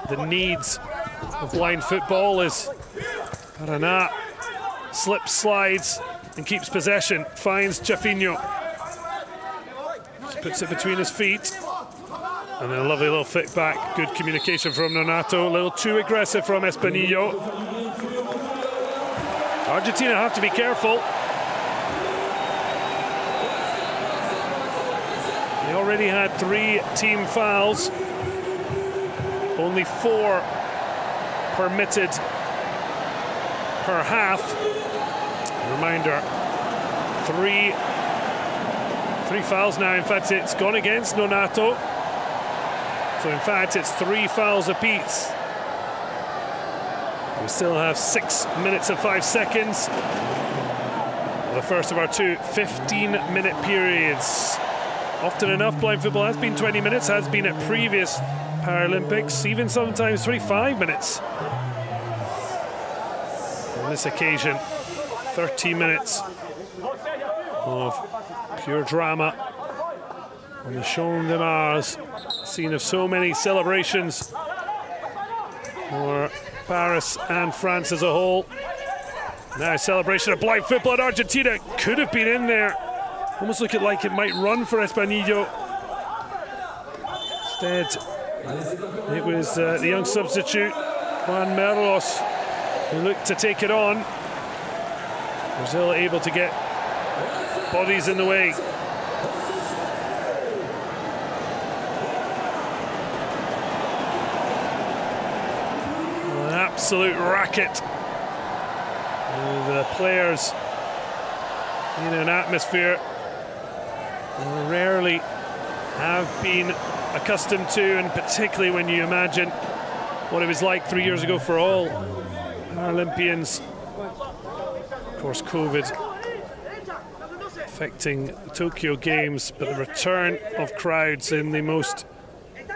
the needs of blind football as Paraná slips, slides, and keeps possession. Finds Jafinho. puts it between his feet. And then a lovely little flick back. Good communication from Nonato. A little too aggressive from Espanillo. Argentina have to be careful. They already had 3 team fouls. Only 4 permitted per half. Reminder, 3 fouls now. In fact, it's gone against Nonato. So in fact, it's 3 fouls apiece. We still have 6 minutes and 5 seconds. The first of our 2 15-minute periods. Often enough, blind football has been 20 minutes, has been at previous Paralympics, even sometimes 25 minutes. On this occasion, 30 minutes of pure drama on the Champ de Mars, scene of so many celebrations for Paris and France as a whole. Now a celebration of blind football in Argentina. Could have been in there. Almost looking like it might run for Espanillo. Instead, it was the young substitute, Juan Merlos, who looked to take it on. Brazil able to get bodies in the way. An absolute racket. The players in an atmosphere rarely have been accustomed to, and particularly when you imagine what it was like 3 years ago for all Paralympians. Of course, COVID affecting the Tokyo Games, but the return of crowds in the most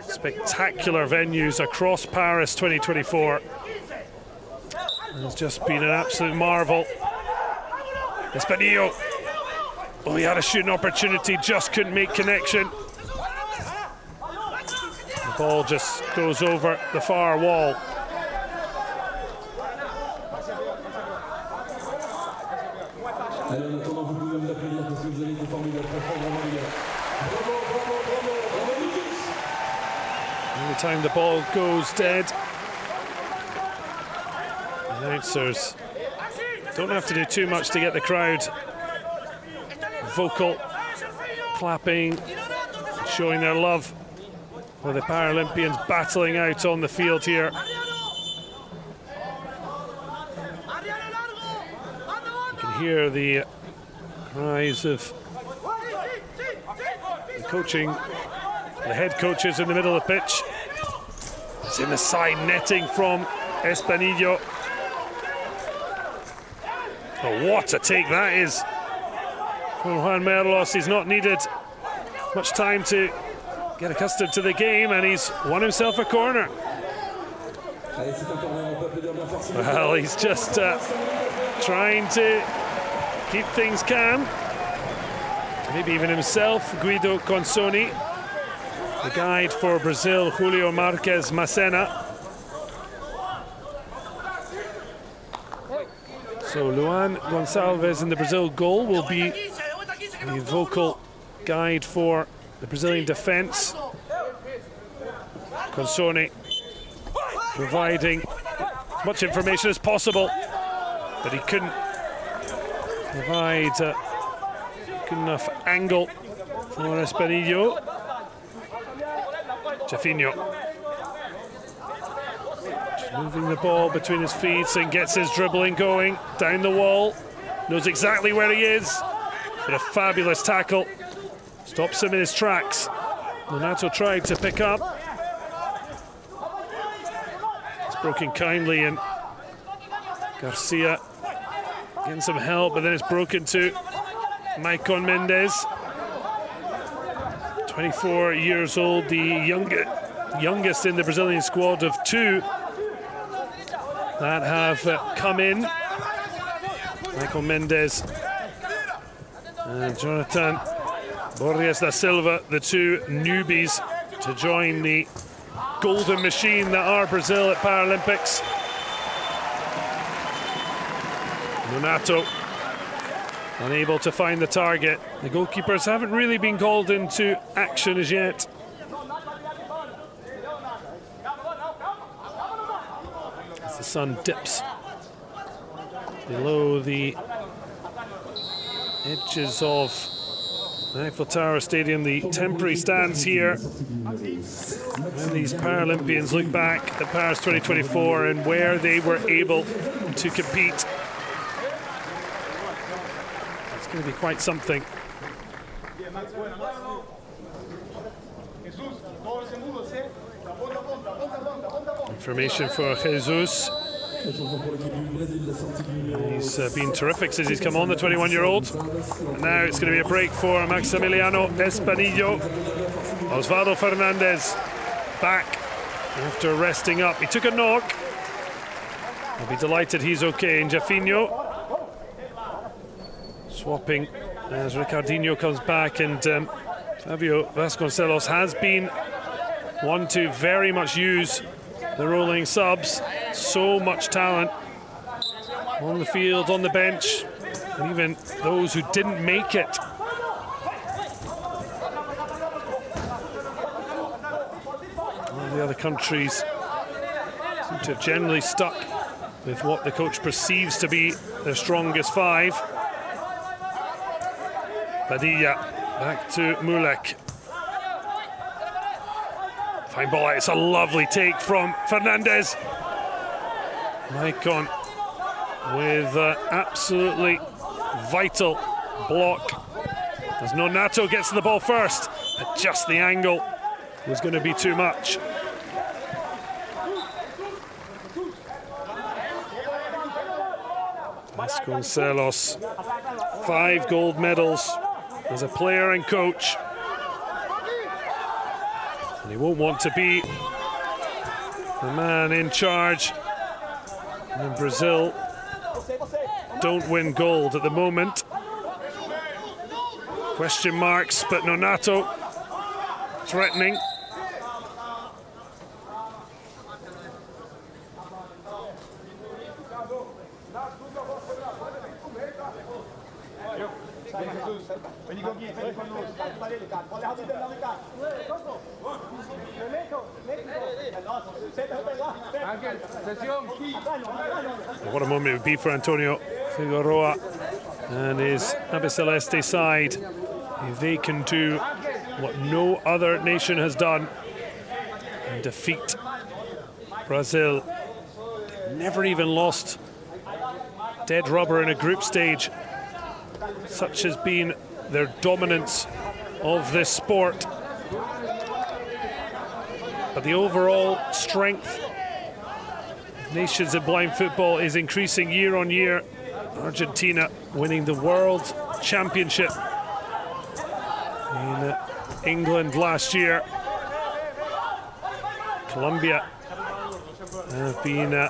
spectacular venues across Paris 2024 has just been an absolute marvel. Espanillo, oh, he had a shooting opportunity, just couldn't make connection. The ball just goes over the far wall. Every time the ball goes dead, announcers don't have to do too much to get the crowd vocal, clapping, showing their love for the Paralympians battling out on the field here. You can hear the cries of the coaching, the head coaches in the middle of the pitch. It's in the side netting from Espanillo. Oh, what a take that is from Juan Merlos. He's not needed much time to get accustomed to the game, and he's won himself a corner. Well, he's just trying to keep things calm. Maybe even himself, Guido Consoni, the guide for Brazil, Julio Marques Macena. So Luan Gonçalves in the Brazil goal will be the vocal guide for the Brazilian defence. Consoni providing as much information as possible, but he couldn't provide a good enough angle for Espanillo. Chafinho moving the ball between his feet and gets his dribbling going down the wall. Knows exactly where he is. But a fabulous tackle. Stops him in his tracks. Nonato tried to pick up. It's broken kindly, and Garcia getting some help, but then it's broken to Maicon Mendes. 24 years old, the youngest in the Brazilian squad of 2 that have come in. Maicon Mendes and Jonathan Borges da Silva, the 2 newbies to join the golden machine that are Brazil at Paralympics. Nonato unable to find the target. The goalkeepers haven't really been called into action as yet. As the sun dips below the edges of Eiffel Tower Stadium, the temporary stands here, when these Paralympians look back at Paris 2024 and where they were able to compete. It's going to be quite something. Information for Jesus. He's been terrific since he's come on, the 21-year-old. Now it's going to be a break for Maximiliano Espanillo. Osvaldo Fernandez back after resting up. He took a knock. I'll be delighted he's okay. And Jafinho swapping as Ricardinho comes back, and Fabio Vasconcelos has been one to very much use the rolling subs. So much talent on the field, on the bench, and even those who didn't make it. All the other countries seem to have generally stuck with what the coach perceives to be their strongest five. Padilla back to Mulek. Fine ball out. It's a lovely take from Fernandez. Maicon with absolutely vital block as Nonato gets to the ball first, but just the angle was going to be too much. Vasconcelos, 5 gold medals as a player and coach. And he won't want to be the man in charge. And Brazil don't win gold at the moment. Question marks, but Nonato threatening. What a moment it would be for Antonio Figueroa and his Albiceleste side if they can do what no other nation has done and defeat Brazil. They've never even lost dead rubber in a group stage. Such has been their dominance of this sport. But the overall strength of nations in blind football is increasing year on year. Argentina winning the World Championship in England last year. Colombia have been a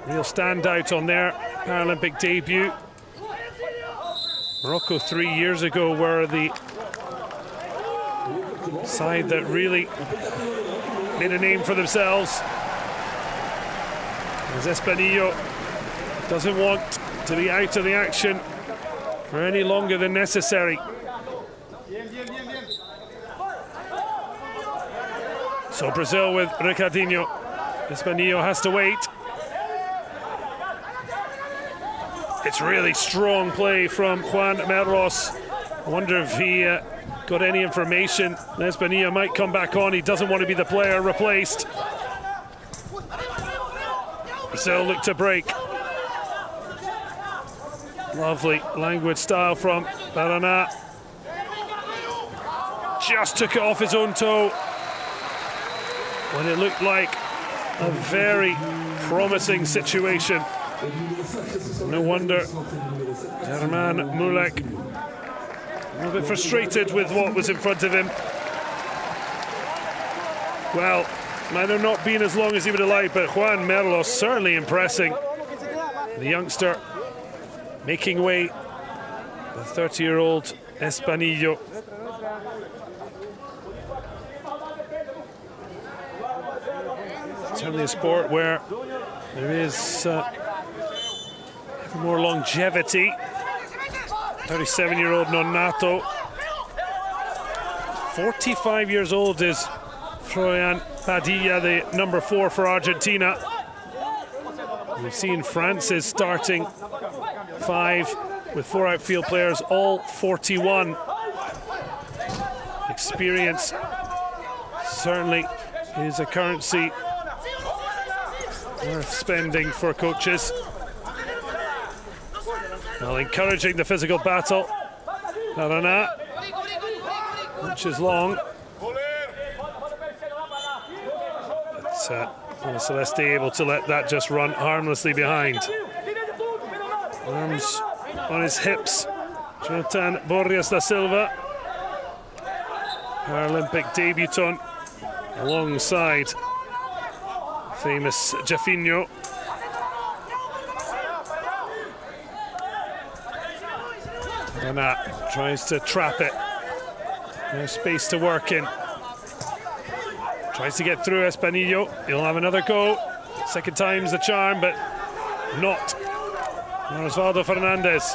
real standout on their Paralympic debut. Morocco 3 years ago were the side that really made a name for themselves. As Espanillo doesn't want to be out of the action for any longer than necessary. So Brazil with Ricardinho. Espanillo has to wait. It's really strong play from Juan Merlos. I wonder if he got any information. Espanillo might come back on. He doesn't want to be the player replaced. Brazil look to break. Lovely languid style from Paraná. Just took it off his own toe when it looked like a very promising situation. No wonder German Mulek a little bit frustrated with what was in front of him. Well, might have not been as long as he would have liked, but Juan Merlos certainly impressing. The youngster making way, the 30-year-old Espanillo. Certainly a sport where there is more longevity. 37-year-old Nonato. 45 years old is Froilán Padilla, the number 4 for Argentina. We've seen France's starting 5 with 4 outfield players, all 41. Experience certainly is a currency worth spending for coaches. Well, encouraging the physical battle. Arana, which is long. But Celeste able to let that just run harmlessly behind. Arms on his hips. Jonathan Borges da Silva, Paralympic debutant, alongside famous Jafinho. Arana tries to trap it. No space to work in. Tries to get through Espanillo. He'll have another go. Second time's the charm, but not. Osvaldo Fernandez.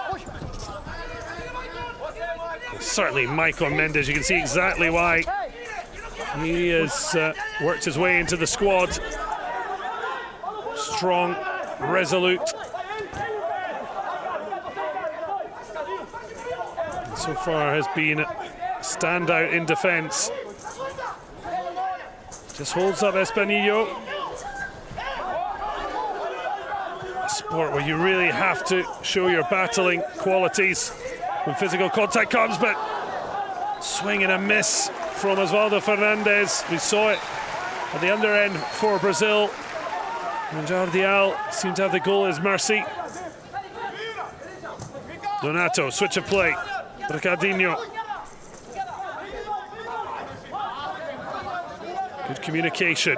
Certainly Michael Mendes, you can see exactly why he has worked his way into the squad. Strong, resolute. So far has been standout in defense. Just holds up Espanillo. A sport where you really have to show your battling qualities when physical contact comes, but swing and a miss from Osvaldo Fernandez. We saw it at the under end for Brazil. And Jardial seemed to have the goal at his mercy. Donato, switch of play. Ricardinho. Good communication.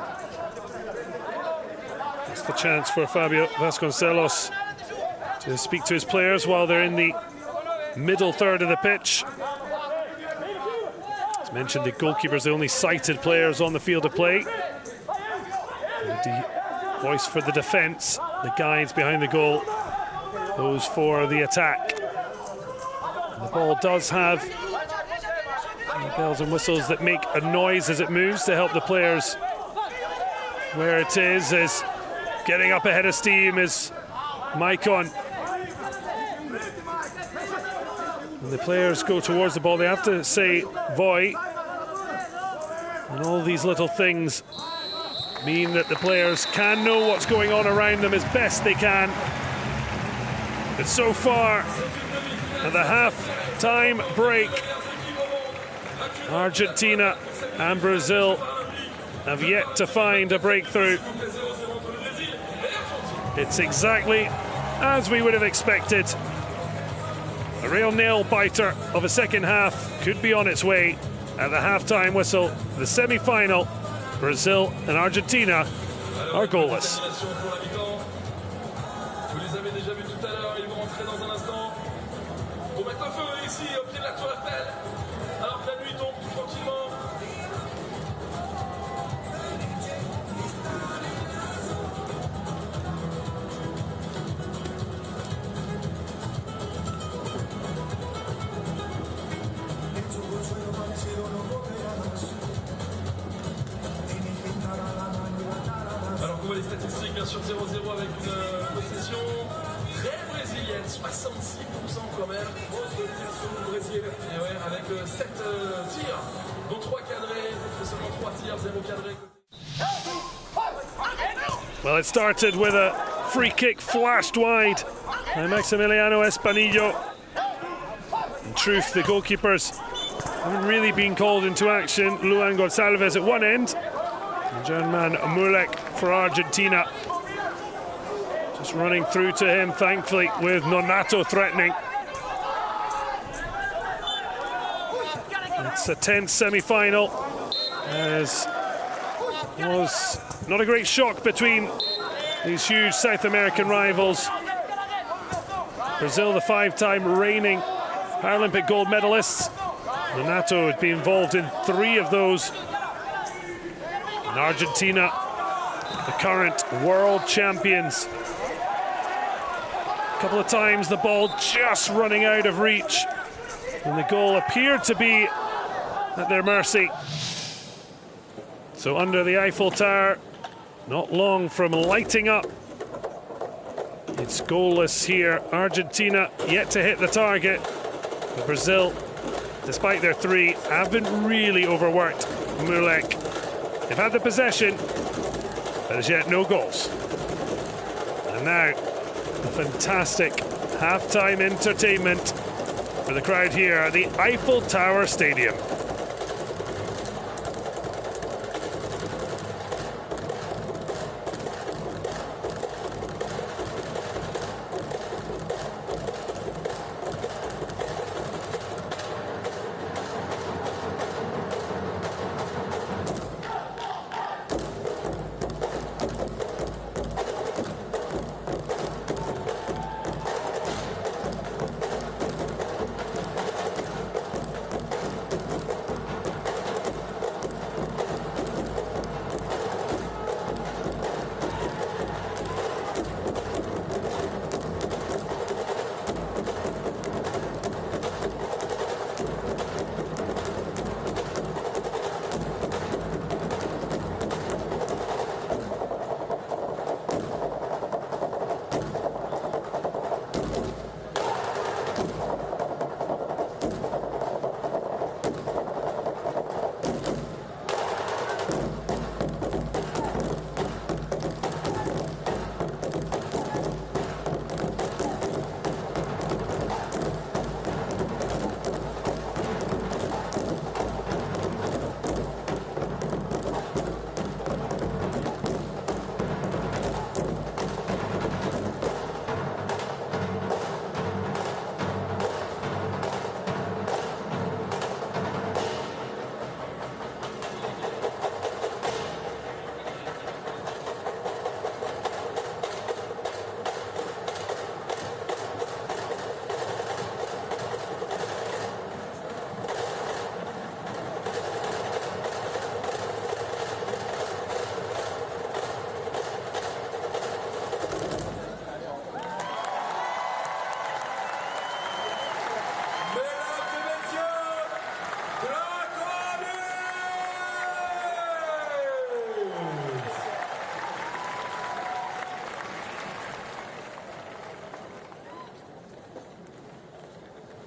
That's the chance for Fabio Vasconcelos to speak to his players while they're in the middle third of the pitch. As mentioned, the goalkeeper's the only sighted players on the field of play. The voice for the defence, the guides behind the goal, those for the attack. And the ball does have bells and whistles that make a noise as it moves to help the players. Where it is getting up ahead of steam is Maicon. When the players go towards the ball, they have to say "Voi," and all these little things mean that the players can know what's going on around them as best they can. But so far, at the half-time break, Argentina and Brazil have yet to find a breakthrough. It's exactly as we would have expected. A real nail-biter of a second half could be on its way at the half-time whistle. The semi-final, Brazil and Argentina are goalless. Alors qu'on voit les statistiques, bien sûr 0-0 avec une possession très brésilienne, 66% quand même. Grosse domination du Brésil. Et ouais, avec 7 tirs, dont 3 cadrés, seulement 3 tirs, 0 cadré. Well, it started with a free kick flashed wide by Maximiliano Espanillo. In truth, the goalkeepers haven't really been called into action. Luan Gonçalves at one end, and German Mulek for Argentina. Just running through to him, thankfully, with Nonato threatening. It's a tense semi-final, as was not a great shock between these huge South American rivals. Brazil, the 5-time reigning Paralympic gold medalists. Nonato would be involved in 3 of those. And Argentina, the current world champions. couple of times the ball just running out of reach, and the goal appeared to be at their mercy. So under the Eiffel Tower, not long from lighting up. It's goalless here. Argentina yet to hit the target. But Brazil, despite their three, haven't really overworked Mulek. They've had the possession, but as yet no goals. And now, a fantastic halftime entertainment for the crowd here at the Eiffel Tower Stadium.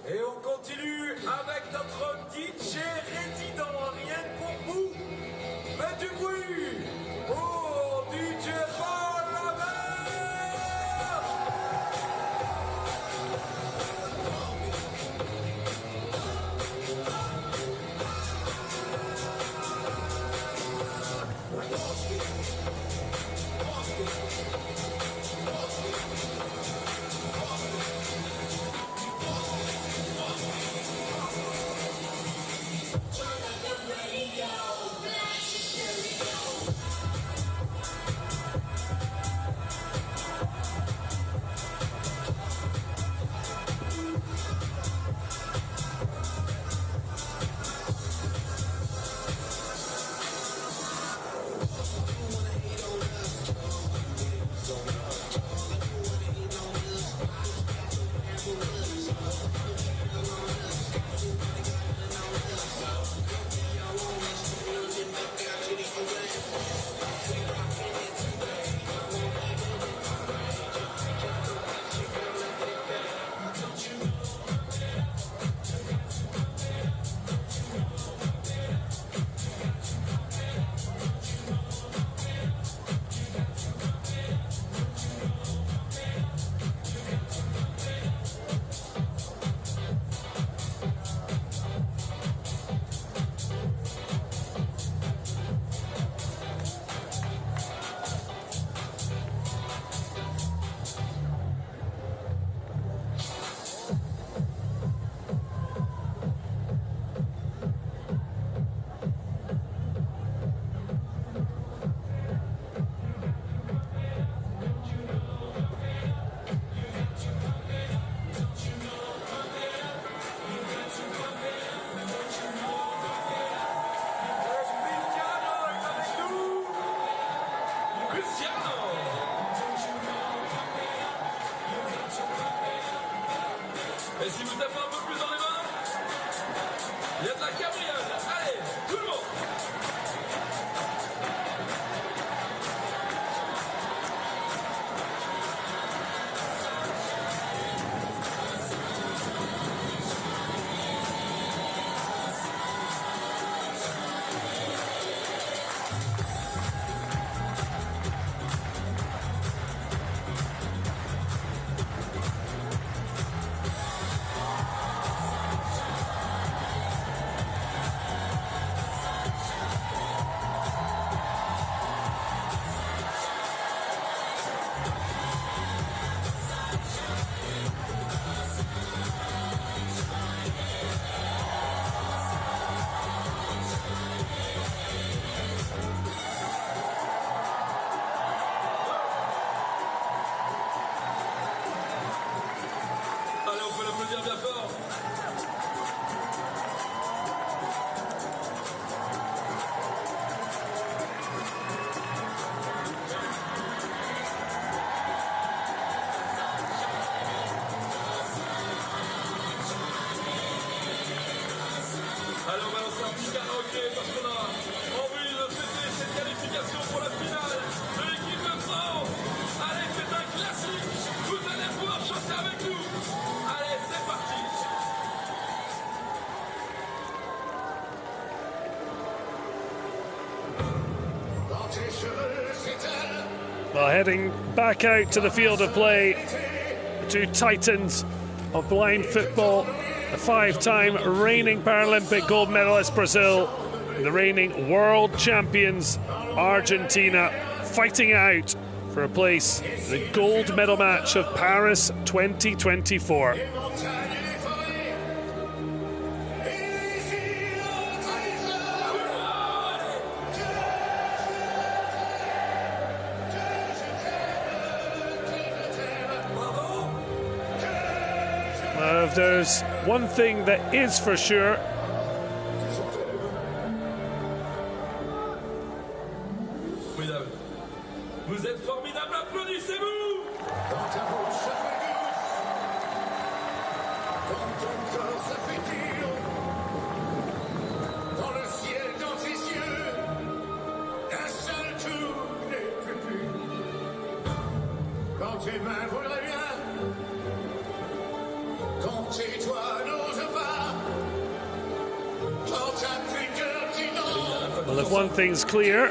Et on continue avec notre DJ résident, rien que pour vous. Faites du bruit pour DJ Palais. Cristiano. Well, heading back out to the field of play, the two titans of blind football, the 5-time reigning Paralympic gold medalist Brazil, and the reigning world champions Argentina, fighting out for a place in the gold medal match of Paris 2024. If there's one thing that is for sure, vous êtes formidables, applaudissez-vous! Dans le ciel, dans tes yeux, un seul tour n'est plus pur. Quand tes mains voudraient bien, quand tes doigts n'osent pas, quand t'as plus de cœur qui n'en... well, if one thing's clear,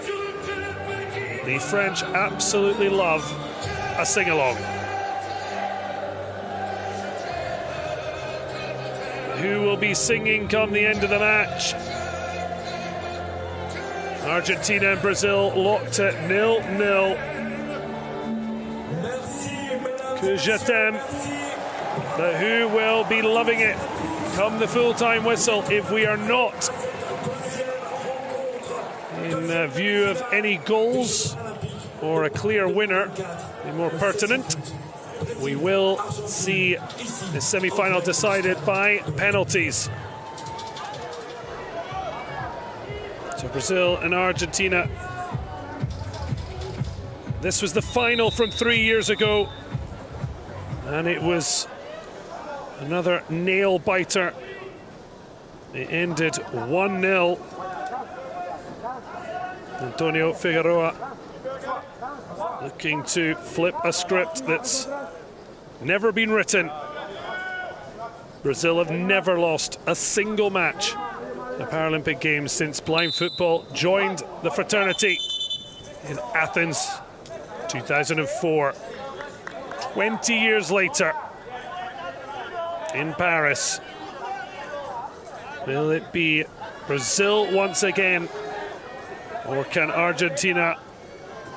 the French absolutely love a sing-along. Who will be singing come the end of the match? Argentina and Brazil locked at 0-0. Que je t'aime. But who will be loving it come the full-time whistle if we are not in view of any goals or a clear winner? Be more pertinent. We will see the semi-final decided by penalties. So Brazil and Argentina. This was the final from 3 years ago, and it was another nail-biter. It ended 1-0. Antonio Figueroa looking to flip a script that's never been written. Brazil have never lost a single match at the Paralympic Games since blind football joined the fraternity in Athens 2004. 20 years later in Paris, will it be Brazil once again, or can Argentina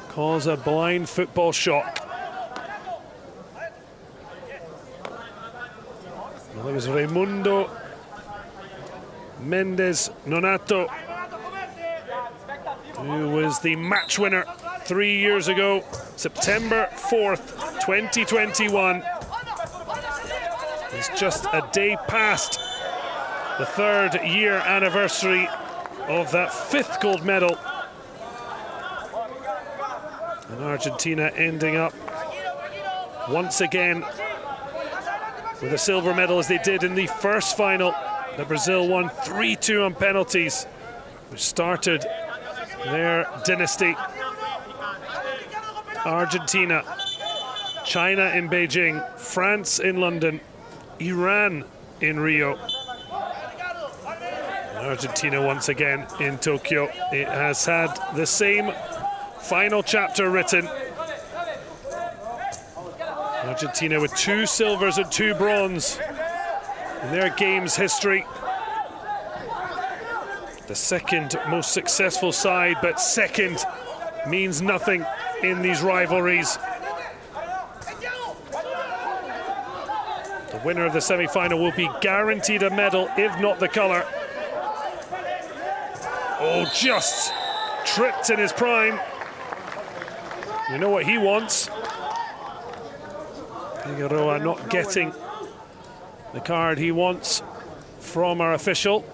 cause a blind football shock? Well, it was Raimundo Mendes Nonato who was the match winner 3 years ago, September 4th, 2021. It's just a day past the 3rd year anniversary of that 5th gold medal. And Argentina ending up once again with a silver medal, as they did in the first final that Brazil won 3-2 on penalties, which started their dynasty. Argentina, China in Beijing, France in London, Iran in Rio. And Argentina once again in Tokyo. It has had the same final chapter written. Argentina with 2 silvers and 2 bronze in their games history. The second most successful side, but second means nothing in these rivalries. The winner of the semi-final will be guaranteed a medal, if not the colour. Oh, just tripped in his prime. You know what he wants. Figueroa not getting the card he wants from our official.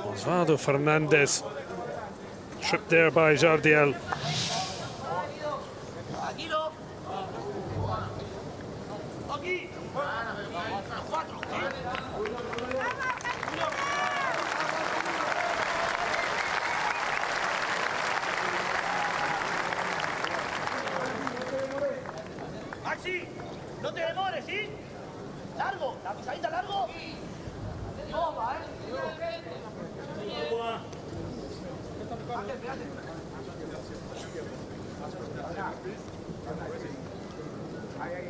Osvaldo Fernandez, tripped there by Jardiel. Maxi, no te demores, ¿sí? Largo, la pisadita largo. No, va,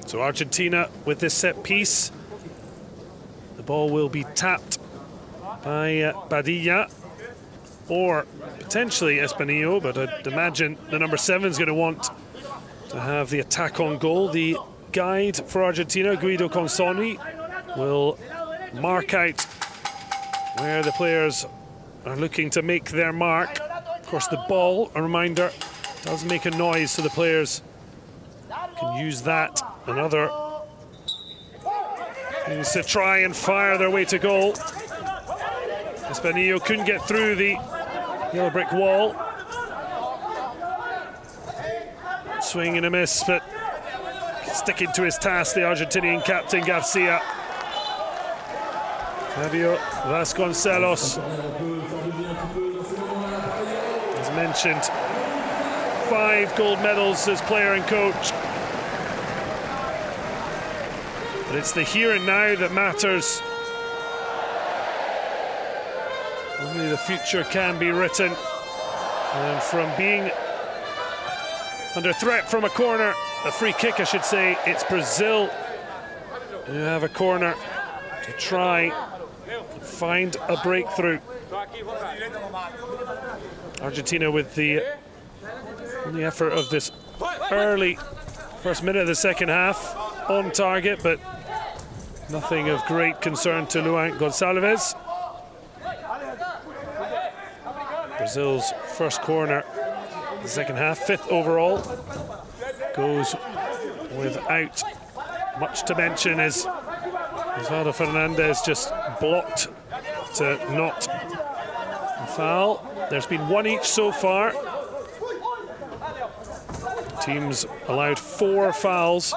So Argentina with this set piece. The ball will be tapped by Padilla or potentially Espinillo, but I'd imagine the number 7 is going to want to have the attack on goal. The guide for Argentina, Guido Consoni, will mark out where the players are looking to make their mark. Of course, the ball, a reminder, does make a noise, so the players can use that and other things to try and fire their way to goal. Espinillo couldn't get through the yellow brick wall. Swing and a miss, but sticking to his task, the Argentinian captain Garcia. Fabio Vasconcelos, as mentioned, 5 gold medals as player and coach. But it's the here and now that matters. Only the future can be written. And from being under threat from a corner, a free kick I should say, it's Brazil who have a corner to try and find a breakthrough. Argentina with the only effort of this early first minute of the second half on target, but nothing of great concern to Luan Gonçalves. Brazil's first corner the second half, 5th overall, goes without much to mention as Osvaldo Fernandez just blocked to not foul. There's been 1 each so far. Teams allowed 4 fouls,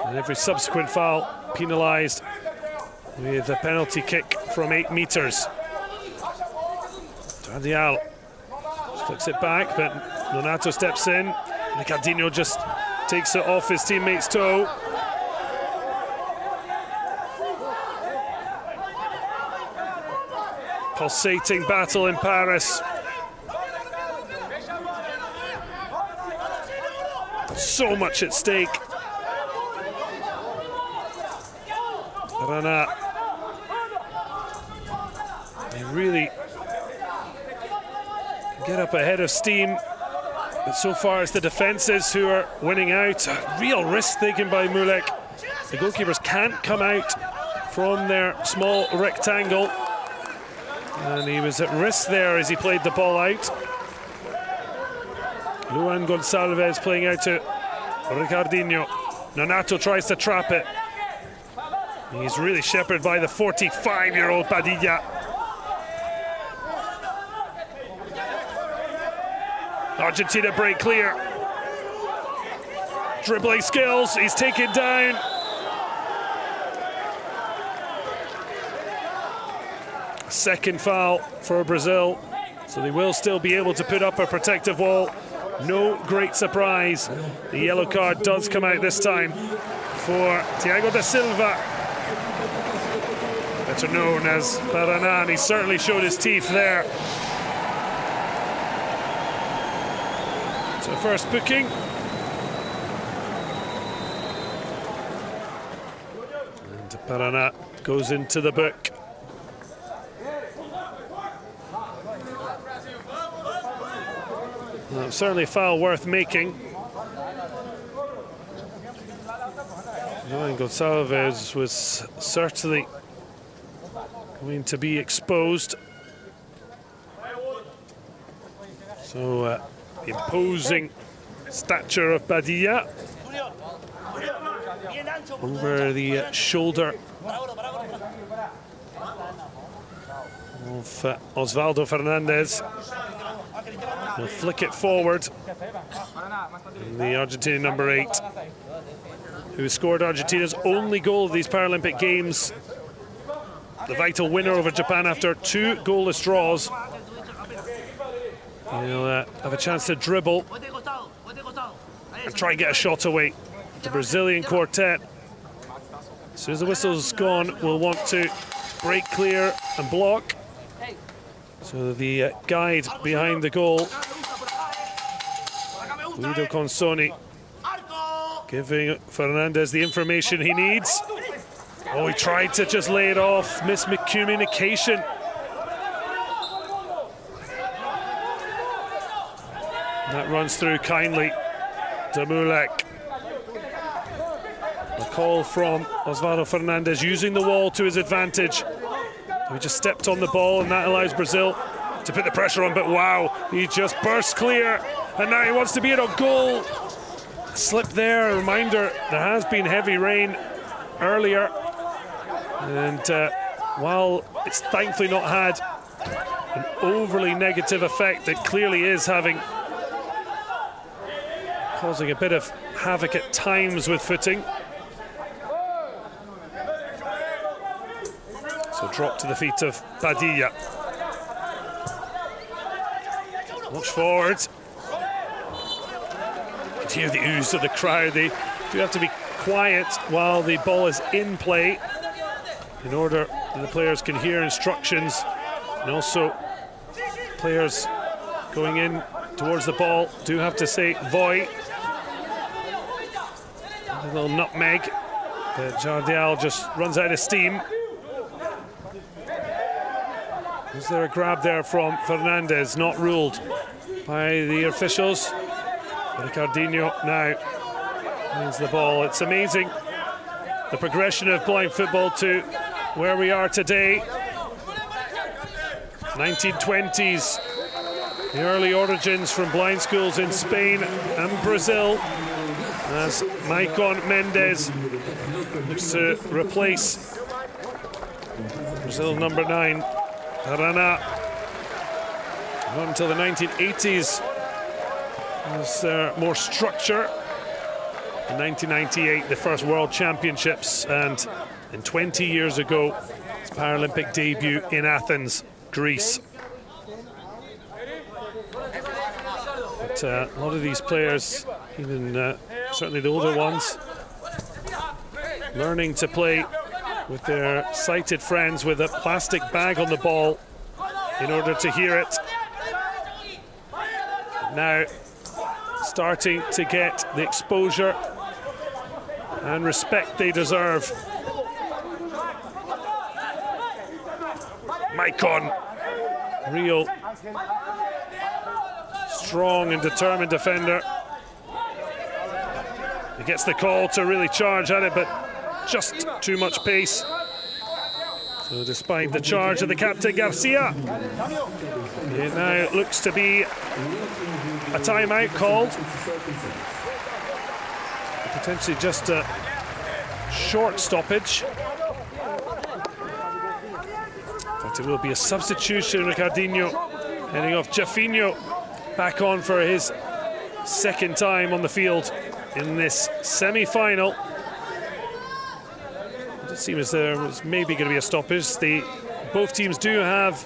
and every subsequent foul penalised with a penalty kick from 8 metres. Tardial flicks it back, but Donato steps in. Ricardinho just takes it off his teammate's toe. Pulsating battle in Paris. So much at stake. Rana, they really get up ahead of steam, but so far it's the defences who are winning out. Real risk taken by Mulek. The goalkeepers can't come out from their small rectangle, and he was at risk there as he played the ball out. Luan Gonçalves playing out to Ricardinho. Nonato tries to trap it. He's really shepherded by the 45-year-old Padilla. Argentina break clear. Dribbling skills, he's taken down. Second foul for Brazil, so they will still be able to put up a protective wall. No great surprise. The yellow card does come out this time for Thiago da Silva, better known as Paraná, and he certainly showed his teeth there. So first booking. And Paraná goes into the book. Well, certainly a foul worth making. Luan Gonçalves was certainly going to be exposed. So imposing stature of Padilla over the shoulder of Osvaldo Fernandez. He'll flick it forward. And the Argentinian number 8, who scored Argentina's only goal of these Paralympic Games, the vital winner over Japan after 2 goalless draws. He'll have a chance to dribble and try and get a shot away. The Brazilian quartet, as soon as the whistle's gone, will want to break clear and block. So the guide behind the goal, Guido Consoni, giving Fernandez the information he needs. Oh, he tried to just lay it off, miscommunication. That runs through kindly. Damulek. A call from Osvaldo Fernandez, using the wall to his advantage. He just stepped on the ball, and that allows Brazil to put the pressure on, but wow, he just burst clear, and now he wants to be at a goal. Slip there, a reminder, there has been heavy rain earlier, and while it's thankfully not had an overly negative effect, it clearly is causing a bit of havoc at times with footing. So drop to the feet of Padilla. Watch forward. You can hear the ooze of the crowd. They do have to be quiet while the ball is in play in order that the players can hear instructions, and also players going in towards the ball do have to say voy. A little nutmeg, but Jardial just runs out of steam. Is there a grab there from Fernandez? Not ruled by the officials. Ricardinho now wins the ball. It's amazing the progression of blind football to where we are today. 1920s, the early origins from blind schools in Spain and Brazil, as Maicon Mendes looks to replace Brazil number 9. Arana. Not until the 1980s was there more structure. In 1998, the first World Championships, and then 20 years ago, his Paralympic debut in Athens, Greece. But a lot of these players, even certainly the older ones, learning to play with their sighted friends with a plastic bag on the ball in order to hear it. Now starting to get the exposure and respect they deserve. Maicon, real strong and determined defender. He gets the call to really charge at it, but just too much pace. So despite the charge of the captain Garcia, it now looks to be a timeout called. Potentially just a short stoppage. In fact, it will be a substitution. Ricardinho heading off. Jafinho back on for his second time on the field in this semi-final. It seems as there was maybe going to be a stoppage. Both teams do have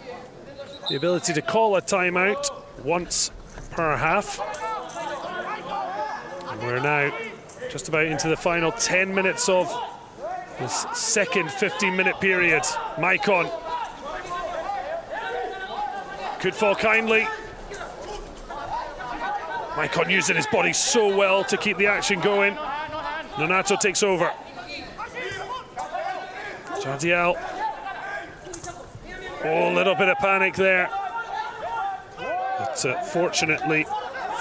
the ability to call a timeout once per half. And we're now just about into the final 10 minutes of this second 15-minute period. Maicon could fall kindly. Maicon using his body so well to keep the action going. Nonato takes over. Jardial. Oh, a little bit of panic there. But fortunately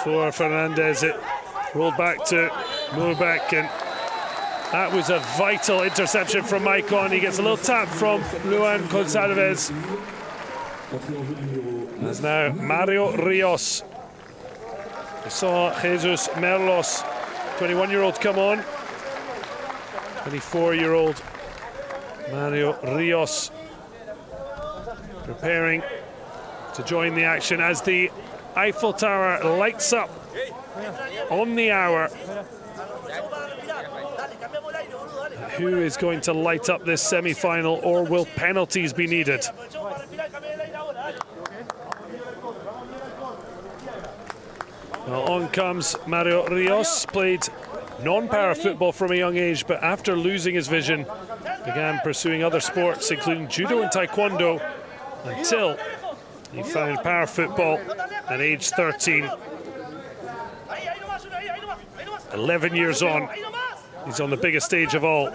for Fernandez, it rolled back to Moubek, and that was a vital interception from Maicon. He gets a little tap from Luan Gonçalves. There's now Mario Rios. We saw Jesus Merlos, 21-year-old, come on. 24-year-old Mario Rios preparing to join the action as the Eiffel Tower lights up on the hour. Who is going to light up this semi-final, or will penalties be needed? Well, on comes Mario Rios. Played non-para football from a young age, but after losing his vision, began pursuing other sports, including judo and taekwondo, until He found power football at age 13. 11 years on, he's on the biggest stage of all.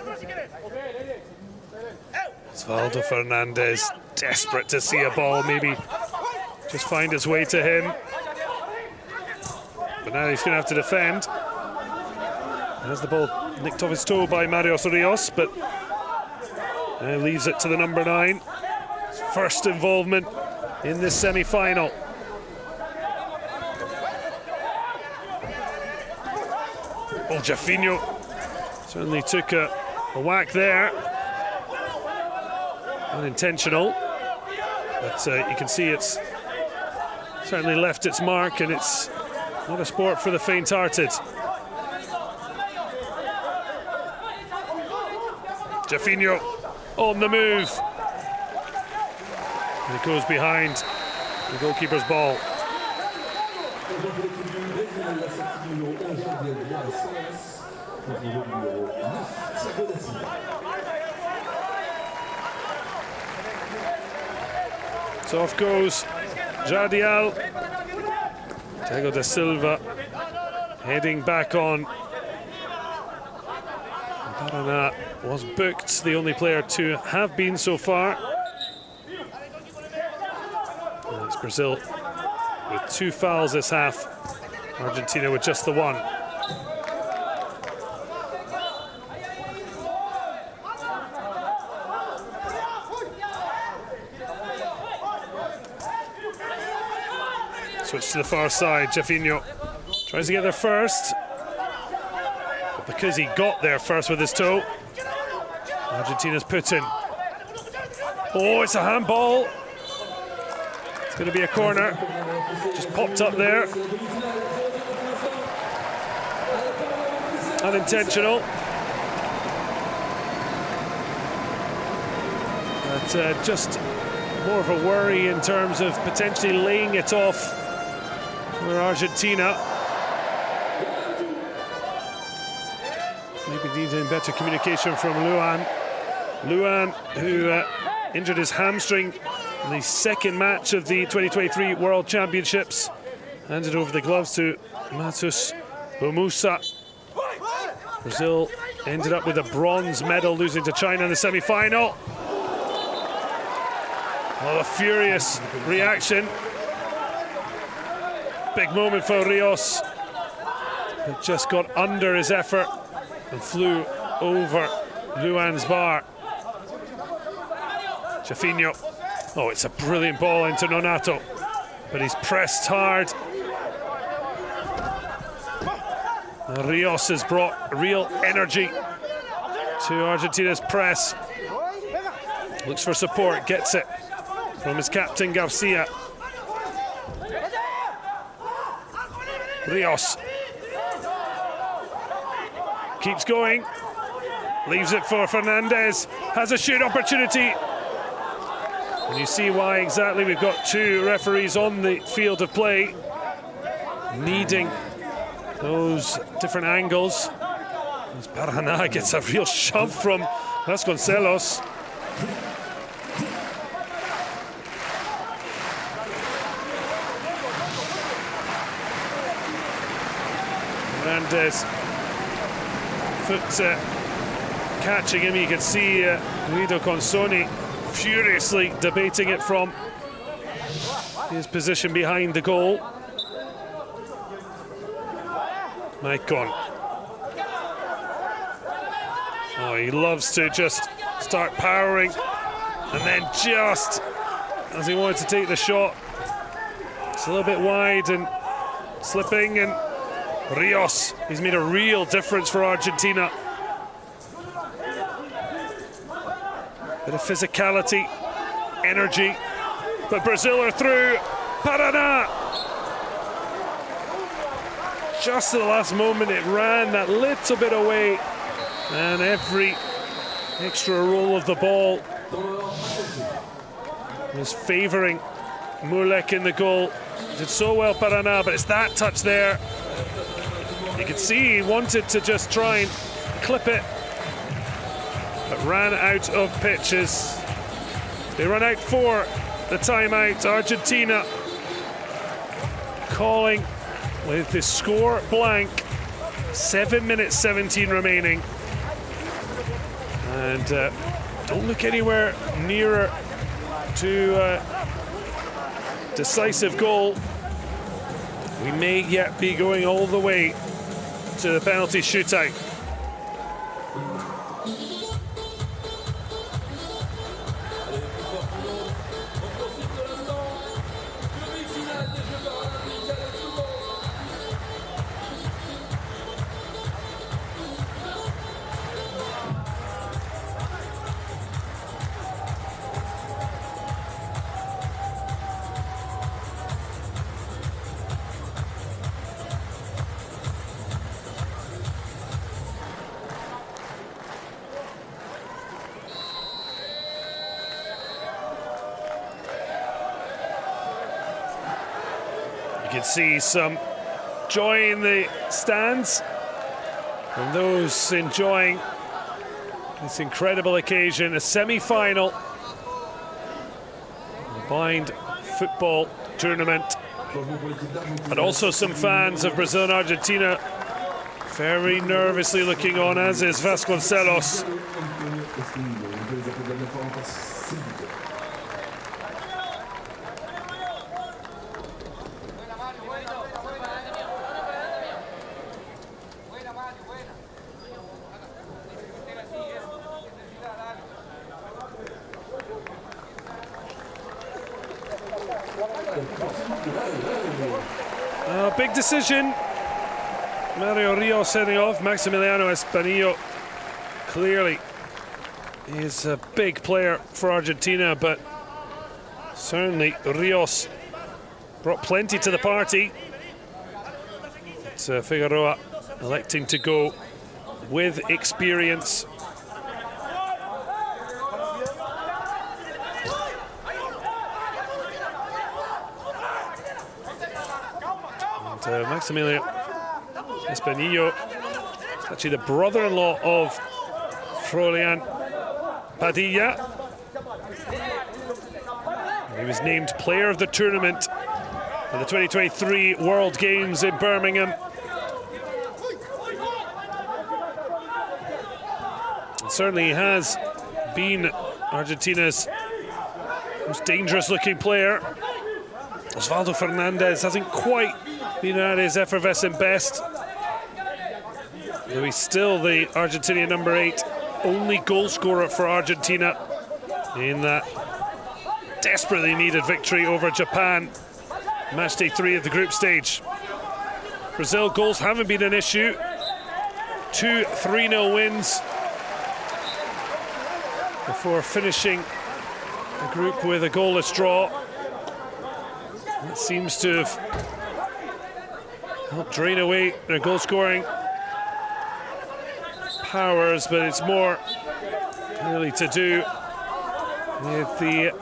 Osvaldo Fernandez, desperate to see a ball maybe just find its way to him. But now he's going to have to defend. Has the ball nicked off his toe by Marios Rios, but now leaves it to the number 9. His first involvement in this semi-final. Oh, Jafinho certainly took a whack there. Unintentional, but you can see it's certainly left its mark, and it's not a sport for the faint-hearted. Jafinho on the move. And it goes behind the goalkeeper's ball. So off goes Jardial. Thiago da Silva heading back on. Paraná was booked, the only player to have been so far. And it's Brazil with 2 fouls this half. Argentina with just the 1. Switch to the far side, Jafinho tries to get there first. But because he got there first with his toe, Argentina's put in. Oh, it's a handball. It's going to be a corner. Just popped up there. Unintentional. But just more of a worry in terms of potentially laying it off for Argentina. Maybe needing better communication from Luan. Luan, who injured his hamstring in the second match of the 2023 World Championships, handed over the gloves to Matheus Bomusa. Brazil ended up with a bronze medal, losing to China in the semi-final. Oh, a furious reaction. Big moment for Rios. It just got under his effort and flew over Luan's bar. Jafinho. Oh, it's a brilliant ball into Nonato, but he's pressed hard. Rios has brought real energy to Argentina's press. Looks for support, gets it from his captain Garcia. Rios keeps going, leaves it for Fernandez, has a shoot opportunity. And you see why exactly we've got 2 referees on the field of play, needing those different angles. As Paraná gets a real shove from Vasconcelos. Fernandez foot catching him. You can see Guido Consoni furiously debating it from his position behind the goal. Maicon. Oh, he loves to just start powering, and then just as he wanted to take the shot, it's a little bit wide and slipping, and Rios, he's made a real difference for Argentina. Bit of physicality, energy, but Brazil are through. Paraná! Just at the last moment, it ran that little bit away, and every extra roll of the ball was favouring Mulek in the goal. Did so well, Paraná, but it's that touch there. You can see he wanted to just try and clip it, but ran out of pitches. They run out 4 the timeout. Argentina calling with the score blank. 7 minutes 17 remaining. And don't look anywhere nearer to decisive goal. We may yet be going all the way to the penalty shootout. You can see some joy in the stands from those enjoying this incredible occasion, a semi-final combined football tournament, and also some fans of Brazil and Argentina very nervously looking on, as is Vasconcelos. Big decision. Mario Rios heading off. Maximiliano Espanillo clearly is a big player for Argentina, but certainly Rios brought plenty to the party. It's Figueroa electing to go with experience. Maximiliano Espanillo, actually the brother-in-law of Frolian Padilla. He was named player of the tournament at the 2023 World Games in Birmingham. And certainly has been Argentina's most dangerous-looking player. Osvaldo Fernandez hasn't quite been at his effervescent best, though he's still the Argentinian number 8, only goal scorer for Argentina in that desperately needed victory over Japan, match day 3 of the group stage. Brazil goals haven't been an issue. 2 3-0 wins before finishing the group with a goalless draw. That seems to have helped drain away their goal scoring powers, but it's more really to do with the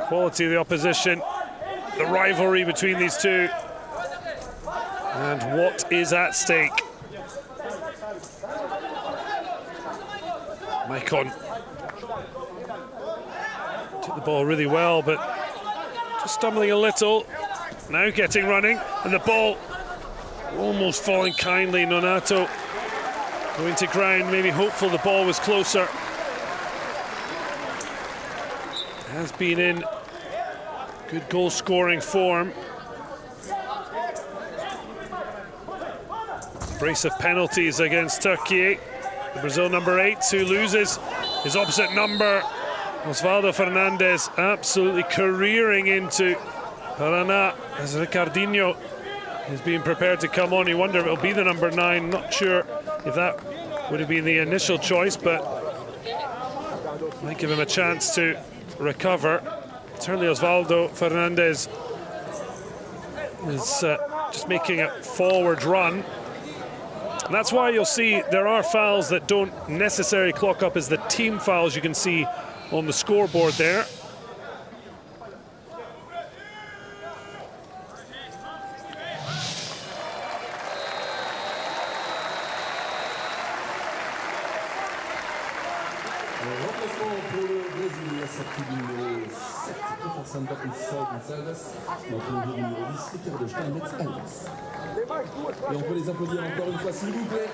quality of the opposition, the rivalry between these two, and what is at stake. Maicon took the ball really well, but just stumbling a little. Now getting running, and the ball almost falling kindly. Nonato going to ground, maybe hopeful the ball was closer. Has been in good goal scoring form. Brace of penalties against Turkey. The Brazil number 8, who loses his opposite number. Osvaldo Fernandez absolutely careering into Paraná as Ricardinho is being prepared to come on. You wonder if it'll be the number 9. Not sure if that would have been the initial choice, but might give him a chance to recover. Certainly Osvaldo Fernandez is just making a forward run. And that's why you'll see there are fouls that don't necessarily clock up as the team fouls you can see on the scoreboard there. Remplacement pour le Brésil, à sa tribune numéro Et on peut les applaudir encore une fois, s'il vous plaît.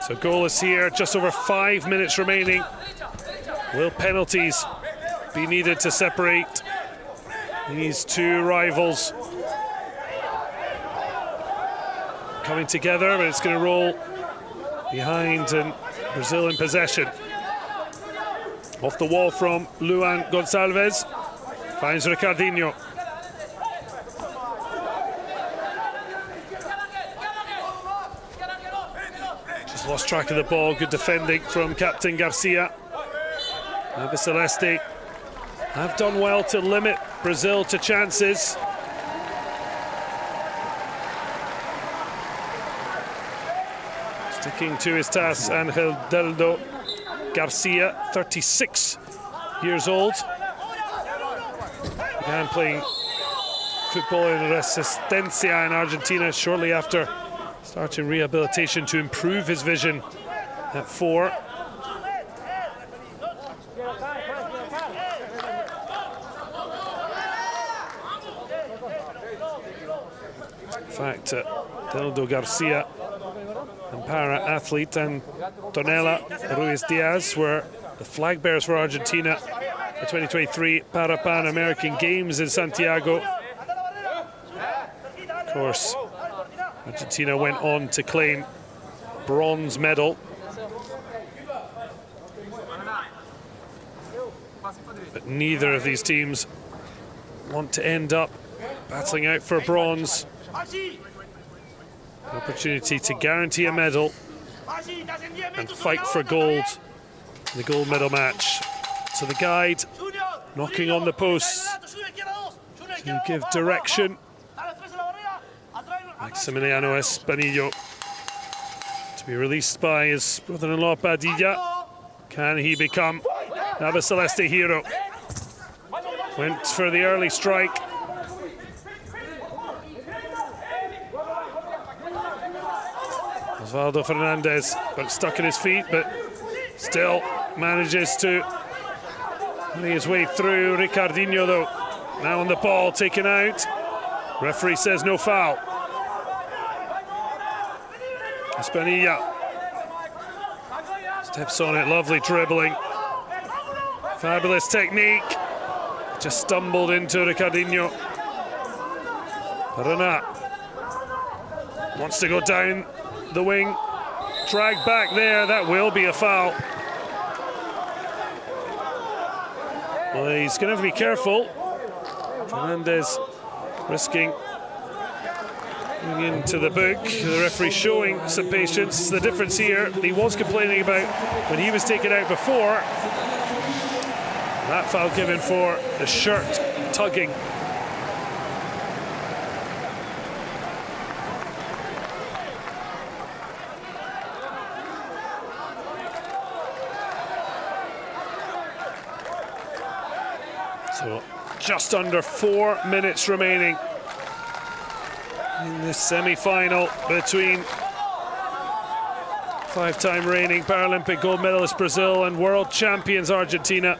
So goal is here, just over 5 minutes remaining. Will penalties be needed to separate these two rivals? Coming together, but it's going to roll behind and Brazil in possession. Off the wall from Luan Gonçalves, finds Ricardinho. Just lost track of the ball, good defending from Captain Garcia. Now the Celeste have done well to limit Brazil to chances. Sticking to his task, Angel Deldo Garcia, 36 years old. Began playing football in Resistencia in Argentina shortly after starting rehabilitation to improve his vision at 4. In fact, Deldo Garcia and para-athlete Antonella Ruiz Diaz were the flag bearers for Argentina at the 2023 Pan American Games in Santiago. Of course, Argentina went on to claim bronze medal. But neither of these teams want to end up battling out for bronze. An opportunity to guarantee a medal and fight for gold in the gold medal match. So the guide knocking on the posts to give direction. Maximiliano Espanillo to be released by his brother-in-law Padilla. Can he become now the Celeste hero? Went for the early strike. Osvaldo Fernandez got stuck in his feet, but still manages to play his way through. Ricardinho, though, now on the ball, taken out. Referee says no foul. Espanilla steps on it, lovely dribbling. Fabulous technique. Just stumbled into Ricardinho. Parana wants to go down the wing. Dragged back there, that will be a foul. Well, he's going to have to be careful. Fernandez risking going into the book. The referee showing some patience. The difference here, he was complaining about when he was taken out before. That foul given for the shirt tugging. So just under 4 minutes remaining in this semi-final between five-time reigning Paralympic gold medalist Brazil and world champions Argentina.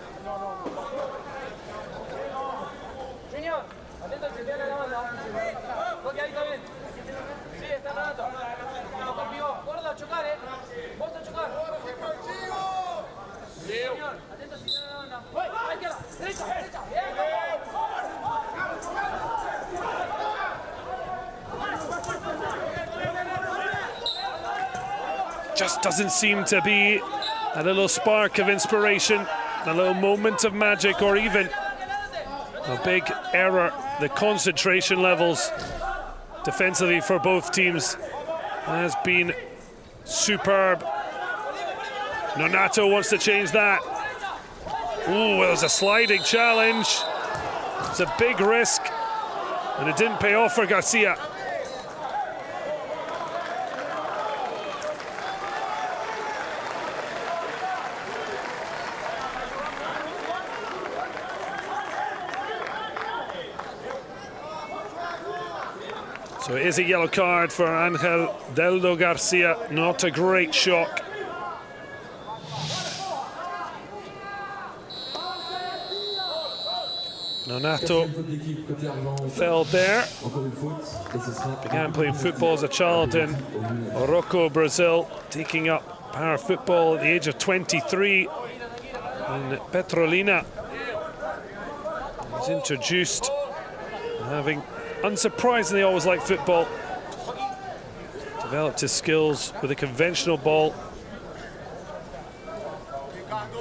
Just doesn't seem to be a little spark of inspiration, a little moment of magic, or even a big error. The concentration levels defensively for both teams has been superb. Nonato wants to change that. Ooh, it was a sliding challenge. It's a big risk, and it didn't pay off for Garcia. So it is a yellow card for Angel Deldo Garcia. Not a great shock. Nonato fell there. Began playing football as a child in Morocco, Brazil, taking up para football at the age of 23 in Petrolina. He was introduced, having unsurprisingly always liked football. Developed his skills with a conventional ball.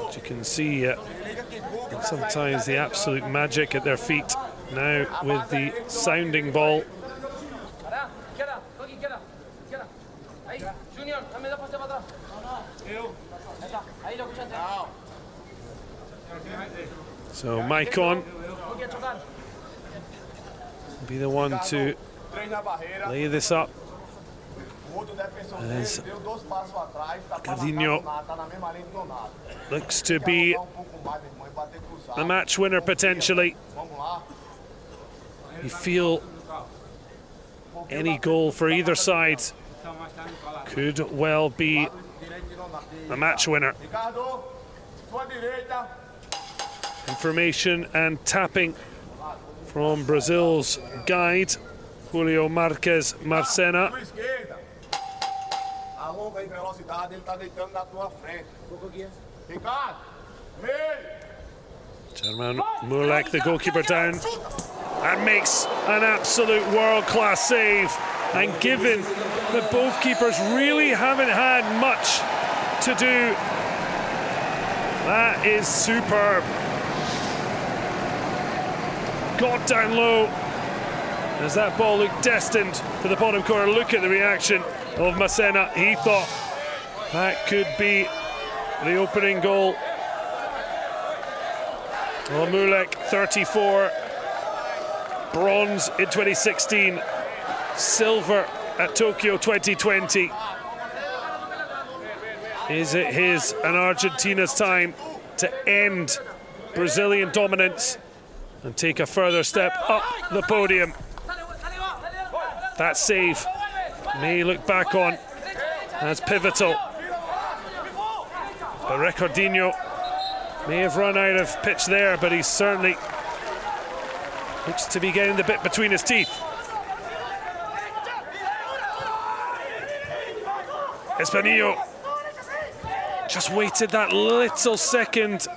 As you can see, sometimes the absolute magic at their feet. Now with the sounding ball. So Maicon will be the one to lay this up. As Cardinho looks to be the match winner potentially. You feel any goal for either side could well be the match winner. Information and tapping from Brazil's guide, Julio Marques Marcena. German Mulek, the goalkeeper, down and makes an absolute world-class save. And given that both keepers really haven't had much to do, that is superb. Got down low as that ball looked destined for the bottom corner. Look at the reaction of Marcena. He thought that could be the opening goal. Well, Mulek, 34, bronze in 2016, silver at Tokyo 2020. Is it his and Argentina's time to end Brazilian dominance and take a further step up the podium? That save may look back on as pivotal. But Ricardinho may have run out of pitch there, but he certainly looks to be getting the bit between his teeth. Espanillo just waited that little second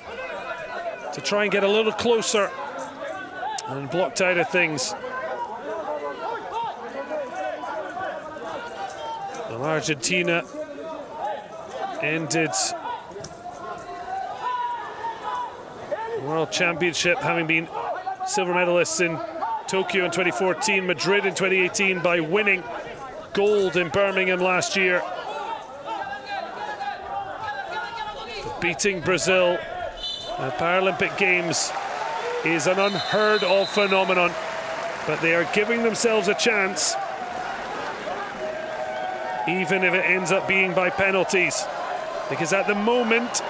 to try and get a little closer and blocked out of things. Well, Argentina ended World Championship having been silver medalists in Tokyo in 2014, Madrid in 2018 by winning gold in Birmingham last year. Beating Brazil at Paralympic Games is an unheard of phenomenon, but they are giving themselves a chance, even if it ends up being by penalties, because at the moment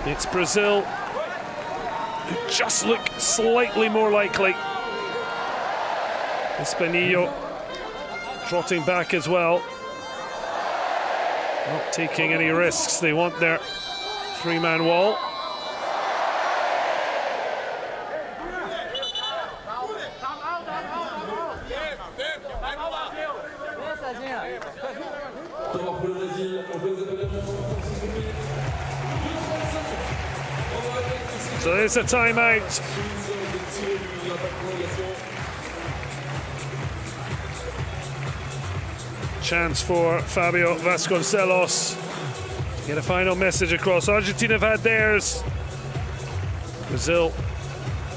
it's Brazil who just look slightly more likely. Espanillo trotting back as well, not taking any risks. They want their three-man wall. So there's a timeout. Chance for Fabio Vasconcelos to get a final message across. Argentina have had theirs. Brazil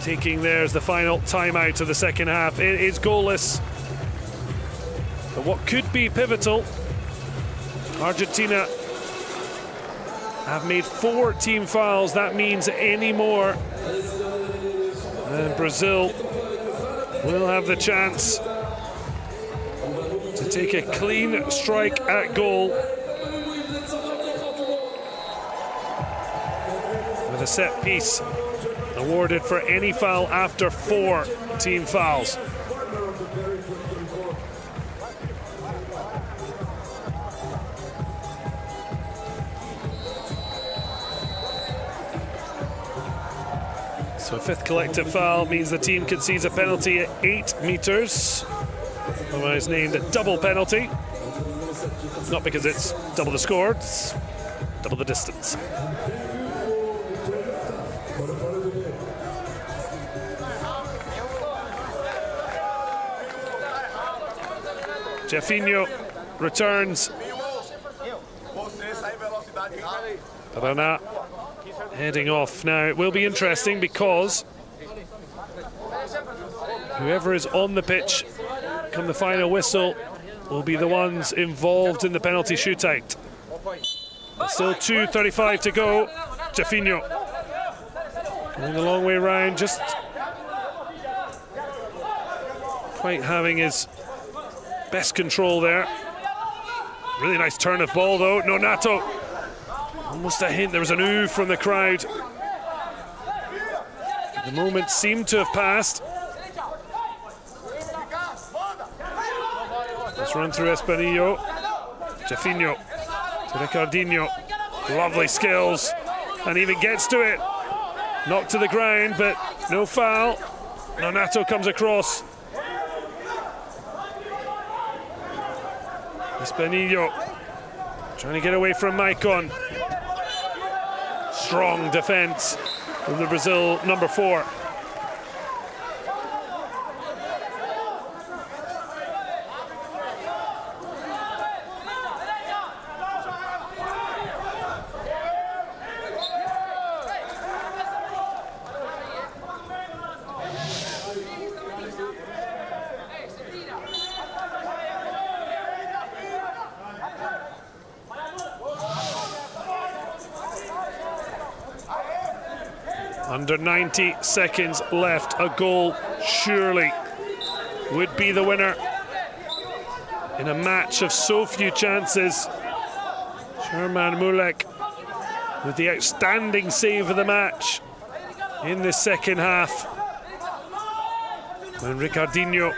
taking theirs. The final timeout of the second half. It is goalless. But what could be pivotal, Argentina have made 4 team fouls. That means any more, and Brazil will have the chance to take a clean strike at goal with a set piece awarded for any foul after 4 team fouls. So a 5th collective foul means the team concedes a penalty at 8 meters, otherwise named a double penalty. Not because it's double the score, it's double the distance. Jefinho returns. Paraná heading off. Now it will be interesting because whoever is on the pitch come the final whistle will be the ones involved in the penalty shootout. But still 2:35 to go. Jefinho going the long way round, just quite having his best control there. Really nice turn of ball though. Nonato, almost a hint there was an ooh from the crowd. The moment seemed to have passed. Let's run through Espanillo. Jefinho to Ricardinho. Lovely skills, and even gets to it. Knocked to the ground, but no foul. Nonato comes across. Espanillo trying to get away from Maicon. Strong defense of the Brazil number 4. Under 90 seconds left. A goal surely would be the winner in a match of so few chances. Sherman Mulek with the outstanding save of the match in the second half, when Ricardinho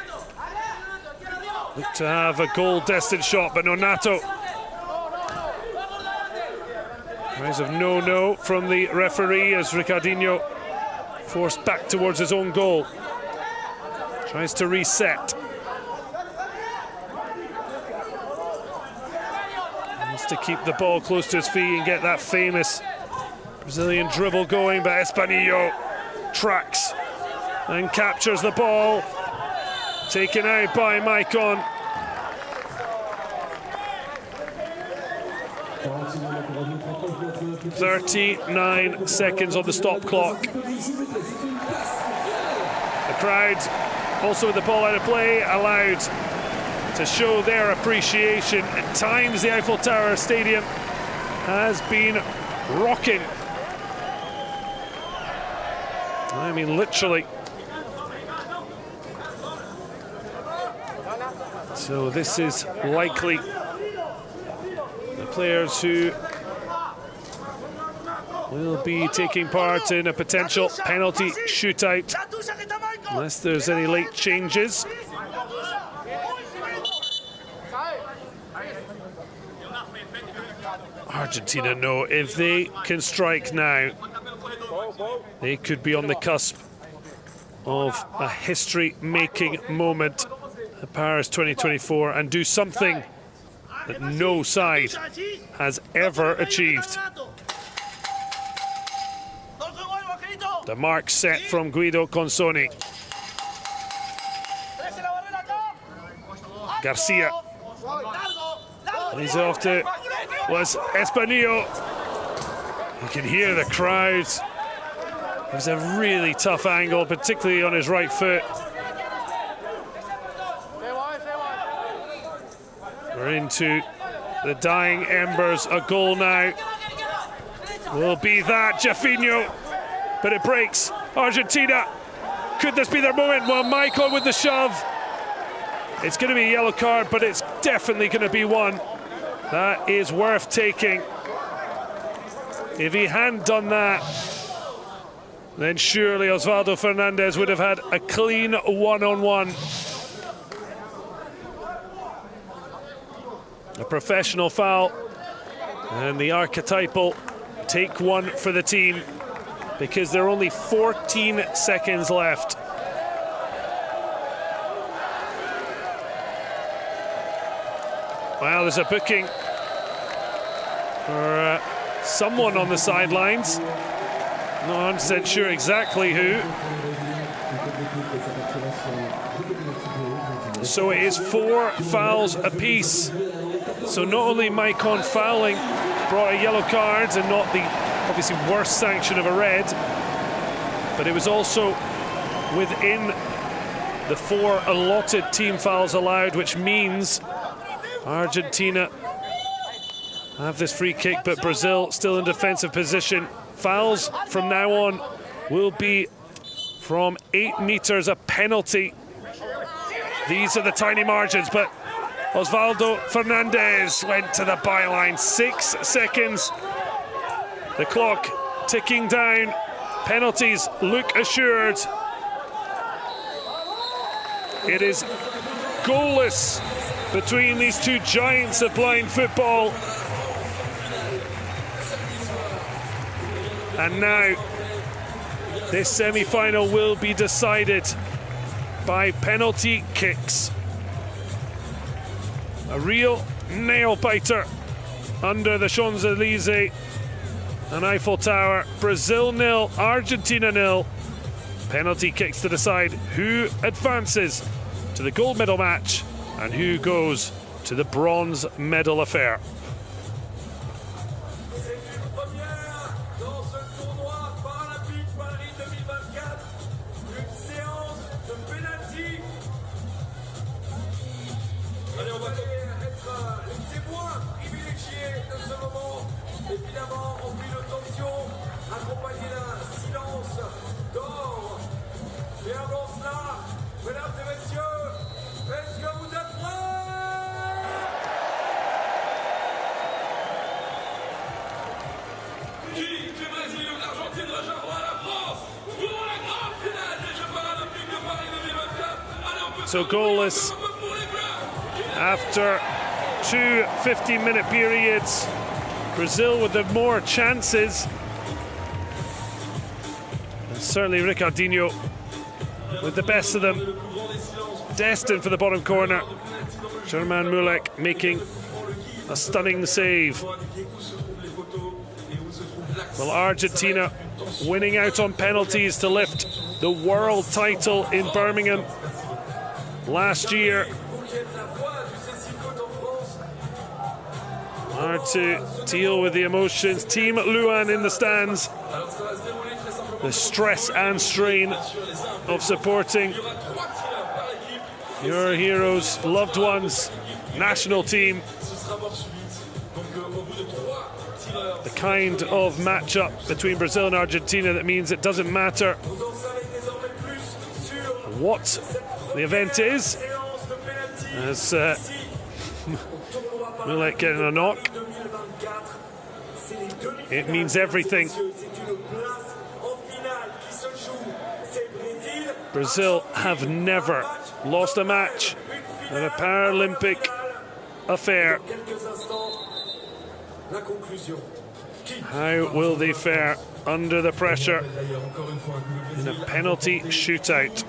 looked to have a goal-destined shot, but Nonato. Cries of no from the referee as Ricardinho forced back towards his own goal. Tries to reset. Wants to keep the ball close to his feet and get that famous Brazilian dribble going, but Espanillo tracks and captures the ball. Taken out by Maicon. "39 seconds on the stop clock." The crowd, also with the ball out of play, allowed to show their appreciation. At times the Eiffel Tower Stadium has been rocking. I mean, literally. So this is likely the players who will be taking part in a potential penalty shootout, unless there's any late changes. Argentina know if they can strike now, they could be on the cusp of a history-making moment at Paris 2024 and do something that no side has ever achieved. The mark set from Guido Consoni. Garcia. And he's off to was Espanillo. You can hear the crowd. It was a really tough angle, particularly on his right foot. We're into the dying embers. A goal now. will be that, Jaffinho, but it breaks. Argentina, could this be their moment? Well, Maicon with the shove. It's going to be a yellow card, but it's definitely going to be one. That is worth taking. If he hadn't done that, then surely Osvaldo Fernandez would have had a clean one-on-one. A professional foul, and the archetypal take one for the team because there are only 14 seconds left. Well, there's a booking for someone on the sidelines. Not 100% sure exactly who. So it is 4 fouls apiece. So not only Maicon fouling brought a yellow card and not the obviously worst sanction of a red, but it was also within the 4 allotted team fouls allowed, which means Argentina have this free kick, but Brazil still in defensive position. Fouls from now on will be from 8 meters, a penalty. These are the tiny margins, but Osvaldo Fernandez went to the byline. 6 seconds. The clock ticking down. Penalties look assured. It is goalless between these two giants of blind football. And now this semi-final will be decided by penalty kicks. A real nail-biter under the Champs-Élysées and Eiffel Tower. Brazil 0, Argentina 0. Penalty kicks to decide who advances to the gold medal match and who goes to the bronze medal affair. So goalless after 2 15-minute periods. Brazil with the more chances. And certainly Ricardinho with the best of them. Destined for the bottom corner. German Mulek making a stunning save. Well, Argentina winning out on penalties to lift the world title in Birmingham last year. Hard to deal with the emotions. Team Luan in the stands. The stress and strain of supporting your heroes, loved ones, national team. The kind of matchup between Brazil and Argentina that means it doesn't matter what the event is, as Mulek getting a knock. It means everything. Brazil have never lost a match at a Paralympic affair. How will they fare under the pressure in a penalty shootout?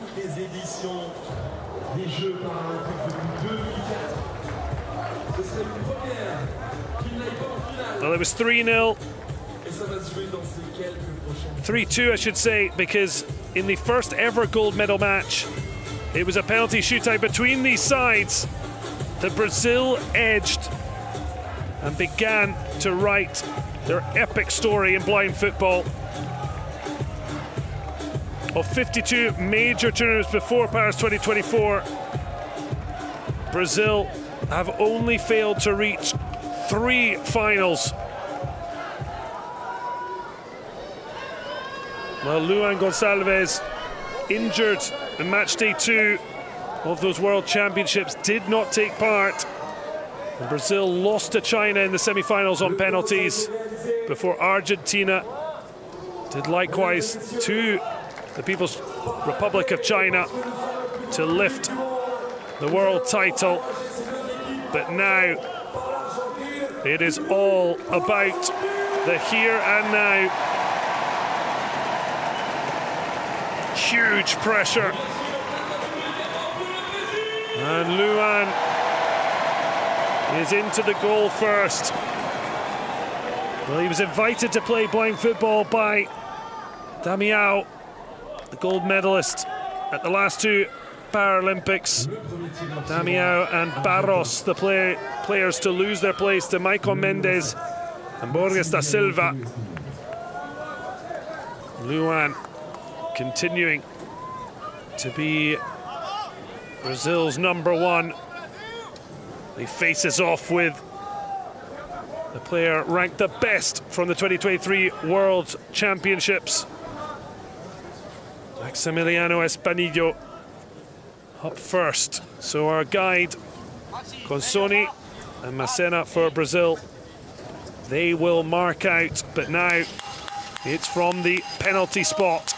Well, it was 3-0. 3-2, I should say, because in the first ever gold medal match, it was a penalty shootout between these sides that Brazil edged and began to write their epic story in blind football. Of 52 major tournaments before Paris 2024, Brazil have only failed to reach 3 finals. Well, Luan Gonçalves, injured in match day 2 of those World Championships, did not take part. And Brazil lost to China in the semi-finals on penalties before Argentina did likewise to the People's Republic of China to lift the world title. But now it is all about the here and now. Huge pressure. And Luan is into the goal first. Well, he was invited to play blind football by Damião, the gold medalist at the last 2 Paralympics. Damião and Barros, the players to lose their place to Maicon Mendes and Borges da Silva. Luan continuing to be Brazil's #1. He faces off with the player ranked the best from the 2023 World Championships, Maximiliano Espanillo, up first. So our guide, Consoni and Macena for Brazil, they will mark out, but now it's from the penalty spot.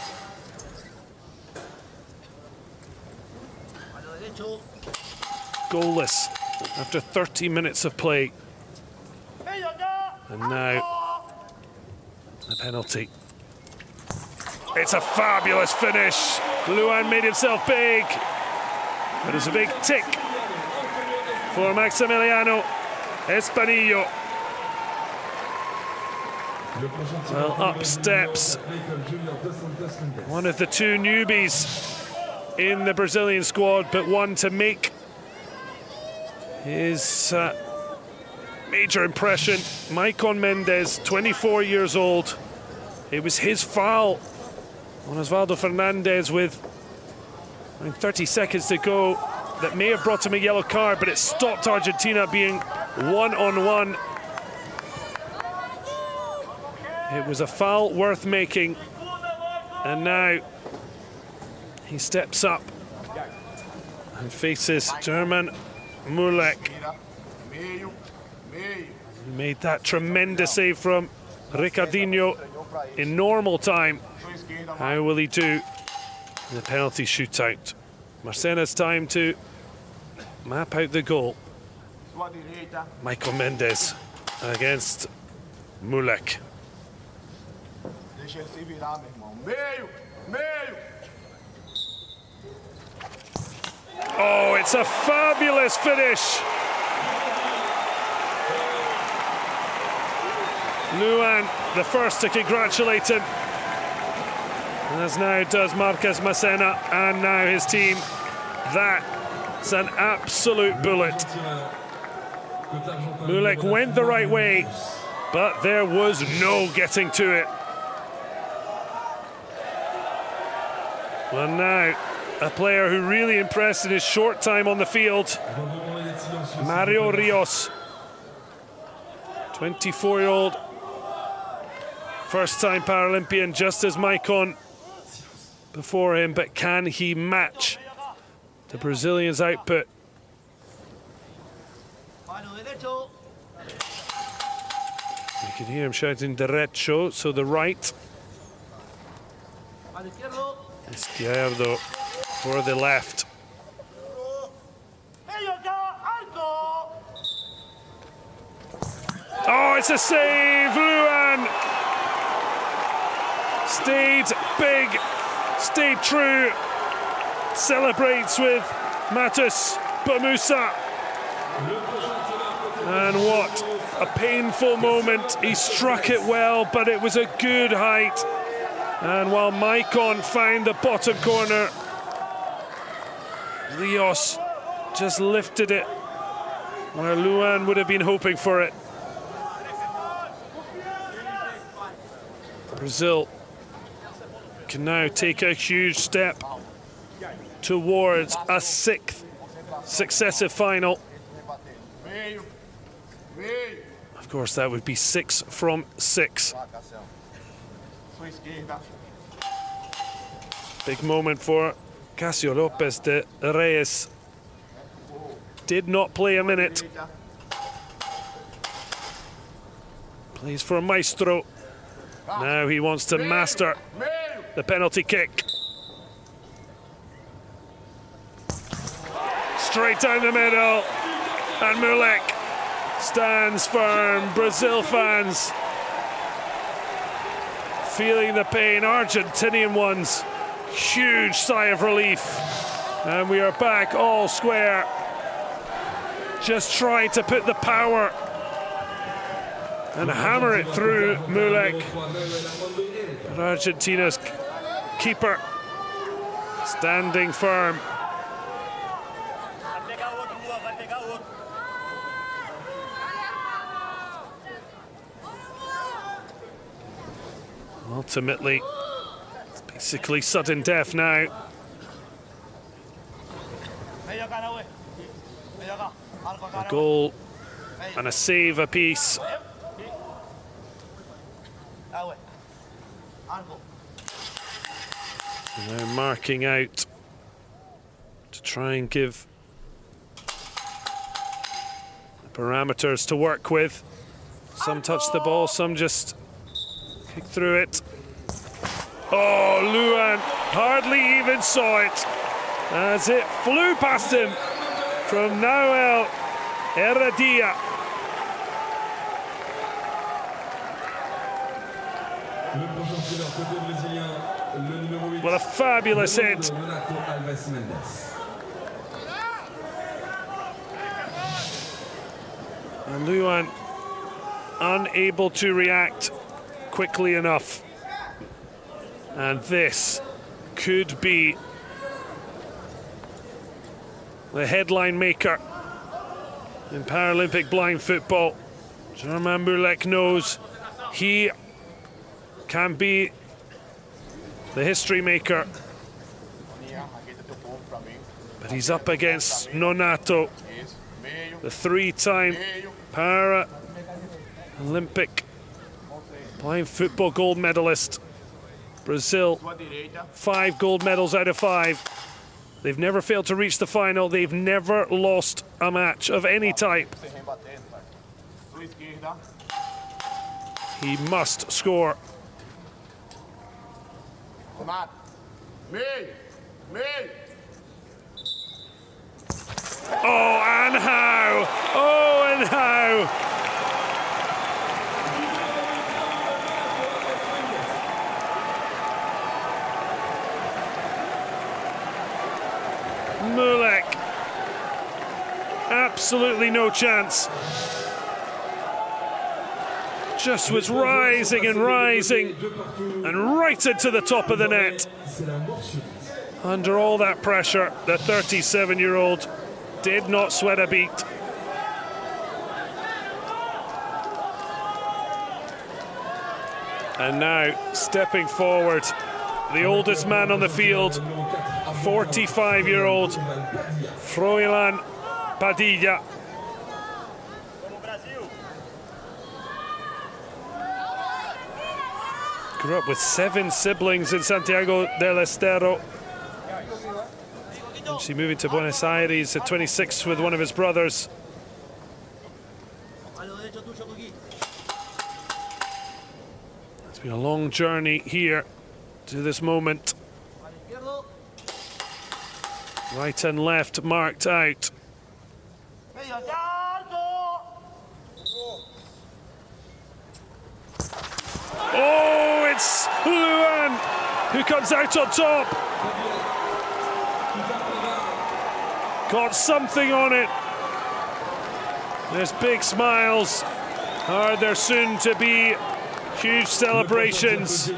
Goalless after 30 minutes of play. And now the penalty. It's a fabulous finish. Luan made himself big, but it's a big tick for Maximiliano Espanillo. Well, up steps one of the 2 newbies in the Brazilian squad, but one to make his major impression. Maicon Mendes, 24 years old. It was his foul on Osvaldo Fernandes with 30 seconds to go that may have brought him a yellow card, but it stopped Argentina being 1-on-1. It was a foul worth making, and now he steps up and faces German Mulek. He made that tremendous save from Ricardinho in normal time. How will he do in the penalty shootout? Marcena's time to map out the goal. Maicon Mendes against Mulek. Oh, it's a fabulous finish. Luan, the first to congratulate him, as now does Marcos Macena and now his team. That's an absolute bullet. Mulek went the right way, but there was no getting to it. Well, now a player who really impressed in his short time on the field, Mario Rios, 24-year-old, first-time Paralympian, just as Maicon before him, but can he match the Brazilians' output? You can hear him shouting derecho, so the right. Izquierdo for the left. Oh, it's a save, Luan! Stayed big, stayed true. Celebrates with Matus Bamusa. And what a painful moment. He struck it well, but it was a good height. And while Maicon found the bottom corner, Rios just lifted it where Luan would have been hoping for it. Brazil can now take a huge step towards a 6th successive final. Of course, that would be 6 from 6. Big moment for Casio Lopez de Reyes. Did not play a minute. Plays for Maestro. Now he wants to master the penalty kick. Straight down the middle. And Mulek stands firm. Brazil fans feeling the pain. Argentinian ones, huge sigh of relief. And we are back all square. Just trying to put the power and hammer it through Mulek. But Argentina's keeper standing firm. Ultimately, it's basically sudden death now. A goal and a save apiece. And they're marking out to try and give the parameters to work with. Some touch the ball, some just kick through it. Oh, Luan hardly even saw it as it flew past him from Noel Heredia. What a fabulous hit. And Luan unable to react quickly enough. And this could be the headline maker in Paralympic blind football. Germain Mulek knows he can be the history maker. But he's up against Nonato, the three-time Paralympic blind football gold medalist. Brazil, 5 gold medals out of 5. They've never failed to reach the final. They've never lost a match of any type. He must score. Oh, and how? Oh, and how? Mulek, absolutely no chance. Just was rising and rising and right into the top of the net. Under all that pressure, the 37-year-old did not sweat a beat. And now, stepping forward, the oldest man on the field, 45-year-old Froilan Padilla. Grew up with 7 siblings in Santiago del Estero. Actually moving to Buenos Aires at 26 with one of his brothers. It's been a long journey here to this moment. Right and left marked out. Oh, it's Luan who comes out on top. Got something on it. There's big smiles. Are there soon to be huge celebrations?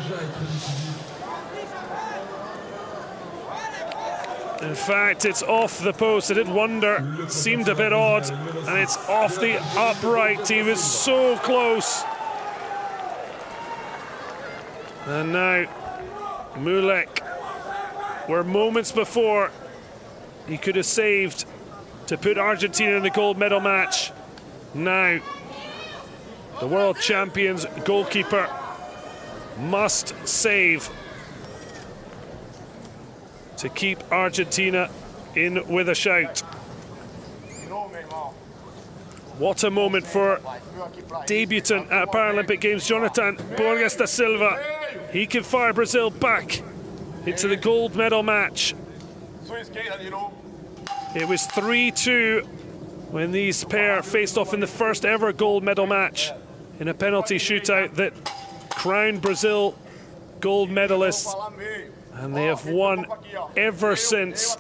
In fact, it's off the post. I did wonder. It seemed a bit odd. And it's off the upright. He was so close. And now, Mulek, where moments before he could have saved to put Argentina in the gold medal match. Now, the world champions goalkeeper must save. to keep Argentina in with a shout. What a moment for debutant at Paralympic Games, Jonathan Borges da Silva. He can fire Brazil back into the gold medal match. It was 3-2 when these pair faced off in the first ever gold medal match in a penalty shootout that crowned Brazil gold medalists, and they have won ever since.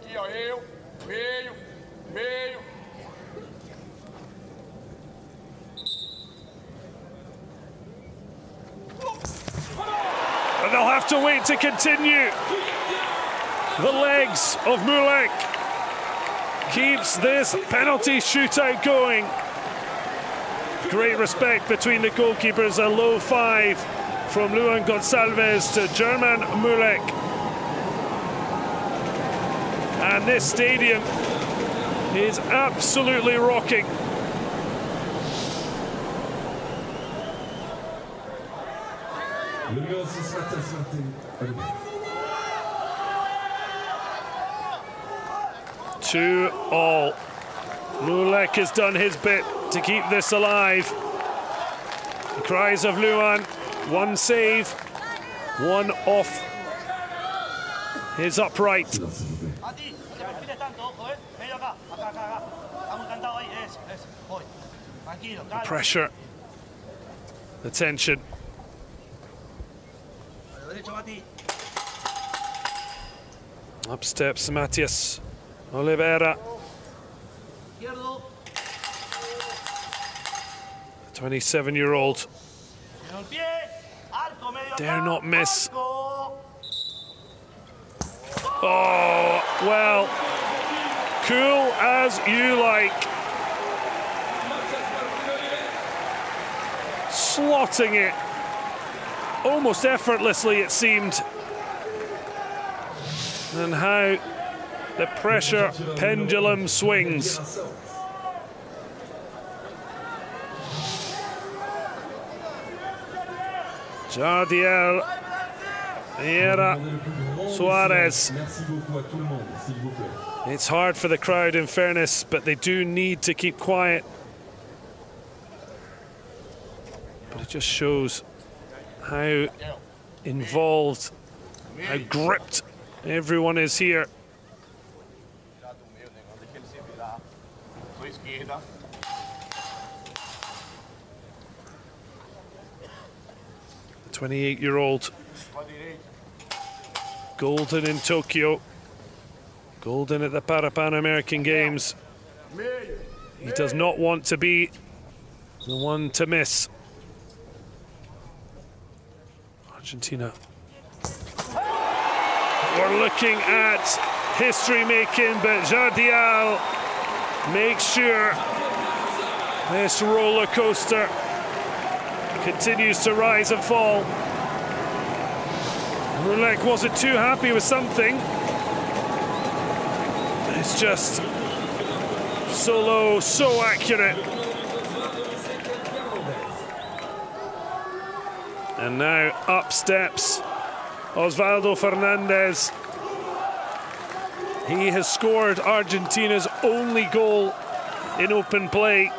And they'll have to wait to continue. The legs of Mulek keeps this penalty shootout going. Great respect between the goalkeepers. A low five from Luan Gonçalves to German Mulek. And this stadium is absolutely rocking. Numéro 6, Matthias Martin. 2-2. Mulek has done his bit to keep this alive. The cries of Luan. One save, one off his upright. The pressure, the tension. Up steps Matias Oliveira. 27-year-old. Dare not miss. Oh, well, cool as you like. Slotting it almost effortlessly, it seemed. And how the pressure pendulum swings. Jardiel, Vieira, Suarez. It's hard for the crowd, in fairness, but they do need to keep quiet. But it just shows how involved, how gripped everyone is here. The 28-year-old, golden in Tokyo, golden at the Pan-American Games. He does not want to be the one to miss. Argentina. We're looking at history making, but Jardiel makes sure this roller coaster continues to rise and fall. Mulek wasn't too happy with something. It's just so low, so accurate. And now up steps Osvaldo Fernandez. He has scored Argentina's only goal in open play.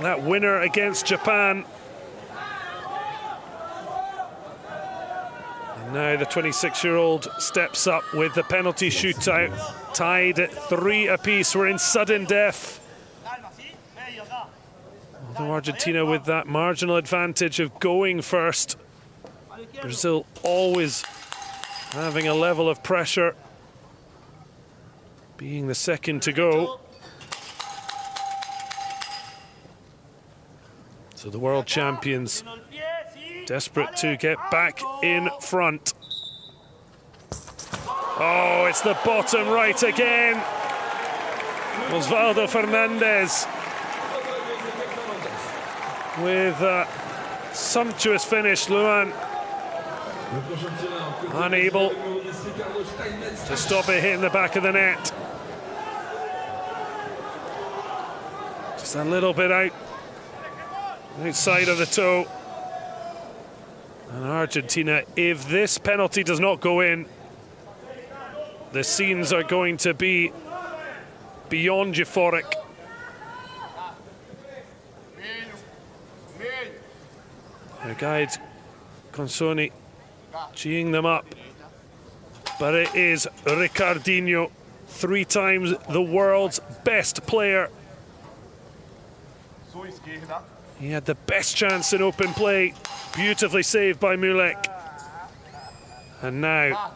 That winner against Japan. And now the 26-year-old steps up with the penalty shootout. Tied at 3 apiece. We're in sudden death. Although Argentina with that marginal advantage of going first. Brazil always having a level of pressure, being the second to go. So the world champions desperate to get back in front. Oh, it's the bottom right again. Osvaldo Fernandez with a sumptuous finish. Luan unable to stop it hitting the back of the net. Just a little bit outside of the toe. And Argentina, if this penalty does not go in, The scenes are going to be beyond euphoric. The guide, Consoni, geeing them up. But it is Ricardinho, 3 times the world's best player. He had the best chance in open play, beautifully saved by Mulek. And now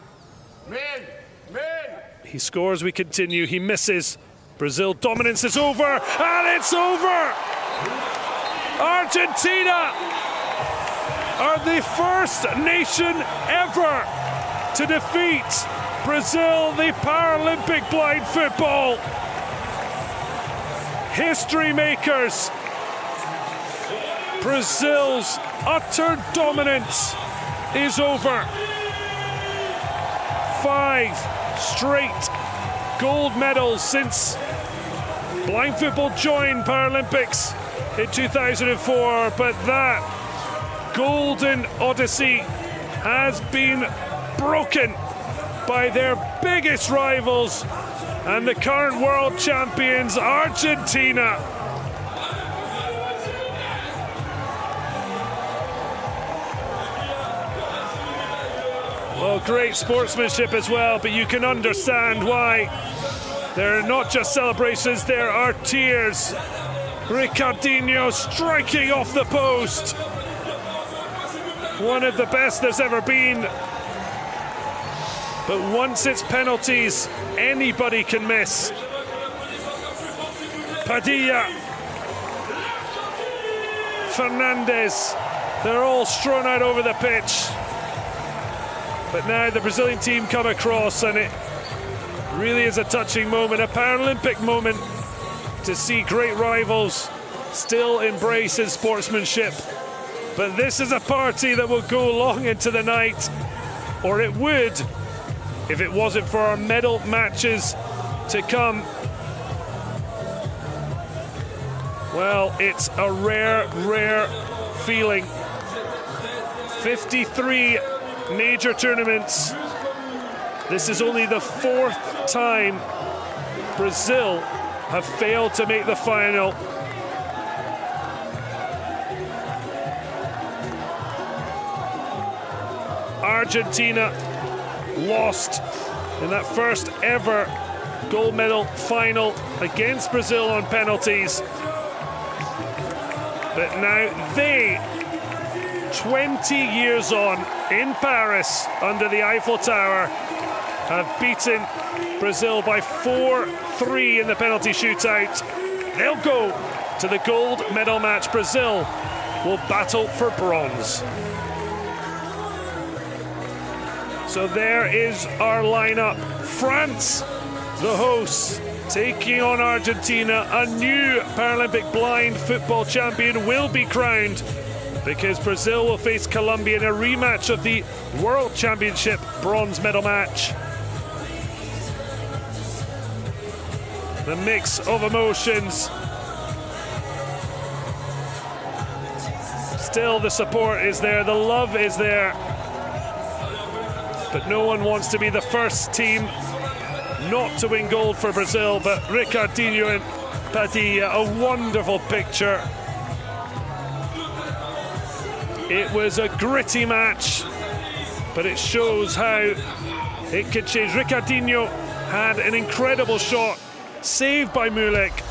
he scores, we continue, he misses. Brazil dominance is over, and it's over! Argentina are the first nation ever to defeat Brazil, the Paralympic blind football. History makers. Brazil's utter dominance is over. 5 straight gold medals since blind football joined Paralympics in 2004, but that golden odyssey has been broken by their biggest rivals and the current world champions, Argentina. Well, great sportsmanship as well, but you can understand why. There are not just celebrations, there are tears. Ricardinho striking off the post. One of the best there's ever been. But once it's penalties, anybody can miss. Padilla, Fernandez, they're all strewn out over the pitch. But now the Brazilian team come across, and it really is a touching moment, a Paralympic moment, to see great rivals still embracing sportsmanship. But this is a party that will go long into the night, or it would if it wasn't for our medal matches to come. Well, it's a rare, rare feeling. 53 major tournaments. This is only the 4th time Brazil have failed to make the final. Argentina lost in that first ever gold medal final against Brazil on penalties. But now they, 20 years on in Paris under the Eiffel Tower, have beaten Brazil by 4-3 in the penalty shootout. They'll go to the gold medal match. Brazil will battle for bronze. So there is our lineup. France, the hosts, taking on Argentina. A new Paralympic blind football champion will be crowned, because Brazil will face Colombia in a rematch of the World Championship bronze medal match. The mix of emotions. Still, the support is there, the love is there. But no one wants to be the first team not to win gold for Brazil. But Ricardinho and Padilla, a wonderful picture. It was a gritty match, but it shows how it could change. Ricardinho had an incredible shot, saved by Mulek.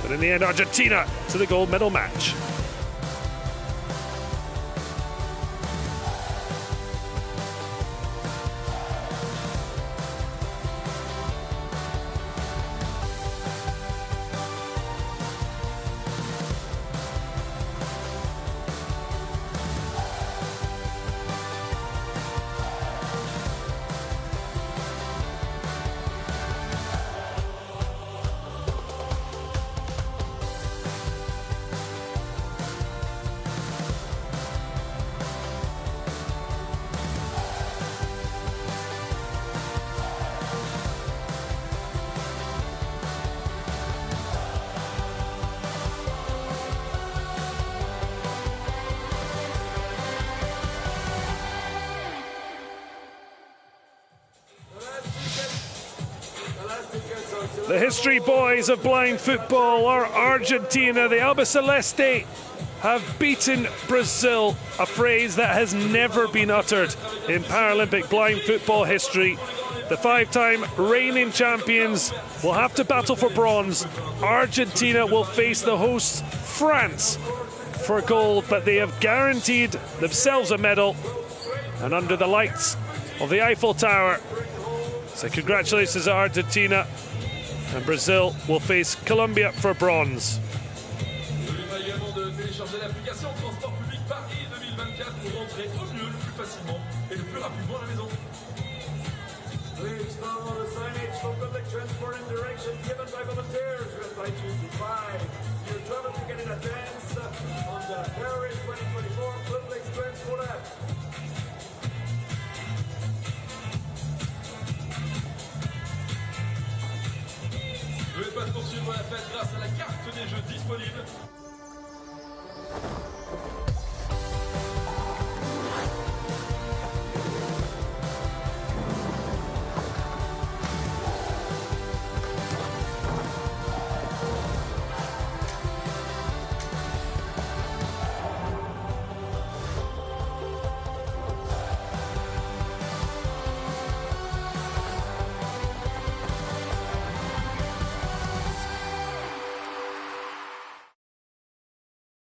But in the end, Argentina to the gold medal match. The history boys of blind football are Argentina. The Albiceleste have beaten Brazil, a phrase that has never been uttered in Paralympic blind football history. The five-time reigning champions will have to battle for bronze. Argentina will face the hosts France for gold, but they have guaranteed themselves a medal, and under the lights of the Eiffel Tower. So congratulations to Argentina, and Brazil will face Colombia for bronze. N'oubliez pas également de télécharger l'application Transport Public Paris 2024 pour rentrer au mieux, le plus facilement et le plus rapidement à la maison. Please follow the signage for public transport and direction given by volunteers. We invite you to buy your travel ticket in advance on the Paris 2024 Public Transport app. Le espace poursuivre la fête grâce à la carte des jeux disponible.